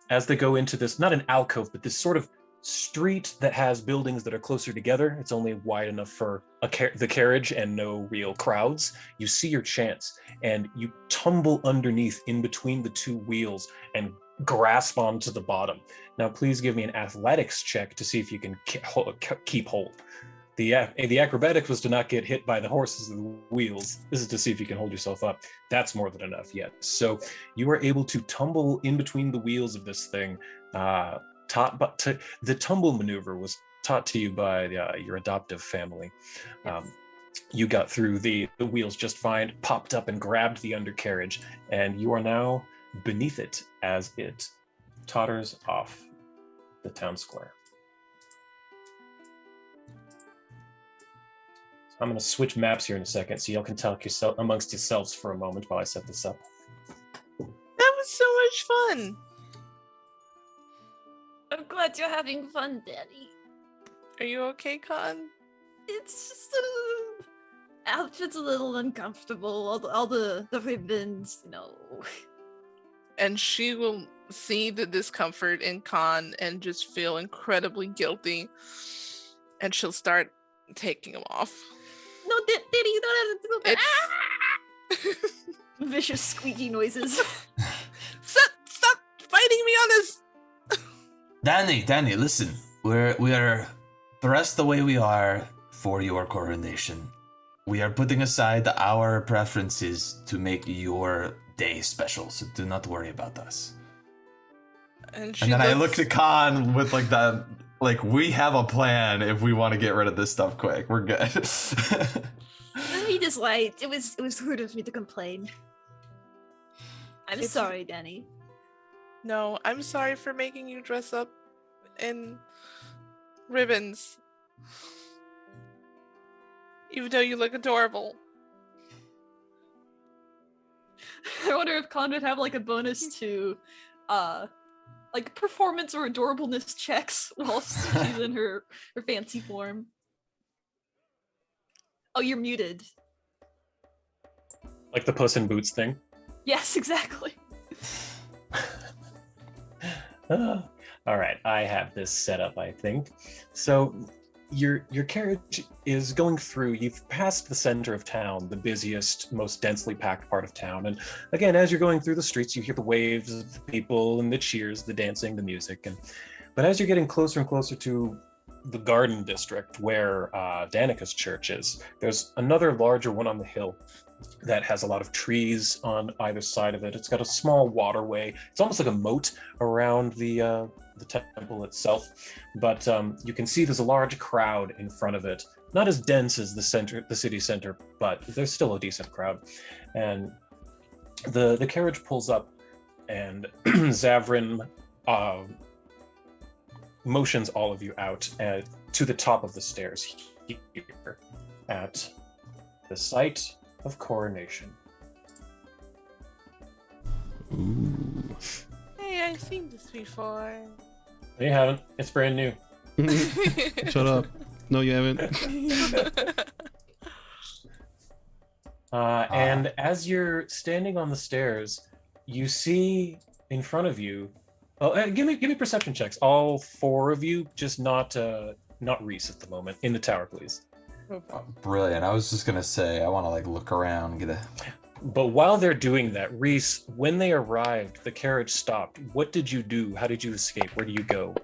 As they go into this, not an alcove, but this sort of street that has buildings that are closer together, it's only wide enough for the carriage and no real crowds. You see your chance and you tumble underneath in between the two wheels and grasp onto the bottom. Now please give me an athletics check to see if you can keep hold. The acrobatics was to not get hit by the horses and the wheels. This is to see if you can hold yourself up. That's more than enough yet. So you are able to tumble in between the wheels of this thing. The tumble maneuver was taught to you by your adoptive family. Yes. You got through the wheels just fine, popped up and grabbed the undercarriage, and you are now beneath it as it totters off the town square. So I'm going to switch maps here in a second so y'all can talk amongst yourselves for a moment while I set this up. That was so much fun. I'm glad you're having fun, Daddy. Are you okay, Con? It's just outfit's a little uncomfortable. All the ribbons, And she will see the discomfort in Con and just feel incredibly guilty. And she'll start taking them off. No, Daddy, you don't have to do that. It's... Vicious squeaky noises. Stop fighting me on this. Dani, listen. We are dressed the way we are for your coronation. We are putting aside our preferences to make your day special, so do not worry about us. And then I looked at Khan with that, we have a plan if we want to get rid of this stuff quick. We're good. He just lied. It was rude of me to complain. I'm sorry, Danny. No, I'm sorry for making you dress up in ribbons. Even though you look adorable. I wonder if Con would have a bonus to performance or adorableness checks whilst she's in her fancy form. Oh, you're muted. Like the Puss in Boots thing? Yes, exactly. All right, I have this set up, I think. So your carriage is going through, you've passed the center of town, the busiest, most densely packed part of town. And again, as you're going through the streets, you hear the waves of the people and the cheers, the dancing, the music. But as you're getting closer and closer to the garden district where Danica's church is, there's another larger one on the hill that has a lot of trees on either side of it. It's got a small waterway. It's almost like a moat around the temple itself. But you can see there's a large crowd in front of it. Not as dense as the city center, but there's still a decent crowd. And the carriage pulls up, and Zavrin motions all of you out to the top of the stairs here. at the site of Coronation. Ooh. Hey, I've seen this before. You haven't. It's brand new. Shut up. No, you haven't. And as you're standing on the stairs, you see in front of you. Oh, give me perception checks. All four of you, just not Reese at the moment. In the tower, please. Brilliant. I was just gonna say I want to like look around, get a. But while they're doing that, Reese, when they arrived, the carriage stopped. What did you do? How did you escape? Where do you go?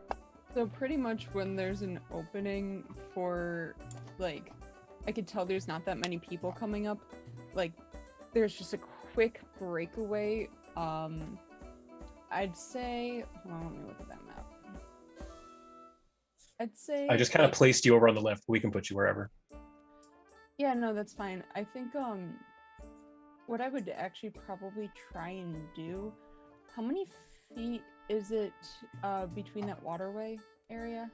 So pretty much when there's an opening for, like, I could tell there's not that many people coming up. Like, there's just a quick breakaway. I'd say, hold on, let me look at that map. I'd say I just kind of placed you over on the left. We can put you wherever. Yeah, no, that's fine. I think what I would actually probably try and do, how many feet is it between that waterway area?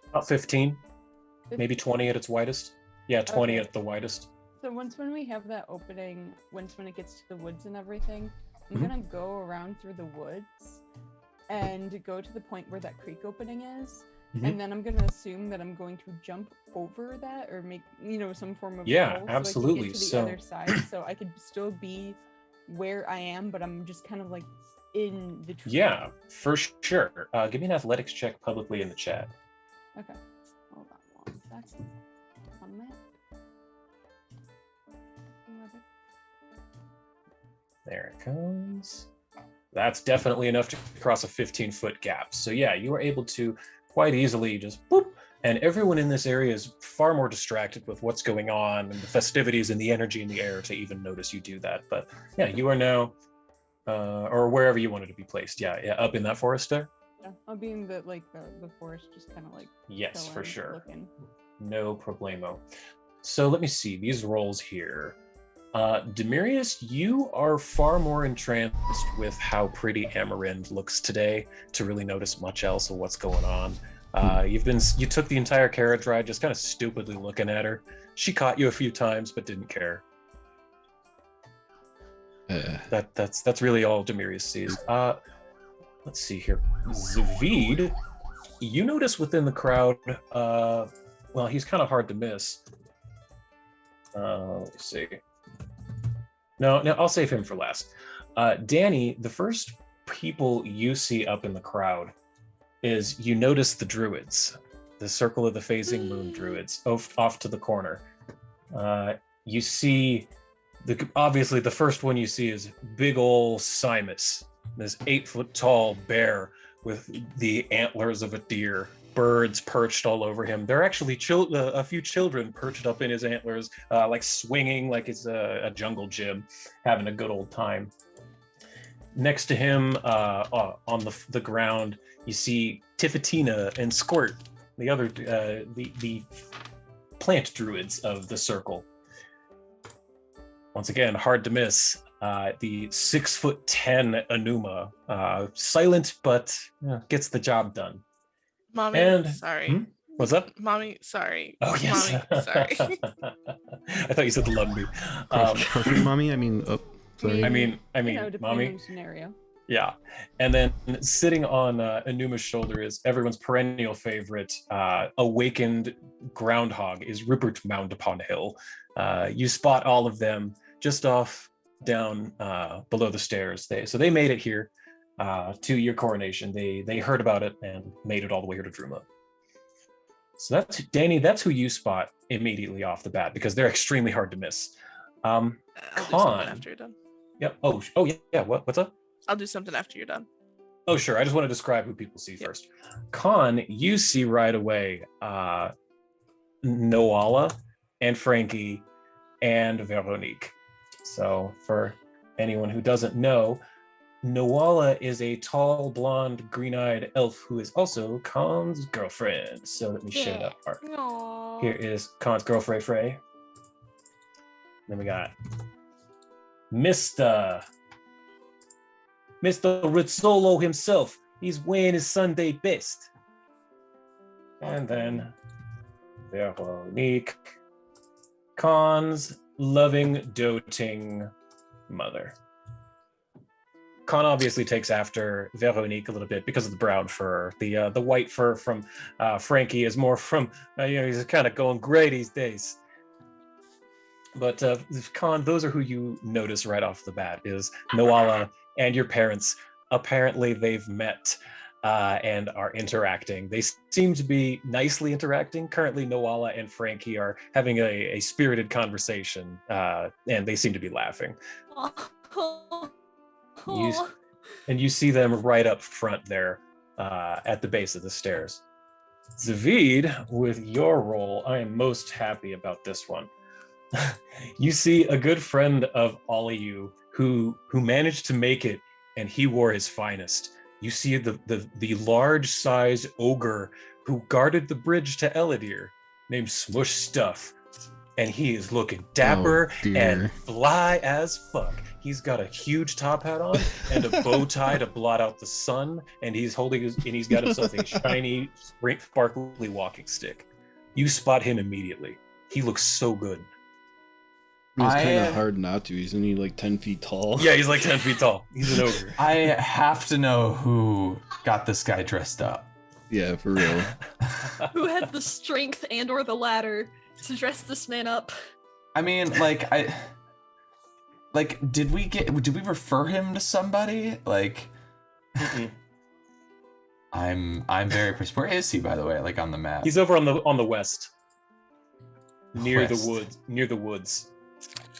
About 15, maybe 20 at its widest. Yeah, 20 Okay. at the widest. So when we have that opening, when it gets to the woods and everything, I'm Mhm. gonna go around through the woods and go to the point where that creek opening is. Mhm. And then I'm gonna assume that I'm going to jump over that or make, some form of Yeah, hole absolutely. So I can get to the other side, so I could still be where I am, but I'm just kind of like in the tree. Yeah, for sure. Give me an athletics check publicly in the chat. Okay. Hold on one second. One minute. There it comes. That's definitely enough to cross a 15-foot gap. So yeah, you are able to quite easily just boop. And everyone in this area is far more distracted with what's going on and the festivities and the energy in the air to even notice you do that. But yeah, you are now, or wherever you wanted to be placed. Yeah, up in that forest there. Yeah, I'll be in the forest, just kind of like. Yes, for chilling, sure. Looking. No problemo. So let me see these rolls here. Demirius, you are far more entranced with how pretty Amarend looks today to really notice much else of what's going on. You took the entire carriage ride just kind of stupidly looking at her. She caught you a few times but didn't care. That's really all Demirius sees. Let's see here. Zavid, you notice within the crowd, well, he's kind of hard to miss. Let's see. No, I'll save him for last. Dani, the first people you see up in the crowd is you notice the druids, the circle of the phasing moon druids off to the corner. You see, obviously the first one you see is big ol' Simus, this 8-foot tall bear with the antlers of a deer, birds perched all over him. There are actually a few children perched up in his antlers, like swinging like it's a jungle gym, having a good old time. Next to him, on the ground, you see Tifatina and Squirt, the other the plant druids of the circle. Once again, hard to miss. The 6'10" Anuma, silent but gets the job done. Mommy, And sorry. What's up? Mommy, sorry. Oh yes. Mommy, sorry. I thought you said the Lumby. Crushing mommy? I mean, oh, sorry. I mean, Depending mommy. on the scenario. Yeah, and then sitting on Anuma's shoulder is everyone's perennial favorite, awakened groundhog, is Rupert Mound upon Hill. You spot all of them just off down below the stairs. They made it here to your coronation. They heard about it and made it all the way here to Druma. So that's Dani. That's who you spot immediately off the bat because they're extremely hard to miss. I'll do something after you're done. Yep. Oh yeah. What's up? I'll do something after you're done. Oh, sure. I just want to describe who people see first. Khan, you see right away Noala and Frankie and Veronique. So for anyone who doesn't know, Noala is a tall, blonde, green-eyed elf who is also Khan's girlfriend. So let me share that part. Aww. Here is Khan's girlfriend, Frey. Then we got Mr. Rizzolo himself. He's wearing his Sunday best. And then Veronique. Khan's loving, doting mother. Khan obviously takes after Veronique a little bit because of the brown fur. The white fur from Frankie is more from, he's kind of going gray these days. But Khan, those are who you notice right off the bat, is Noala and your parents. Apparently they've met and are interacting. They seem to be nicely interacting. Currently, Noala and Frankie are having a spirited conversation, and they seem to be laughing. And you see them right up front there at the base of the stairs. Zavid, with your role, I am most happy about this one. You see a good friend of all of you who managed to make it, and he wore his finest. You see the large-sized ogre who guarded the bridge to Elidir, named Smush Stuff, and he is looking dapper and fly as fuck. He's got a huge top hat on and a bow tie to blot out the sun, and he's got himself a shiny, sparkly walking stick. You spot him immediately. He looks so good. It's kind of hard not to. Isn't he like 10 feet tall? Yeah, he's like 10 feet tall. He's an ogre. I have to know who got this guy dressed up. Yeah, for real. Who had the strength and or the ladder to dress this man up? I mean, did we refer him to somebody? Like, I'm very perplexed. Where is he, by the way? Like on the map? He's over on the west, near West. the woods. Near the woods.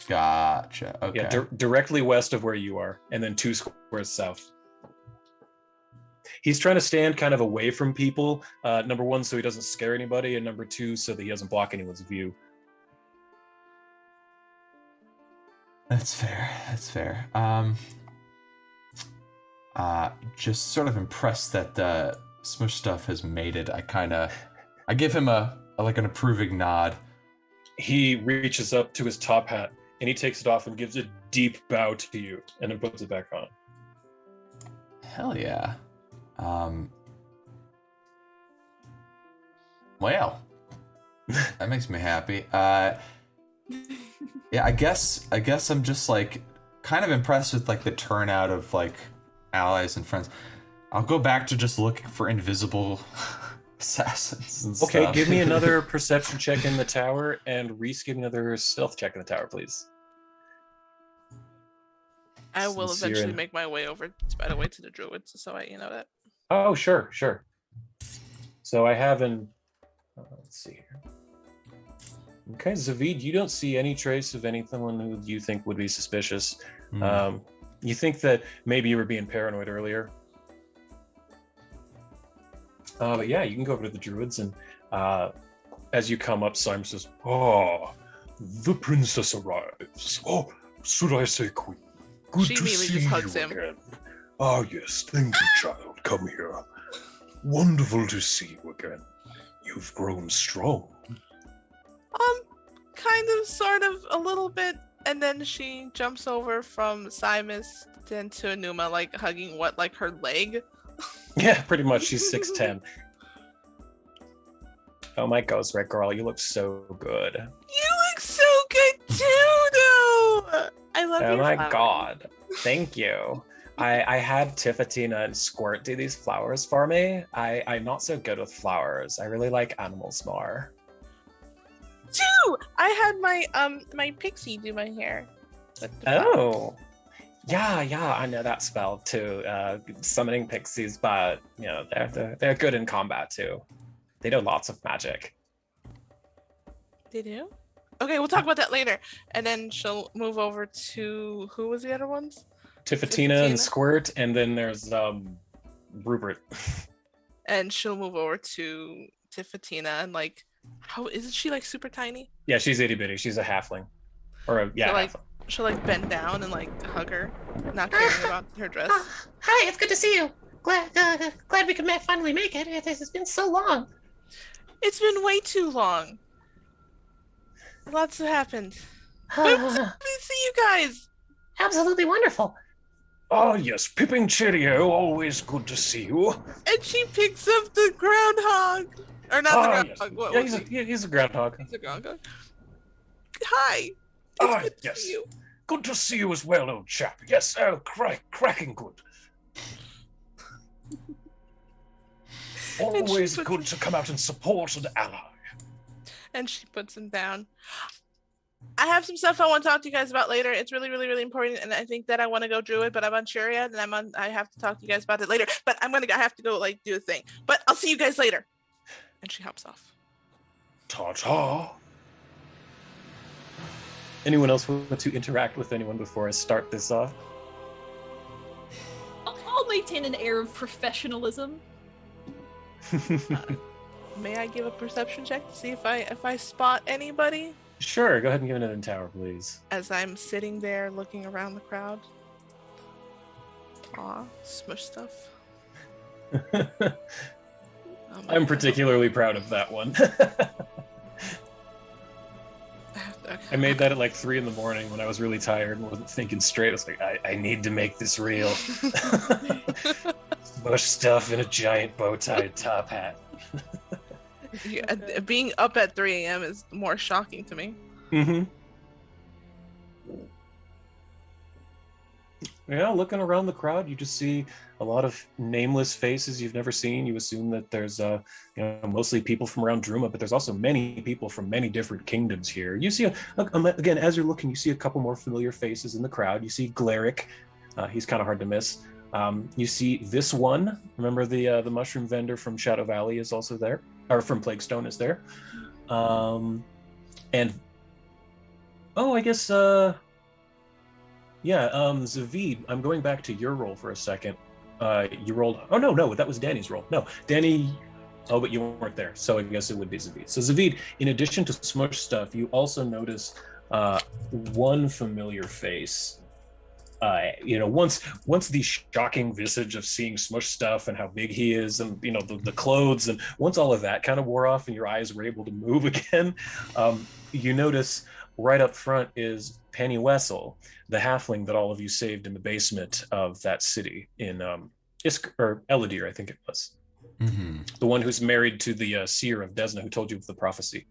Gotcha. Okay. Yeah, directly west of where you are, and then 2 squares south. He's trying to stand kind of away from people. Number 1, so he doesn't scare anybody, and number 2, so that he doesn't block anyone's view. That's fair. That's fair. Just sort of impressed that Smush Stuff has made it. I give him an approving nod. He reaches up to his top hat and he takes it off and gives a deep bow to you, and then puts it back on. Hell yeah. Well, that makes me happy. Yeah, I guess I'm just like kind of impressed with like the turnout of like allies and friends. I'll go back to just looking for invisible assassins and Okay, stuff. give me another perception check in the tower, and Reese, give me another stealth check in the tower, please. I will Sincere eventually and- make my way over, by the way, to the druids, so you know that. Oh, sure. So I have let's see here. Okay, Zavid, you don't see any trace of anyone who you think would be suspicious. You think that maybe you were being paranoid earlier. But yeah, you can go over to the druids, and as you come up, Simon says, "Oh, the princess arrives. Oh, should I say queen? Good She to immediately see just hugs you him. again. Ah, yes, thank you, child. Come here. Wonderful to see you again. You've grown strong." Kind of, sort of, a little bit, and then she jumps over from Simus then to Anuma, like hugging her leg. Yeah, pretty much. She's 6'10". Oh my Ghost Red Girl, you look so good. You look so good too, though. I love Oh your my flowers. god. Thank you. I had Tifatina and Squirt do these flowers for me. I'm not so good with flowers. I really like animals more. Too. I had my pixie do my hair. with the flowers. Oh. Yeah, I know that spell too. Summoning pixies, but you know, they're good in combat too. They do lots of magic. They do? Okay, we'll talk about that later. And then she'll move over to who was the other ones? Tifatina and Tifatina. Squirt, and then there's Rupert. And she'll move over to Tifatina and like, how isn't she like super tiny? Yeah, she's itty bitty. She's a halfling. Or a So, like, halfling. she'll like bend down and like hug her, not caring about her dress. Hi, it's good to see you. Glad we could finally make it. This has been so long. It's been way too long. Lots has happened. But it's good to see you guys. Absolutely wonderful. Oh yes, Pippin Cheerio, always good to see you. And she picks up the groundhog. Or not the Ah, groundhog. yes. What Yeah, was he's a groundhog. He's a groundhog. Hi. Ah, Good to yes. see you. Good to see you as well, old chap. Yes, cracking good. Always puts good him- to come out and support an ally. And she puts him down. I have some stuff I want to talk to you guys about later. It's really, really, really important, and I think that I want to go druid, but I'm unsure yet, and I have to talk to you guys about it later. But I have to go like do a thing. But I'll see you guys later. And she hops off. Ta-ta. Anyone else want to interact with anyone before I start this off? I'll maintain an air of professionalism. May I give a perception check to see if I spot anybody Sure, go ahead and give it an tower, please. as I'm sitting there looking around the crowd? Aw, smush stuff. Oh my I'm God. particularly proud of that one. Okay. I made that at like 3 in the morning when I was really tired and wasn't thinking straight. I was like, I need to make this real. Smush stuff in a giant bow-tied top hat. Yeah, being up at 3 a.m. is more shocking to me. Mm-hmm. Yeah, looking around the crowd, you just see a lot of nameless faces you've never seen. You assume that there's, mostly people from around Druma, but there's also many people from many different kingdoms here. You see, again, as you're looking, you see a couple more familiar faces in the crowd. You see Glaric. He's kind of hard to miss. You see this one. Remember the mushroom vendor from Shadow Valley is also there, or from Plaguestone is there. Zavid, I'm going back to your roll for a second. You rolled. Oh no, that was Danny's roll. No, Danny. Oh, but you weren't there, so I guess it would be Zavid. So Zavid, in addition to smush stuff, you also notice one familiar face. Once the shocking visage of seeing smush stuff and how big he is, and the clothes, and once all of that kind of wore off and your eyes were able to move again, you notice right up front is Penny Wessel, the halfling that all of you saved in the basement of that city in Eladir, I think it was. Mm-hmm. The one who's married to the seer of Desna who told you of the prophecy.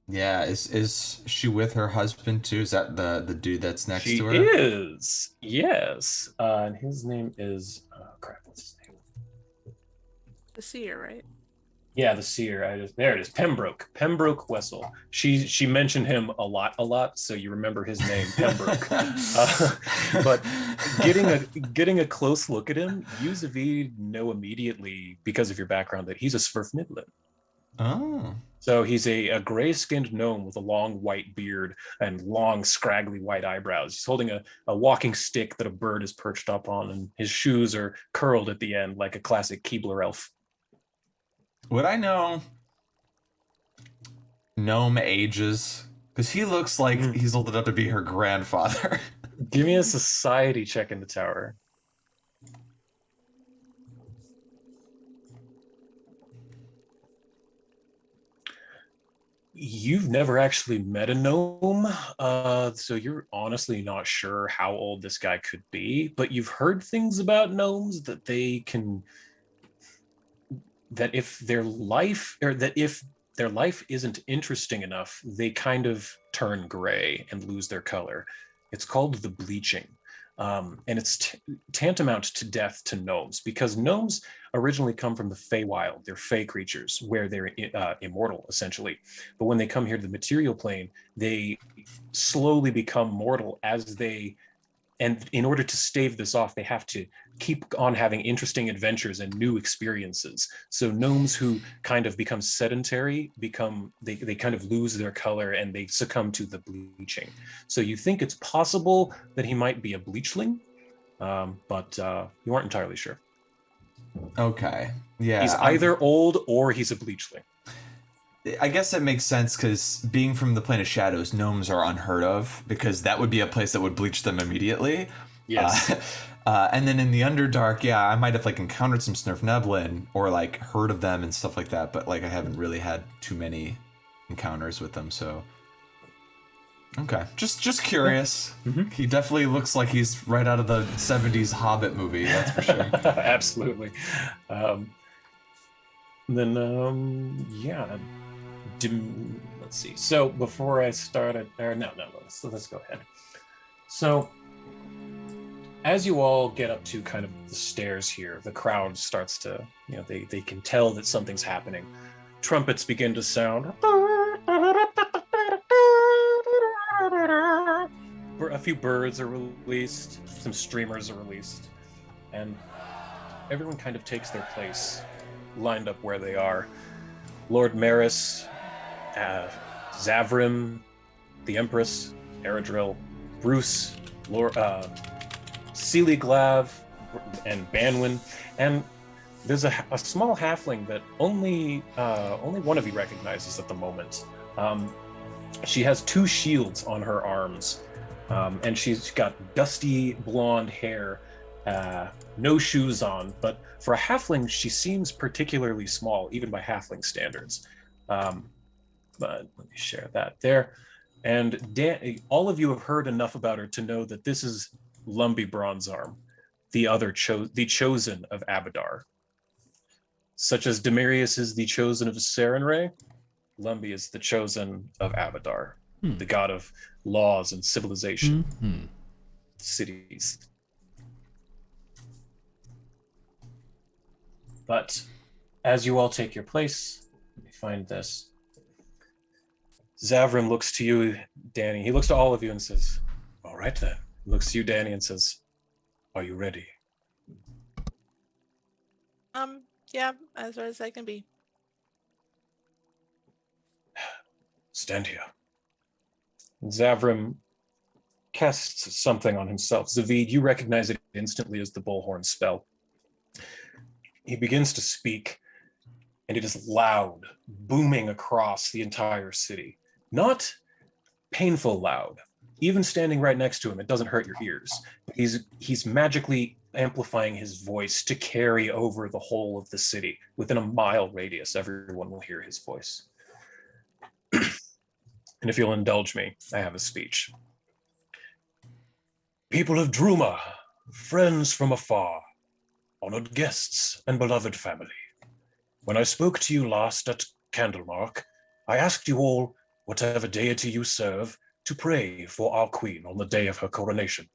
Yeah, is she with her husband too? Is that the dude that's next She to her? is, yes. And his name is what's his name? The seer, right? Yeah, the seer. There it is. Pembroke Wessel. She mentioned him a lot, so you remember his name, Pembroke. But getting a close look at him, you, Zavid, know immediately because of your background that he's a Sverfnidlin. Oh. So he's a gray-skinned gnome with a long white beard and long, scraggly white eyebrows. He's holding a walking stick that a bird is perched up on, and his shoes are curled at the end like a classic Keebler elf. Would I know gnome ages? Because he looks like he's old enough to be her grandfather. Give me a society check in the tower. You've never actually met a gnome, so you're honestly not sure how old this guy could be, but you've heard things about gnomes that if their life isn't interesting enough, they kind of turn gray and lose their color. It's called the bleaching. And it's tantamount to death to gnomes, because gnomes originally come from the Feywild. They're Fey creatures where they're immortal, essentially. But when they come here to the material plane, they slowly become mortal and in order to stave this off, they have to keep on having interesting adventures and new experiences. So gnomes who kind of become sedentary, they kind of lose their color and they succumb to the bleaching. So you think it's possible that he might be a bleachling, but you aren't entirely sure. Okay. Yeah. He's either old or he's a bleachling. I guess that makes sense, because being from the plane of shadows, gnomes are unheard of, because that would be a place that would bleach them immediately. Yes. And then in the Underdark, yeah, I might have encountered some Snurfneblin or heard of them and stuff like that, but I haven't really had too many encounters with them. So okay, just curious. Mm-hmm. He definitely looks like he's right out of the '70s Hobbit movie. That's for sure. Absolutely. let's see. So before I started, or no, let's go ahead. So as you all get up to kind of the stairs here, the crowd starts to, they can tell that something's happening. Trumpets begin to sound. A few birds are released, some streamers are released, and everyone kind of takes their place, lined up where they are. Lord Maris, Zavrim, the Empress, Eredril, Bruce, Seliglav, and Banwin, and there's a small halfling that only one of you recognizes at the moment. She has 2 shields on her arms, and she's got dusty blonde hair, no shoes on, but for a halfling, she seems particularly small, even by halfling standards. But let me share that there. And all of you have heard enough about her to know that this is Lumbee Bronzearm, the chosen of Abadar. Such as Demarius is the chosen of Sarenrae, Lumbee is the chosen of Abadar, the god of laws and civilization, cities. But as you all take your place, let me find this. Zavrim looks to you, Dani. He looks to all of you and says, all right then. He looks to you, Dani, and says, are you ready? Yeah, as far as I can be. Stand here. Zavrim casts something on himself. Zavid, you recognize it instantly as the bullhorn spell. He begins to speak, and it is loud, booming across the entire city. Not painful loud. Even standing right next to him, it doesn't hurt your ears. He's magically amplifying his voice to carry over the whole of the city. Within a mile radius, everyone will hear his voice. And if you'll indulge me, I have a speech. People of Druma, friends from afar, honored guests and beloved family. When I spoke to you last at Candlemark, I asked you all, whatever deity you serve, to pray for our queen on the day of her coronation,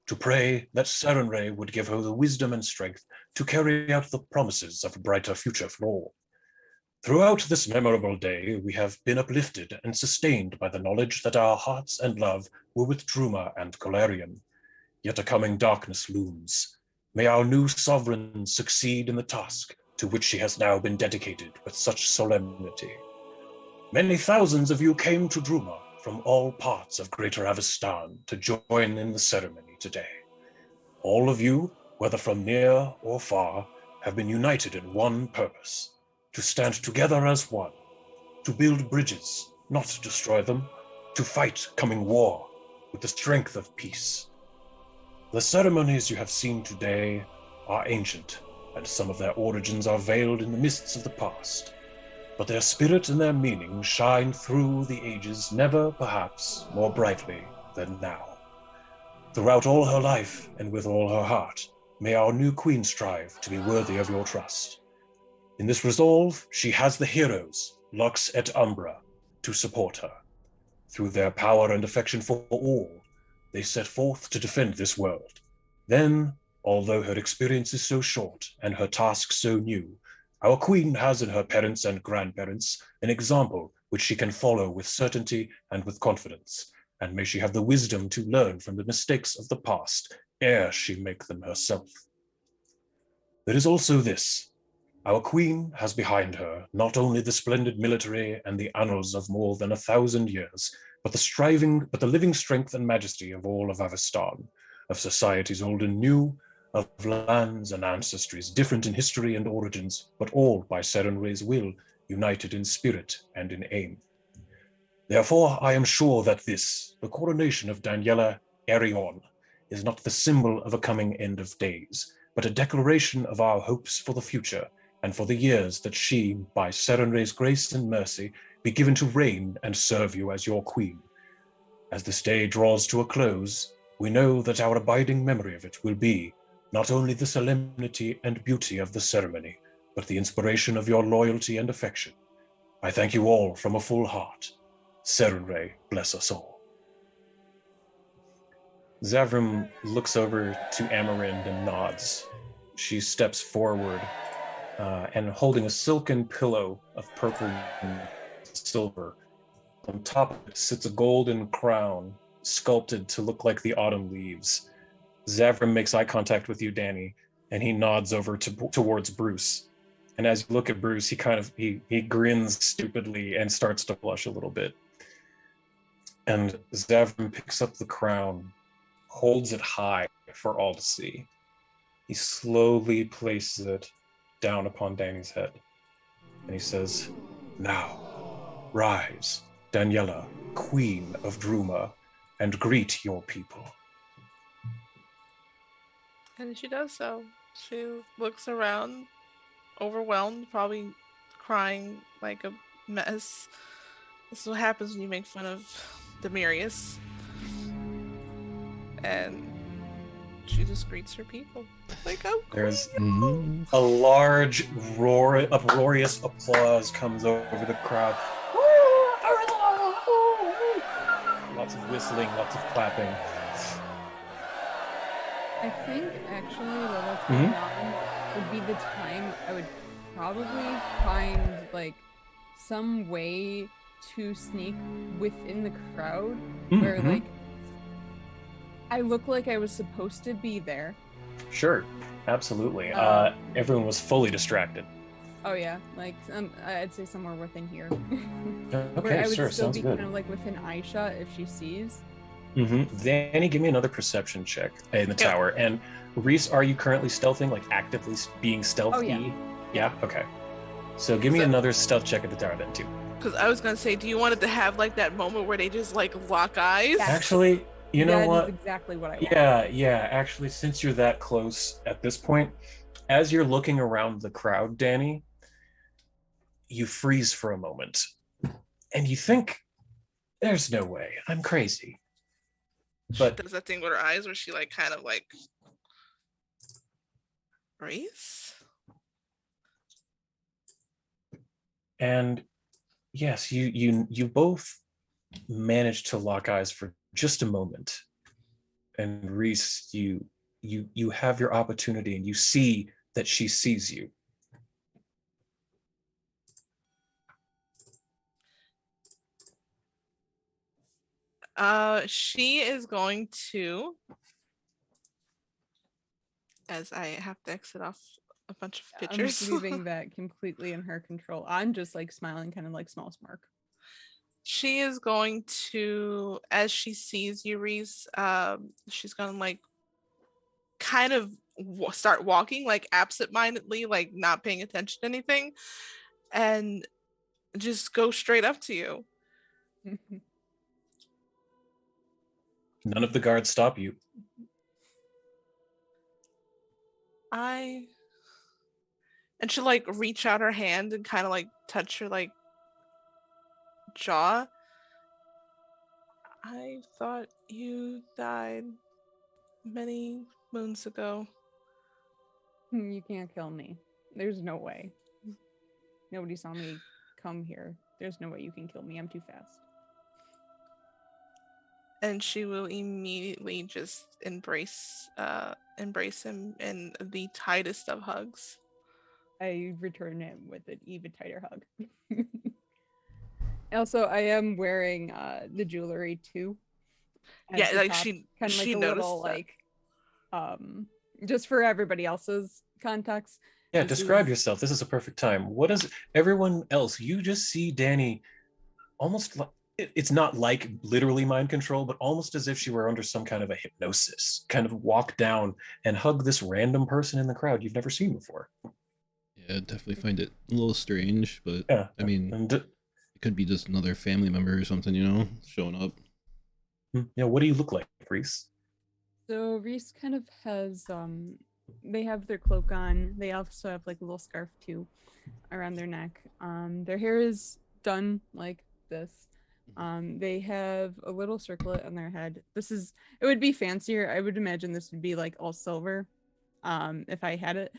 to pray that Sarenrae would give her the wisdom and strength to carry out the promises of a brighter future for all. Throughout this memorable day, we have been uplifted and sustained by the knowledge that our hearts and love were with Druma and Golarion. Yet a coming darkness looms. May our new sovereign succeed in the task to which she has now been dedicated with such solemnity. Many thousands of you came to Druma from all parts of Greater Avestan to join in the ceremony today. All of you, whether from near or far, have been united in one purpose: to stand together as one, to build bridges, not destroy them, to fight coming war with the strength of peace. The ceremonies you have seen today are ancient, and some of their origins are veiled in the mists of the past. But their spirit and their meaning shine through the ages, never, perhaps, more brightly than now. Throughout all her life, and with all her heart, may our new queen strive to be worthy of your trust. In this resolve, she has the heroes, Lux et Umbra, to support her. Through their power and affection for all, they set forth to defend this world. Then, although her experience is so short and her task so new, our queen has in her parents and grandparents an example which she can follow with certainty and with confidence, and may she have the wisdom to learn from the mistakes of the past ere she make them herself. There is also this. Our queen has behind her not only the splendid military and the annals of more than 1,000 years, but the living strength and majesty of all of Avestan, of societies old and new, of lands and ancestries different in history and origins, but all by Sarenrae's will, united in spirit and in aim. Therefore, I am sure that this, the coronation of Dani Erion, is not the symbol of a coming end of days, but a declaration of our hopes for the future, and for the years that she, by Sarenrae's grace and mercy, be given to reign and serve you as your queen. As this day draws to a close, we know that our abiding memory of it will be not only the solemnity and beauty of the ceremony, but the inspiration of your loyalty and affection. I thank you all from a full heart. Serre, bless us all. Zavrim looks over to Amarind and nods. She steps forward and holding a silken pillow of purple and silver. On top of it sits a golden crown sculpted to look like the autumn leaves. Zavrim makes eye contact with you, Dani, and he nods over towards Bruce. And as you look at Bruce, he grins stupidly and starts to blush a little bit. And Zavrim picks up the crown, holds it high for all to see. He slowly places it down upon Dani's head. And he says, "Now, rise, Daniela, Queen of Druma, and greet your people." And she does so. She looks around, overwhelmed, probably crying like a mess. This is what happens when you make fun of Demirius. And she just greets her people. Like, oh, There's a large uproarious applause comes over the crowd. Lots of whistling, lots of clapping. I think actually while that's going on would be the time I would probably find like some way to sneak within the crowd where like I look like I was supposed to be there. Sure, absolutely. Everyone was fully distracted. Oh yeah, like I'd say somewhere within here. Okay, where I would sure, still sounds be good. kind of like within eye shot if she sees. Dani, give me another perception check in the tower. And Reese, are you currently stealthing, like actively being stealthy? Oh, yeah. Yeah? Okay. So give me another stealth check at the tower then, too. because I was gonna say, do you want it to have like that moment where they just like lock eyes? Actually, you know what? That is exactly what I want. Yeah. Actually, since you're that close at this point, as you're looking around the crowd, Dani, you freeze for a moment. And you think, there's no way. I'm crazy. But She does that thing with her eyes where she like kind of like Reese? and yes, you both managed to lock eyes for just a moment. And Reese, you have your opportunity and you see that she sees you. She is going to, as I have to exit off a bunch of pictures. I'm leaving that completely in her control. I'm just like smiling, kind of like small smirk. She is going to, as she sees you, Reese, she's gonna like kind of start walking like absentmindedly, like not paying attention to anything, and just go straight up to you. None of the guards stop you. And she'll like reach out her hand and kind of like touch her like jaw. I thought you died many moons ago. You can't kill me. There's no way. Nobody saw me come here. There's no way you can kill me. I'm too fast. And she will immediately just embrace him in the tightest of hugs. I return him with an even tighter hug. Also, I am wearing the jewelry too. Yeah, the like top, she kind of like she a noticed little that. like just for everybody else's context. Yeah, this describe is- yourself. This is a perfect time. What is everyone else? You just see Dani almost like it's not like literally mind control, but almost as if she were under some kind of a hypnosis, kind of walk down and hug this random person in the crowd you've never seen before. Yeah, I definitely find it a little strange, but Yeah. I mean, And it could be just another family member or something, you know, showing up. what do you look like, Reese? So Reese kind of has they have their cloak on. They also have like a little scarf too around their neck. Their hair is done like this. They have a little circlet on their head. It would be fancier. I would imagine this would be like all silver, if I had it.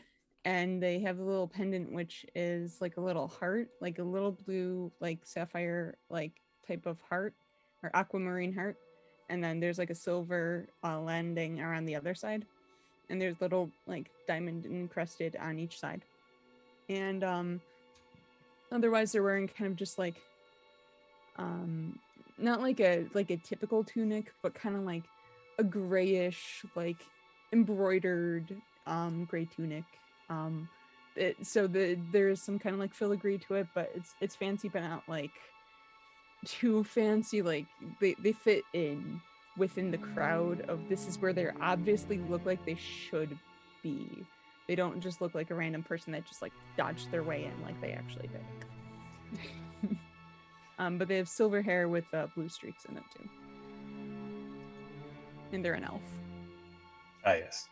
And they have a little pendant, which is like a little heart, like a little blue, like sapphire, like type of heart or aquamarine heart, and then there's like a silver landing around the other side, and there's little like diamond encrusted on each side. And otherwise they're wearing kind of just like not like a typical tunic, but kind of like a grayish like embroidered gray tunic. There's some kind of like filigree to it, but it's fancy but not like too fancy. Like they fit in within the crowd of this is where they obviously look like they should be. They don't just look like a random person that just like dodged their way in like they actually did. But they have silver hair with blue streaks in it too. And they're an elf. Ah, yes.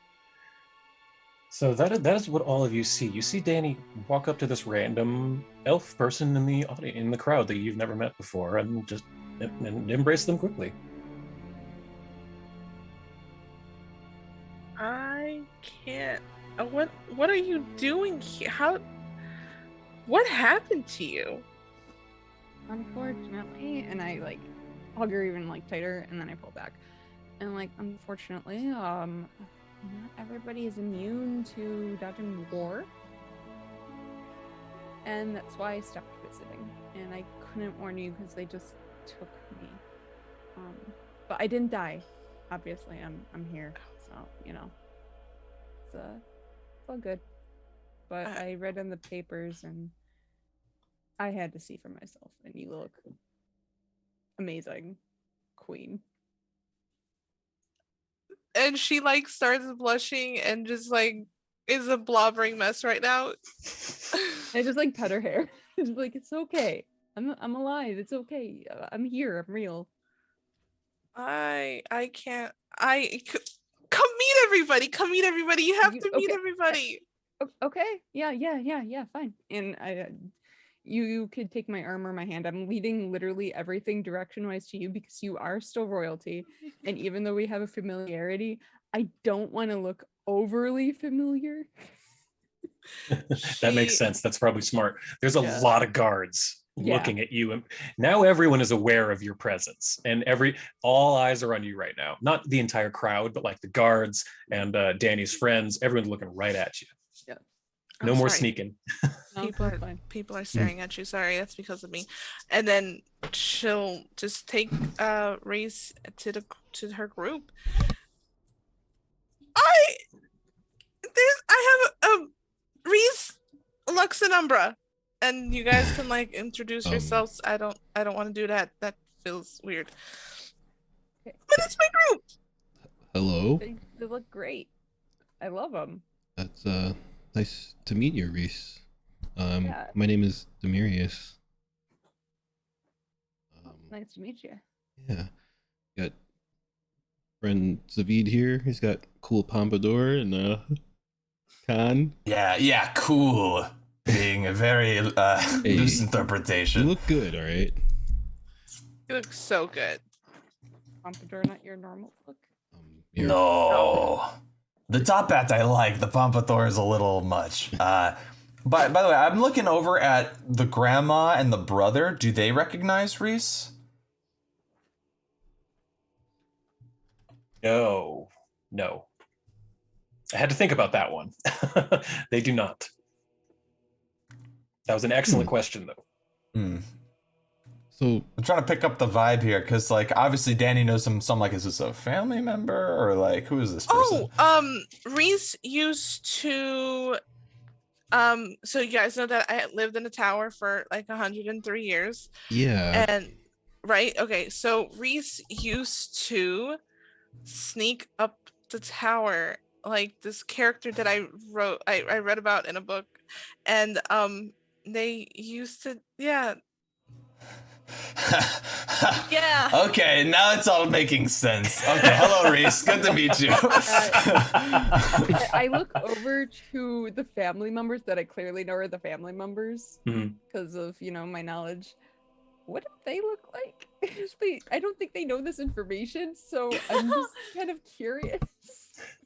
So that is what all of you see. You see Dani walk up to this random elf person in the audience, in the crowd that you've never met before, and just and embrace them quickly. I can't. What are you doing here? What happened to you? Unfortunately, and I like hug her even like tighter, and then I pull back. And like, unfortunately, not everybody is immune to dodging war. And that's why I stopped visiting. And I couldn't warn you because they just took me. But I didn't die. Obviously, I'm here. So, you know. It's all good. But I read in the papers and I had to see for myself, and you look amazing, queen. And she like starts blushing and just like is a blobbering mess right now. I just like pet her hair. It's like, it's okay. I'm alive. It's okay. I'm here. I'm real. I can't. Come meet everybody. Come meet everybody. You have to meet everybody. Okay. Yeah. Fine. And you could take my arm or my hand. I'm leading literally everything direction-wise to you because you are still royalty. And even though we have a familiarity, I don't want to look overly familiar. That makes sense. That's probably smart. There's a lot of guards looking at you, and now everyone is aware of your presence, and all eyes are on you right now. Not the entire crowd, but like the guards and Dani's friends. Everyone's looking right at you. Yeah. No more sneaking. People are staring at you. Sorry, that's because of me. And then she'll just take Reese to her group. I have a Reese, Lux, and Umbra, and you guys can like introduce yourselves. I don't want to do that. That feels weird. But it's my group. Hello. They look great. I love them. That's nice to meet you, Reese. My name is Demirius. Nice to meet you. Yeah. Got friend Zavid here. He's got cool pompadour and Khan. Yeah, cool. Being a very loose interpretation. You look good, all right? You look so good. Pompadour, not your normal look. No. The top hat I like. The pompadour is a little much. But by the way, I'm looking over at the grandma and the brother. Do they recognize Reese? No. I had to think about that one. They do not. That was an excellent question, though. So I'm trying to pick up the vibe here, because like obviously Dani knows him. So I'm like, is this a family member or like who is this person? Reese used to. So you guys know that I lived in a tower for like 103 years. Yeah. And right, okay. So Reese used to sneak up the tower, like this character that I read about in a book, and they used to Yeah. Okay, now it's all making sense. Okay, hello Reese, good to meet you. I look over to the family members that I clearly know are the family members because of my knowledge. What do they look like? I don't think they know this information, so I'm just kind of curious.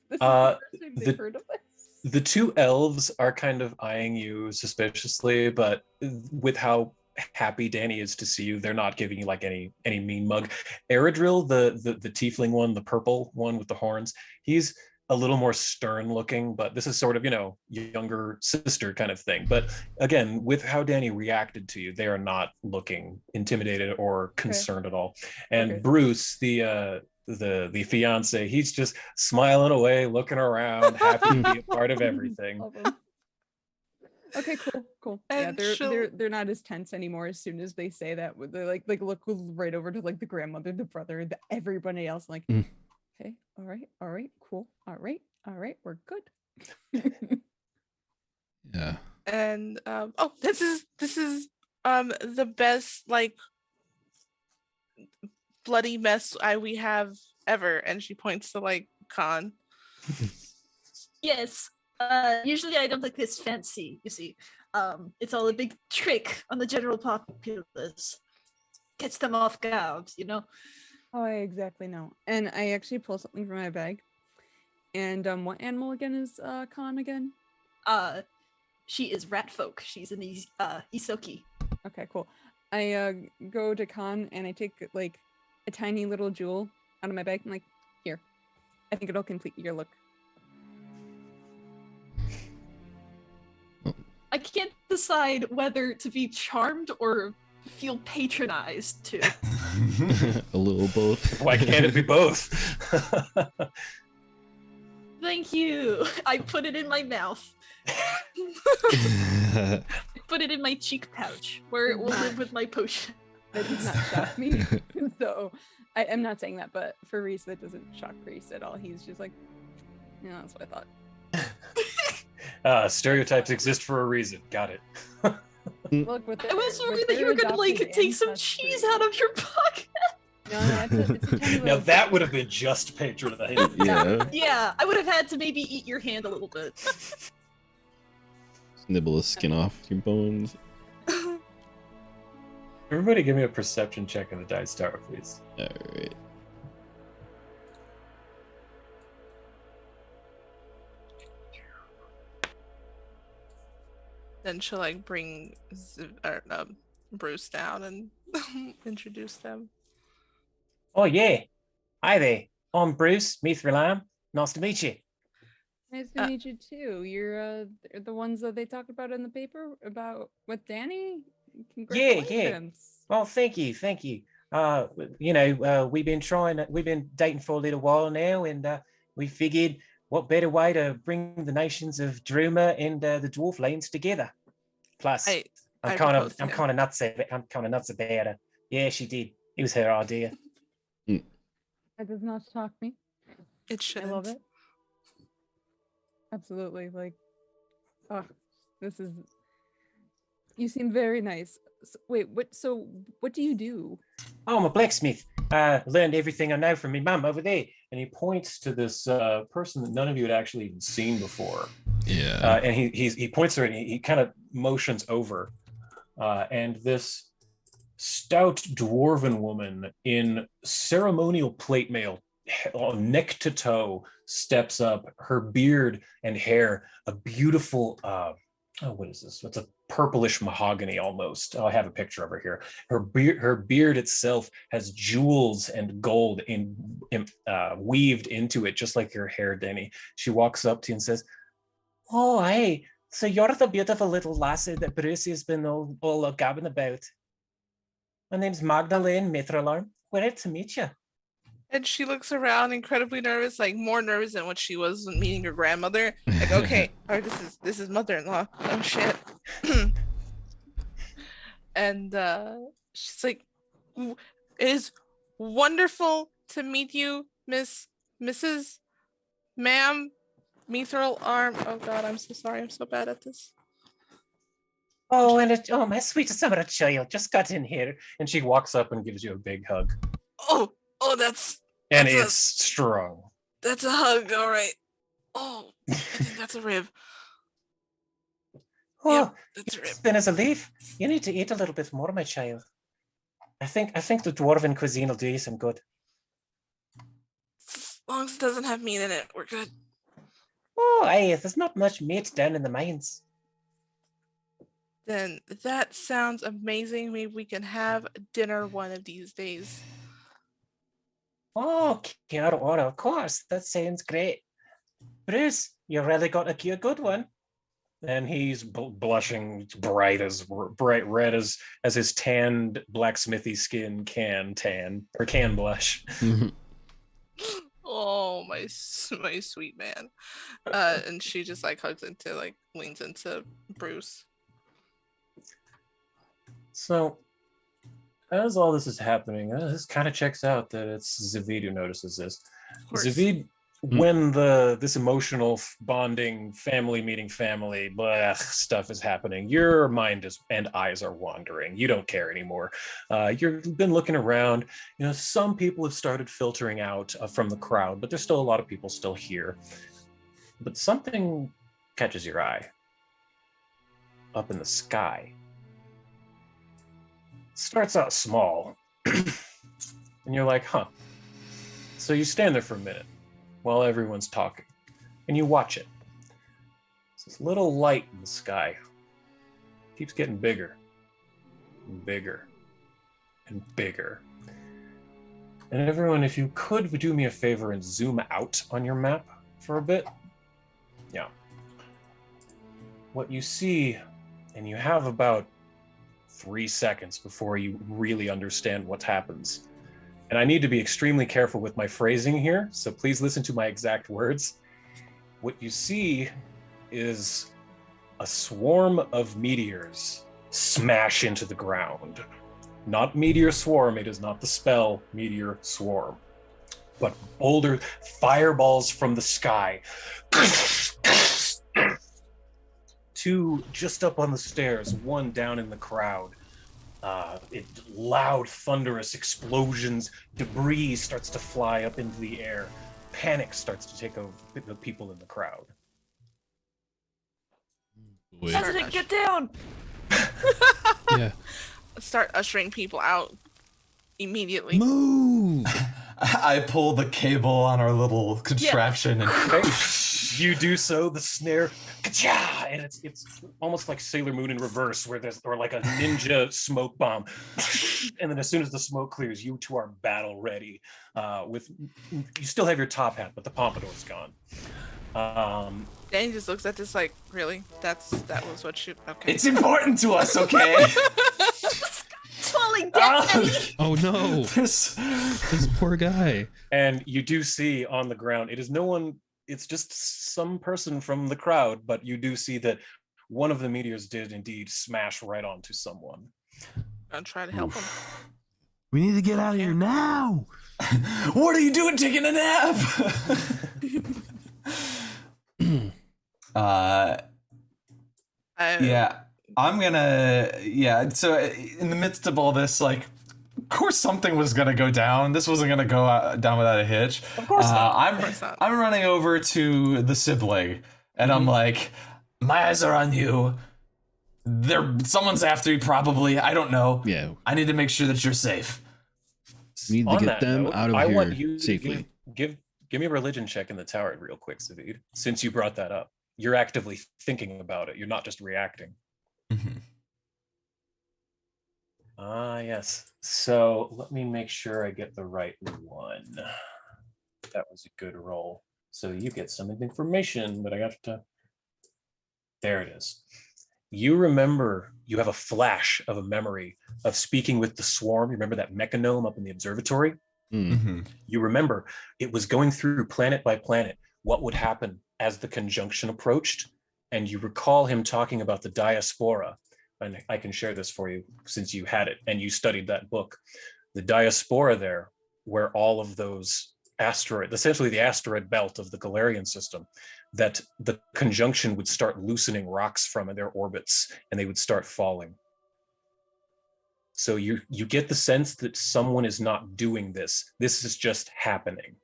This is the first time they've heard of this. The two elves are kind of eyeing you suspiciously, but with how happy Dani is to see you. They're not giving you like any mean mug. Eredril, the tiefling one, the purple one with the horns, he's a little more stern looking, but this is sort of, younger sister kind of thing. But again, with how Dani reacted to you, they are not looking intimidated or concerned at all. And Bruce, the fiance, he's just smiling away, looking around, happy to be a part of everything. Okay, cool. Yeah, And they're not as tense anymore as soon as they say that. They like look right over to like the grandmother, the brother, everybody else, like, okay, all right, cool, all right, we're good. Yeah. And this is the best like bloody mess we have ever. And she points to like Khan. Yes. Usually I don't like this fancy, you see. It's all a big trick on the general populace. Gets them off guard, Oh, I exactly know. And I actually pull something from my bag. And what animal again is Khan again? She is rat folk. She's an Isoki. Okay, cool. I go to Khan and I take like a tiny little jewel out of my bag. I'm like, here. I think it'll complete your look. I can't decide whether to be charmed or feel patronized too. A little both. Why can't it be both? Thank you. I put it in my mouth. Put it in my cheek pouch where it will live with my potion. That does not shock me. So I'm not saying that, but for Reese, that doesn't shock Reese at all. He's just like, yeah, that's what I thought. Stereotypes exist for a reason. Got it. Look, I was worried that you were gonna like take some cheese out of your pocket. No, it's a tiny Now little that would have been just patronizing. Yeah. Yeah, I would have had to maybe eat your hand a little bit. Nibble a skin off your bones. Everybody give me a perception check in the dice tower, please. Alright. Then she'll like bring Bruce down and introduce them. Oh yeah. Hi there. I'm Bruce, Mithril. Nice to meet you. Nice to meet you too. You're the ones that they talked about in the paper about with Dani. Congratulations. Well, thank you. We've been dating for a little while now, and we figured what better way to bring the nations of Druma and the dwarf lands together. Plus, I'm kind of nuts about her. Yeah, she did. It was her idea. That does not shock me. It should. I love it. Absolutely. Like, you seem very nice. Wait, what do you do? Oh, I'm a blacksmith. Learned everything I know from my mum over there. And he points to this person that none of you had actually even seen before. Yeah. And he points to her and he kind of motions over. And this stout dwarven woman in ceremonial plate mail, neck to toe, steps up, her beard and hair, a beautiful, what is this? What's a purplish mahogany almost? Oh, I have a picture of her here. Her beard itself has jewels and gold weaved into it, just like your hair, Dani. She walks up to you and says, Oh, hey. So you're the beautiful little lassie that Bruce has been all gabbing about. My name's Magdalene Mithril. Glad to meet you. And she looks around incredibly nervous, like more nervous than what she was when meeting her grandmother. Like, okay, or this is mother-in-law. Oh shit. And she's like, it is wonderful to meet you, Mrs. Ma'am Mithril Arm. Oh god, I'm so sorry. I'm so bad at this. Oh, my sweet summer child just got in here. and she walks up and gives you a big hug. Oh, that's It's strong. That's a hug, all right. Oh, I think that's a rib. Oh, Yep, that's a rib. thin as a leaf. You need to eat a little bit more, my child. I think the dwarven cuisine will do you some good. As long as it doesn't have meat in it, we're good. Oh, hey, there's not much meat down in the mines. Then that sounds amazing. Maybe we can have dinner one of these days. Oh, Kiara, of course. That sounds great. Bruce, you really got a good one. And he's blushing bright red as his tanned blacksmithy skin can blush. Oh, my sweet man. And she just like leans into Bruce. So, as all this is happening, this kind of checks out that it's Zavid who notices this. Zavid, when this emotional bonding, family meeting family stuff is happening, your mind and eyes are wandering. You don't care anymore. You've been looking around. You know, some people have started filtering out from the crowd, but there's still a lot of people still here. But something catches your eye up in the sky. Starts out small, and you're like, huh. So you stand there for a minute while everyone's talking, and you watch it. It's this little light in the sky. Keeps getting bigger, and bigger, and bigger. And everyone, if you could do me a favor and zoom out on your map for a bit. Yeah. What you see, and you have about 3 seconds before you really understand what happens. And I need to be extremely careful with my phrasing here, so please listen to my exact words. What you see is a swarm of meteors smash into the ground. Not meteor swarm, it is not the spell meteor swarm, but boulder fireballs from the sky. Two just up on the stairs, one down in the crowd. Loud, thunderous explosions, debris starts to fly up into the air. Panic starts to take over the people in the crowd. President, get down! Yeah. Start ushering people out immediately. Move! I pull the cable on our little contraption and You do so, the snare, ka-cha! And it's almost like Sailor Moon in reverse, or like a ninja smoke bomb. And then as soon as the smoke clears, you two are battle ready. You still have your top hat, but the pompadour's gone. Danny just looks at this like, really? That was what you? Okay. It's important to us, okay? It's falling down. Oh no! This poor guy. And you do see on the ground, it is no one. It's just some person from the crowd, but you do see that one of the meteors did indeed smash right onto someone. I'll try to help him. We need to get out of here now. What are you doing taking a nap? Yeah, I'm gonna, so in the midst of all this, like, of course something was gonna go down. This wasn't gonna go down without a hitch. Of course not. I'm running over to the sibling, and I'm like, my eyes are on you. Someone's after you, probably. I don't know. Yeah. I need to make sure that you're safe. We need to get them out of I here want you safely. to give me a religion check in the tower real quick, Zavid, since you brought that up. You're actively thinking about it. You're not just reacting. Yes. So let me make sure I get the right one. That was a good roll. So you get some information, but I have to... There it is. You remember, you have a flash of a memory of speaking with the swarm. You remember that mechanome up in the observatory? You remember it was going through planet by planet what would happen as the conjunction approached, and you recall him talking about the diaspora. And I can share this for you since you had it and you studied that book. The diaspora there, where all of those asteroids, essentially the asteroid belt of the Galarian system, that the conjunction would start loosening rocks from their orbits and they would start falling. So you get the sense that someone is not doing this. This is just happening.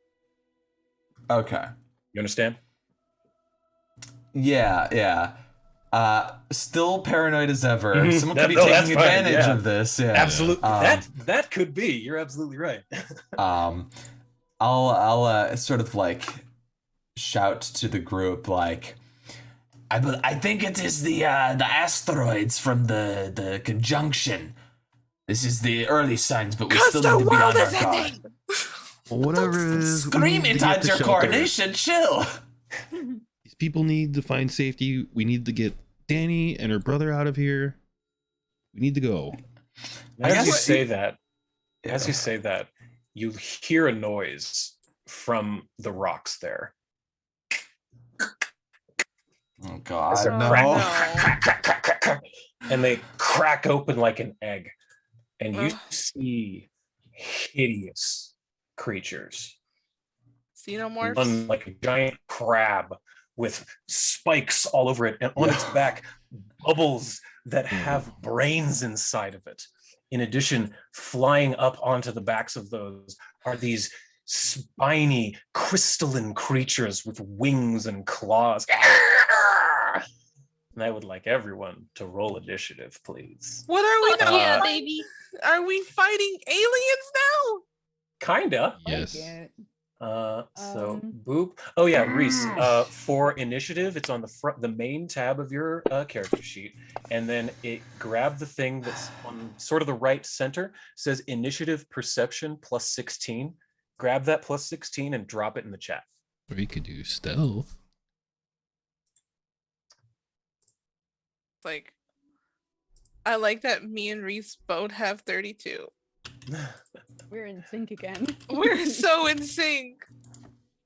Okay. You understand? Yeah. Still paranoid as ever. Someone could be taking advantage of this. Yeah. Absolutely. That could be. You're absolutely right. I'll sort of like shout to the group like, I think it is the asteroids from the conjunction. This is the early signs, but we still need to be on our guard. Whatever it is, we Scream need it to get at to your shelter. coronation, chill. These people need to find safety. We need to get Dani and her brother out of here. We need to go. As you say that, you hear a noise from the rocks there. Oh God! As they're crack, and they crack open like an egg, and you see hideous creatures. Xenomorphs? One like a giant crab with spikes all over it, and on its back, bubbles that have brains inside of it. In addition, flying up onto the backs of those are these spiny, crystalline creatures with wings and claws. And I would like everyone to roll initiative, please. What are we now? Yeah, baby. Are we fighting aliens now? Kinda. Yes. So boop. Oh yeah, Reese. For initiative, it's on the front, the main tab of your character sheet, and then grab the thing that's on sort of the right center. Says initiative perception plus 16. Grab that plus 16 and drop it in the chat. Or you could do stealth. Like, I like that me and Reese both have 32. We're in sync again. We're so in sync.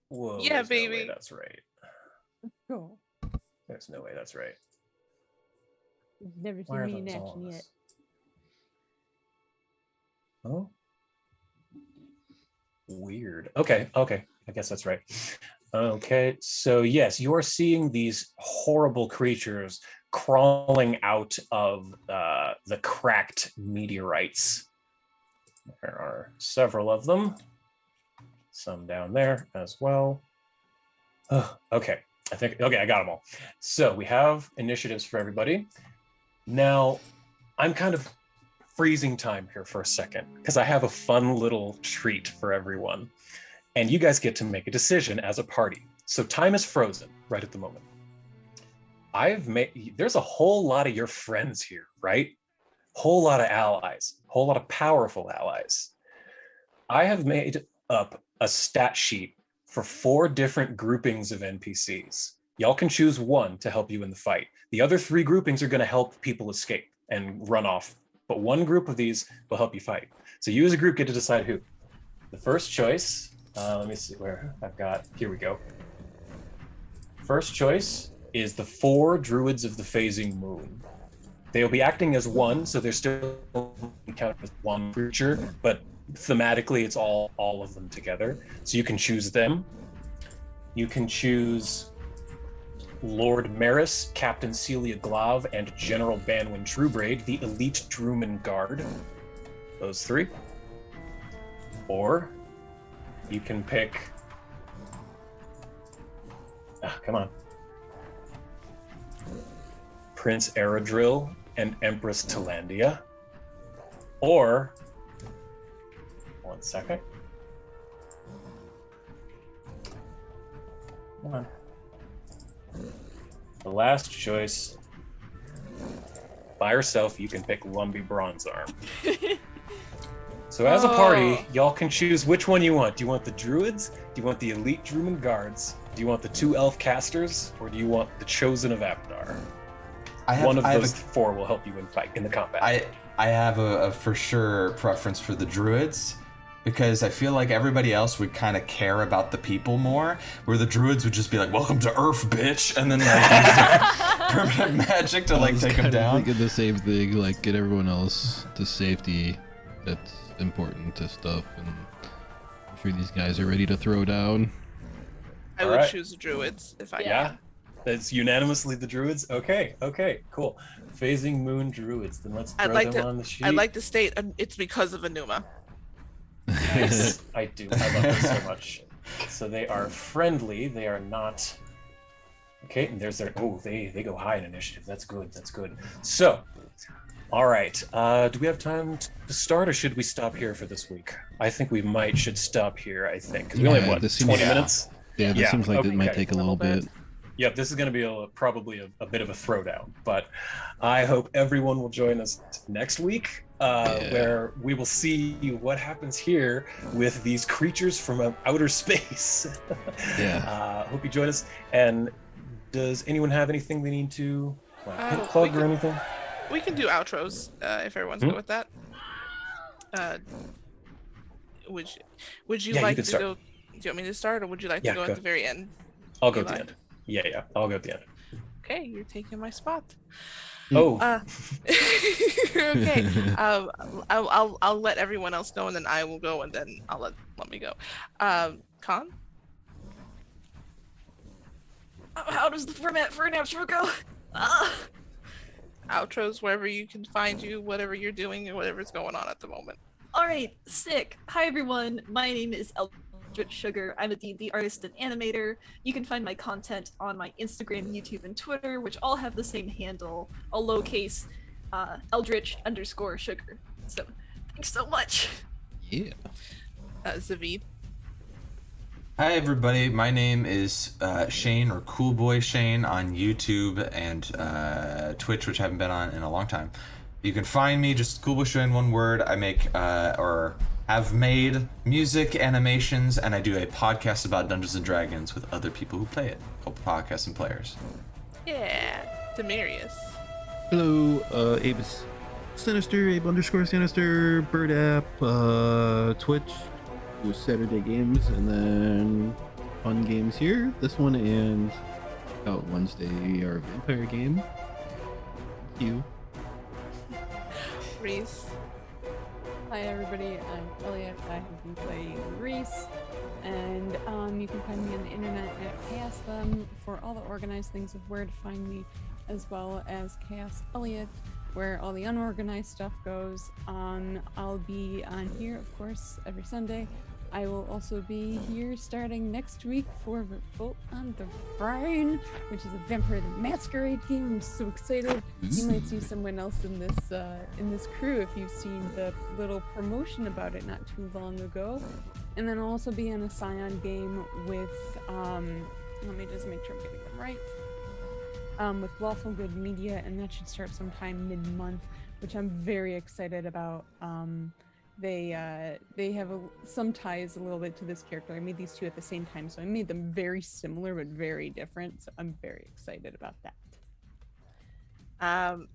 Whoa. Yeah, there's no way baby. that's right. Cool. There's no way that's right. You've never Why seen are me in those all action of yet. us? Oh. Weird. Okay. I guess that's right. Okay. So yes, you are seeing these horrible creatures crawling out of the cracked meteorites. There are several of them. Some down there as well. Oh, okay. I got them all. So we have initiatives for everybody. Now, I'm kind of freezing time here for a second because I have a fun little treat for everyone. And you guys get to make a decision as a party. So time is frozen right at the moment. There's a whole lot of your friends here, right? Whole lot of allies, whole lot of powerful allies. I have made up a stat sheet for 4 different groupings of NPCs. Y'all can choose one to help you in the fight. The other 3 groupings are going to help people escape and run off. But one group of these will help you fight. So you as a group get to decide who. The first choice, let me see where I've got, here we go. First choice is the 4 Druids of the Phasing Moon. They'll be acting as one, so they're still counted as one creature, but thematically it's all of them together. So you can choose them. You can choose Lord Maris, Captain Celia Glav, and General Banwin Truebraid, the elite Druman Guard. Those 3. Or you can pick... come on. Prince Eredril and Empress Talandia. Or... one second. Come on. The last choice, by yourself, you can pick Lumbee Bronzearm. So as a party, y'all can choose which one you want. Do you want the Druids? Do you want the elite Druman Guards? Do you want the 2 Elf Casters? Or do you want the Chosen of Abadar? One of those 4 will help you in the combat. I have a for sure preference for the Druids, because I feel like everybody else would kind of care about the people more, where the Druids would just be like, "Welcome to Earth, bitch," and then like permanent magic to like take them down. Thinking the same thing, like get everyone else to safety. That's important to stuff, and I'm sure these guys are ready to throw down. I would choose the Druids if I can. It's unanimously the Druids. Okay, cool. Phasing Moon Druids. Then let's throw them on the sheet. I'd like to state it's because of Enuma. Yes, I do. I love them so much. So they are friendly. They are not. Okay, and there's their. Oh, they go high in initiative. That's good. So, all right. Do we have time to start, or should we stop here for this week? I think we should stop here. I think because we only have 20 minutes. Yeah, this seems like it might take a little bit. Yep, this is going to be probably a bit of a throwdown, but I hope everyone will join us next week, where we will see what happens here with these creatures from outer space. Hope you join us. And does anyone have anything they need to plug or anything? We can do outros if everyone's good with that. Would you like to go? Do you want me to start, or would you like to go at the very end? I'll go at the end. Yeah, I'll go at the end. Okay, you're taking my spot. Oh. Okay. I'll let everyone else go, and then I will go, and then I'll let me go. Con? How does the format for an outro go? Outros wherever you can find you, whatever you're doing, or whatever's going on at the moment. All right, sick. Hi everyone. My name is Eldritch Sugar. I'm a D&D artist and animator. You can find my content on my Instagram, YouTube, and Twitter, which all have the same handle, a lowercase Eldritch_Sugar. So, thanks so much. Yeah. Zavid. Hi everybody, my name is Shane, or Cool Boy Shane, on YouTube and Twitch, which I haven't been on in a long time. You can find me just Cool Boy Shane, one word. I make or have made music, animations, and I do a podcast about Dungeons and Dragons with other people who play it, called Podcasts and Players. Yeah, Demarius. Hello, Abe is Sinister, Abe_Sinister, Bird App, Twitch, do Saturday games, and then fun games here. This one and out Wednesday, our vampire game. Thank you. Reese. Hi everybody, I'm Elliot. I have been playing Reese, and you can find me on the internet at Chaos Them for all the organized things of where to find me, as well as Chaos Elliot, where all the unorganized stuff goes. I'll be on here, of course, every Sunday. I will also be here starting next week for Revolt on the Brain, which is a Vampire the Masquerade game. I'm so excited. You might see someone else in this crew if you've seen the little promotion about it not too long ago. And then I'll also be in a Scion game with let me just make sure I'm getting them right. With Lawful Good Media, and that should start sometime mid-month, which I'm very excited about. They have some ties a little bit to this character. I made these two at the same time, so I made them very similar but very different. So I'm very excited about that.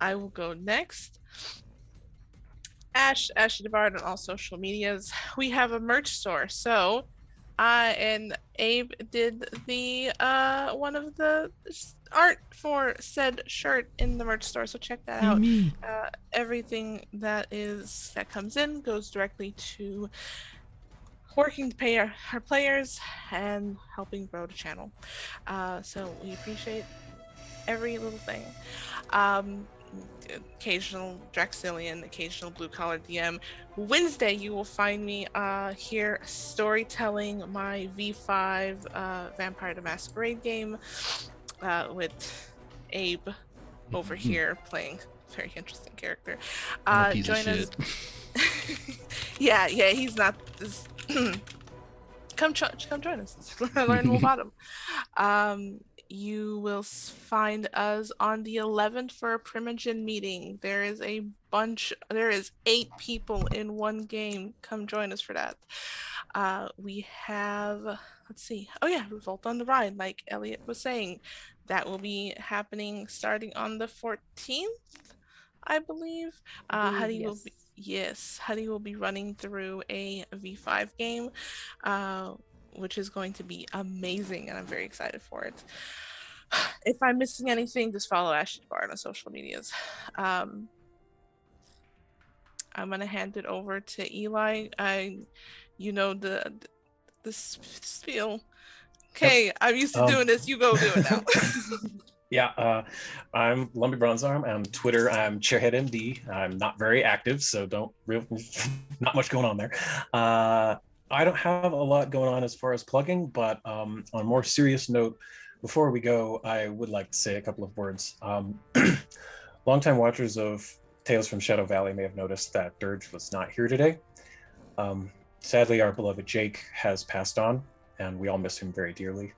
I will go next. Ashley DeBard on all social medias. We have a merch store, so I and Abe did the one of the art for said shirt in the merch store, so check that out. Everything that comes in goes directly to working to pay our players and helping grow the channel. So we appreciate every little thing. Occasional Draxilian, occasional blue collar DM. Wednesday you will find me here storytelling my V5 Vampire the Masquerade game with Abe over here playing a very interesting character. Join us. yeah, he's not this come join us. Learn more about him. You will find us on the 11th for a Primogen meeting. There is 8 people in one game. Come join us for that. We have, let's see. Oh yeah, Revolt on the Ride, like Elliot was saying. That will be happening starting on the 14th, I believe. Huddy will be running through a V5 game, which is going to be amazing, and I'm very excited for it. If I'm missing anything, just follow Ashley DeBard on social medias. I'm gonna hand it over to Eli. The spiel. Okay, yep. I'm used to doing this. You go do it now. Yeah, I'm Lumpy Bronzearm. On Twitter, I'm ChairheadMD. I'm not very active, so not much going on there. I don't have a lot going on as far as plugging, but on a more serious note, before we go, I would like to say a couple of words. Longtime watchers of Tales from Shadow Valley may have noticed that Dirge was not here today. Sadly, our beloved Jake has passed on, and we all miss him very dearly.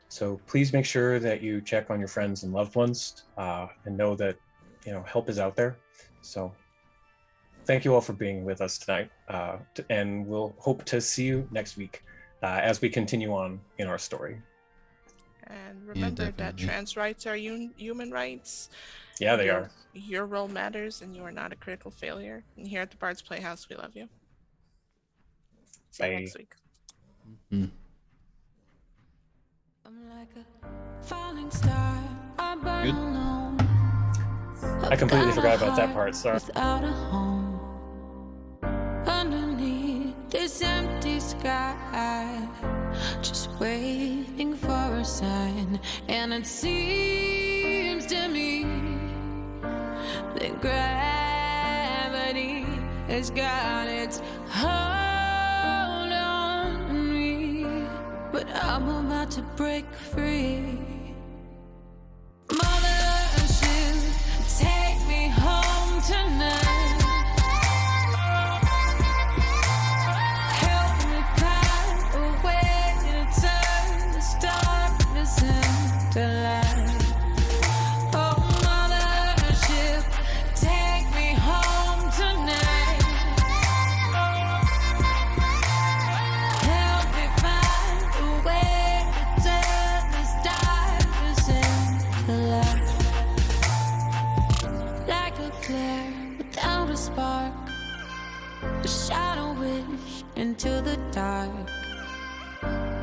So please make sure that you check on your friends and loved ones, and know that help is out there. So thank you all for being with us tonight, and we'll hope to see you next week as we continue on in our story. And remember that trans rights are human rights. Yeah, they are. Your role matters, and you are not a critical failure. And here at the Bard's Playhouse, we love you. See you next week. Mm-hmm. I'm like a falling star. I burn Good. alone. I completely forgot about that part. Sorry. Without a home, underneath this empty sky, just waiting for a sign. And it seems to me that gravity has got its hold on me, but I'm about to break free. Mothership, take me home tonight. Help me find a way to turn this darkness into light. Oh, mothership, take me home tonight. Help me find a way to turn this darkness into light. Like a flare without a spark, a shadow wish into the dark.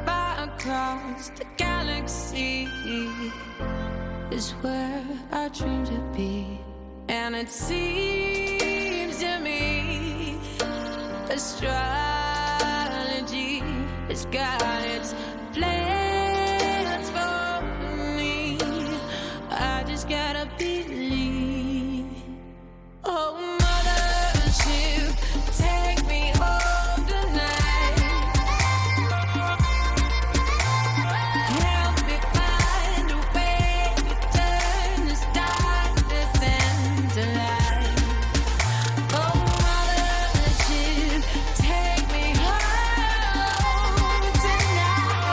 Far across the galaxy is where I dream to be. And it seems to me astrology has got its plans for me. I just gotta believe. Oh, mothership, take me home tonight. Help me find a way to turn this darkness into light. Oh, mothership, take me home tonight.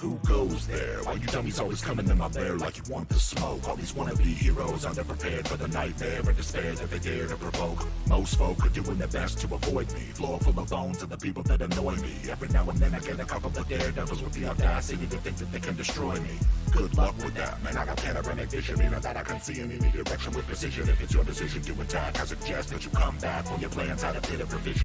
Who goes there? Why you dummies always coming in my lair like you want the smoke? All these wannabe heroes underprepared for the nightmare and despair that they dare to provoke. Most folk are doing their best to avoid me. Floor full of bones of the people that annoy me. Every now and then I get a couple of daredevils with the audacity to think that they can destroy me. Good luck with that, man. I got panoramic vision, meaning that I can see in any direction with precision. If it's your decision to attack, I suggest that you come back when your plans had a bit of revision.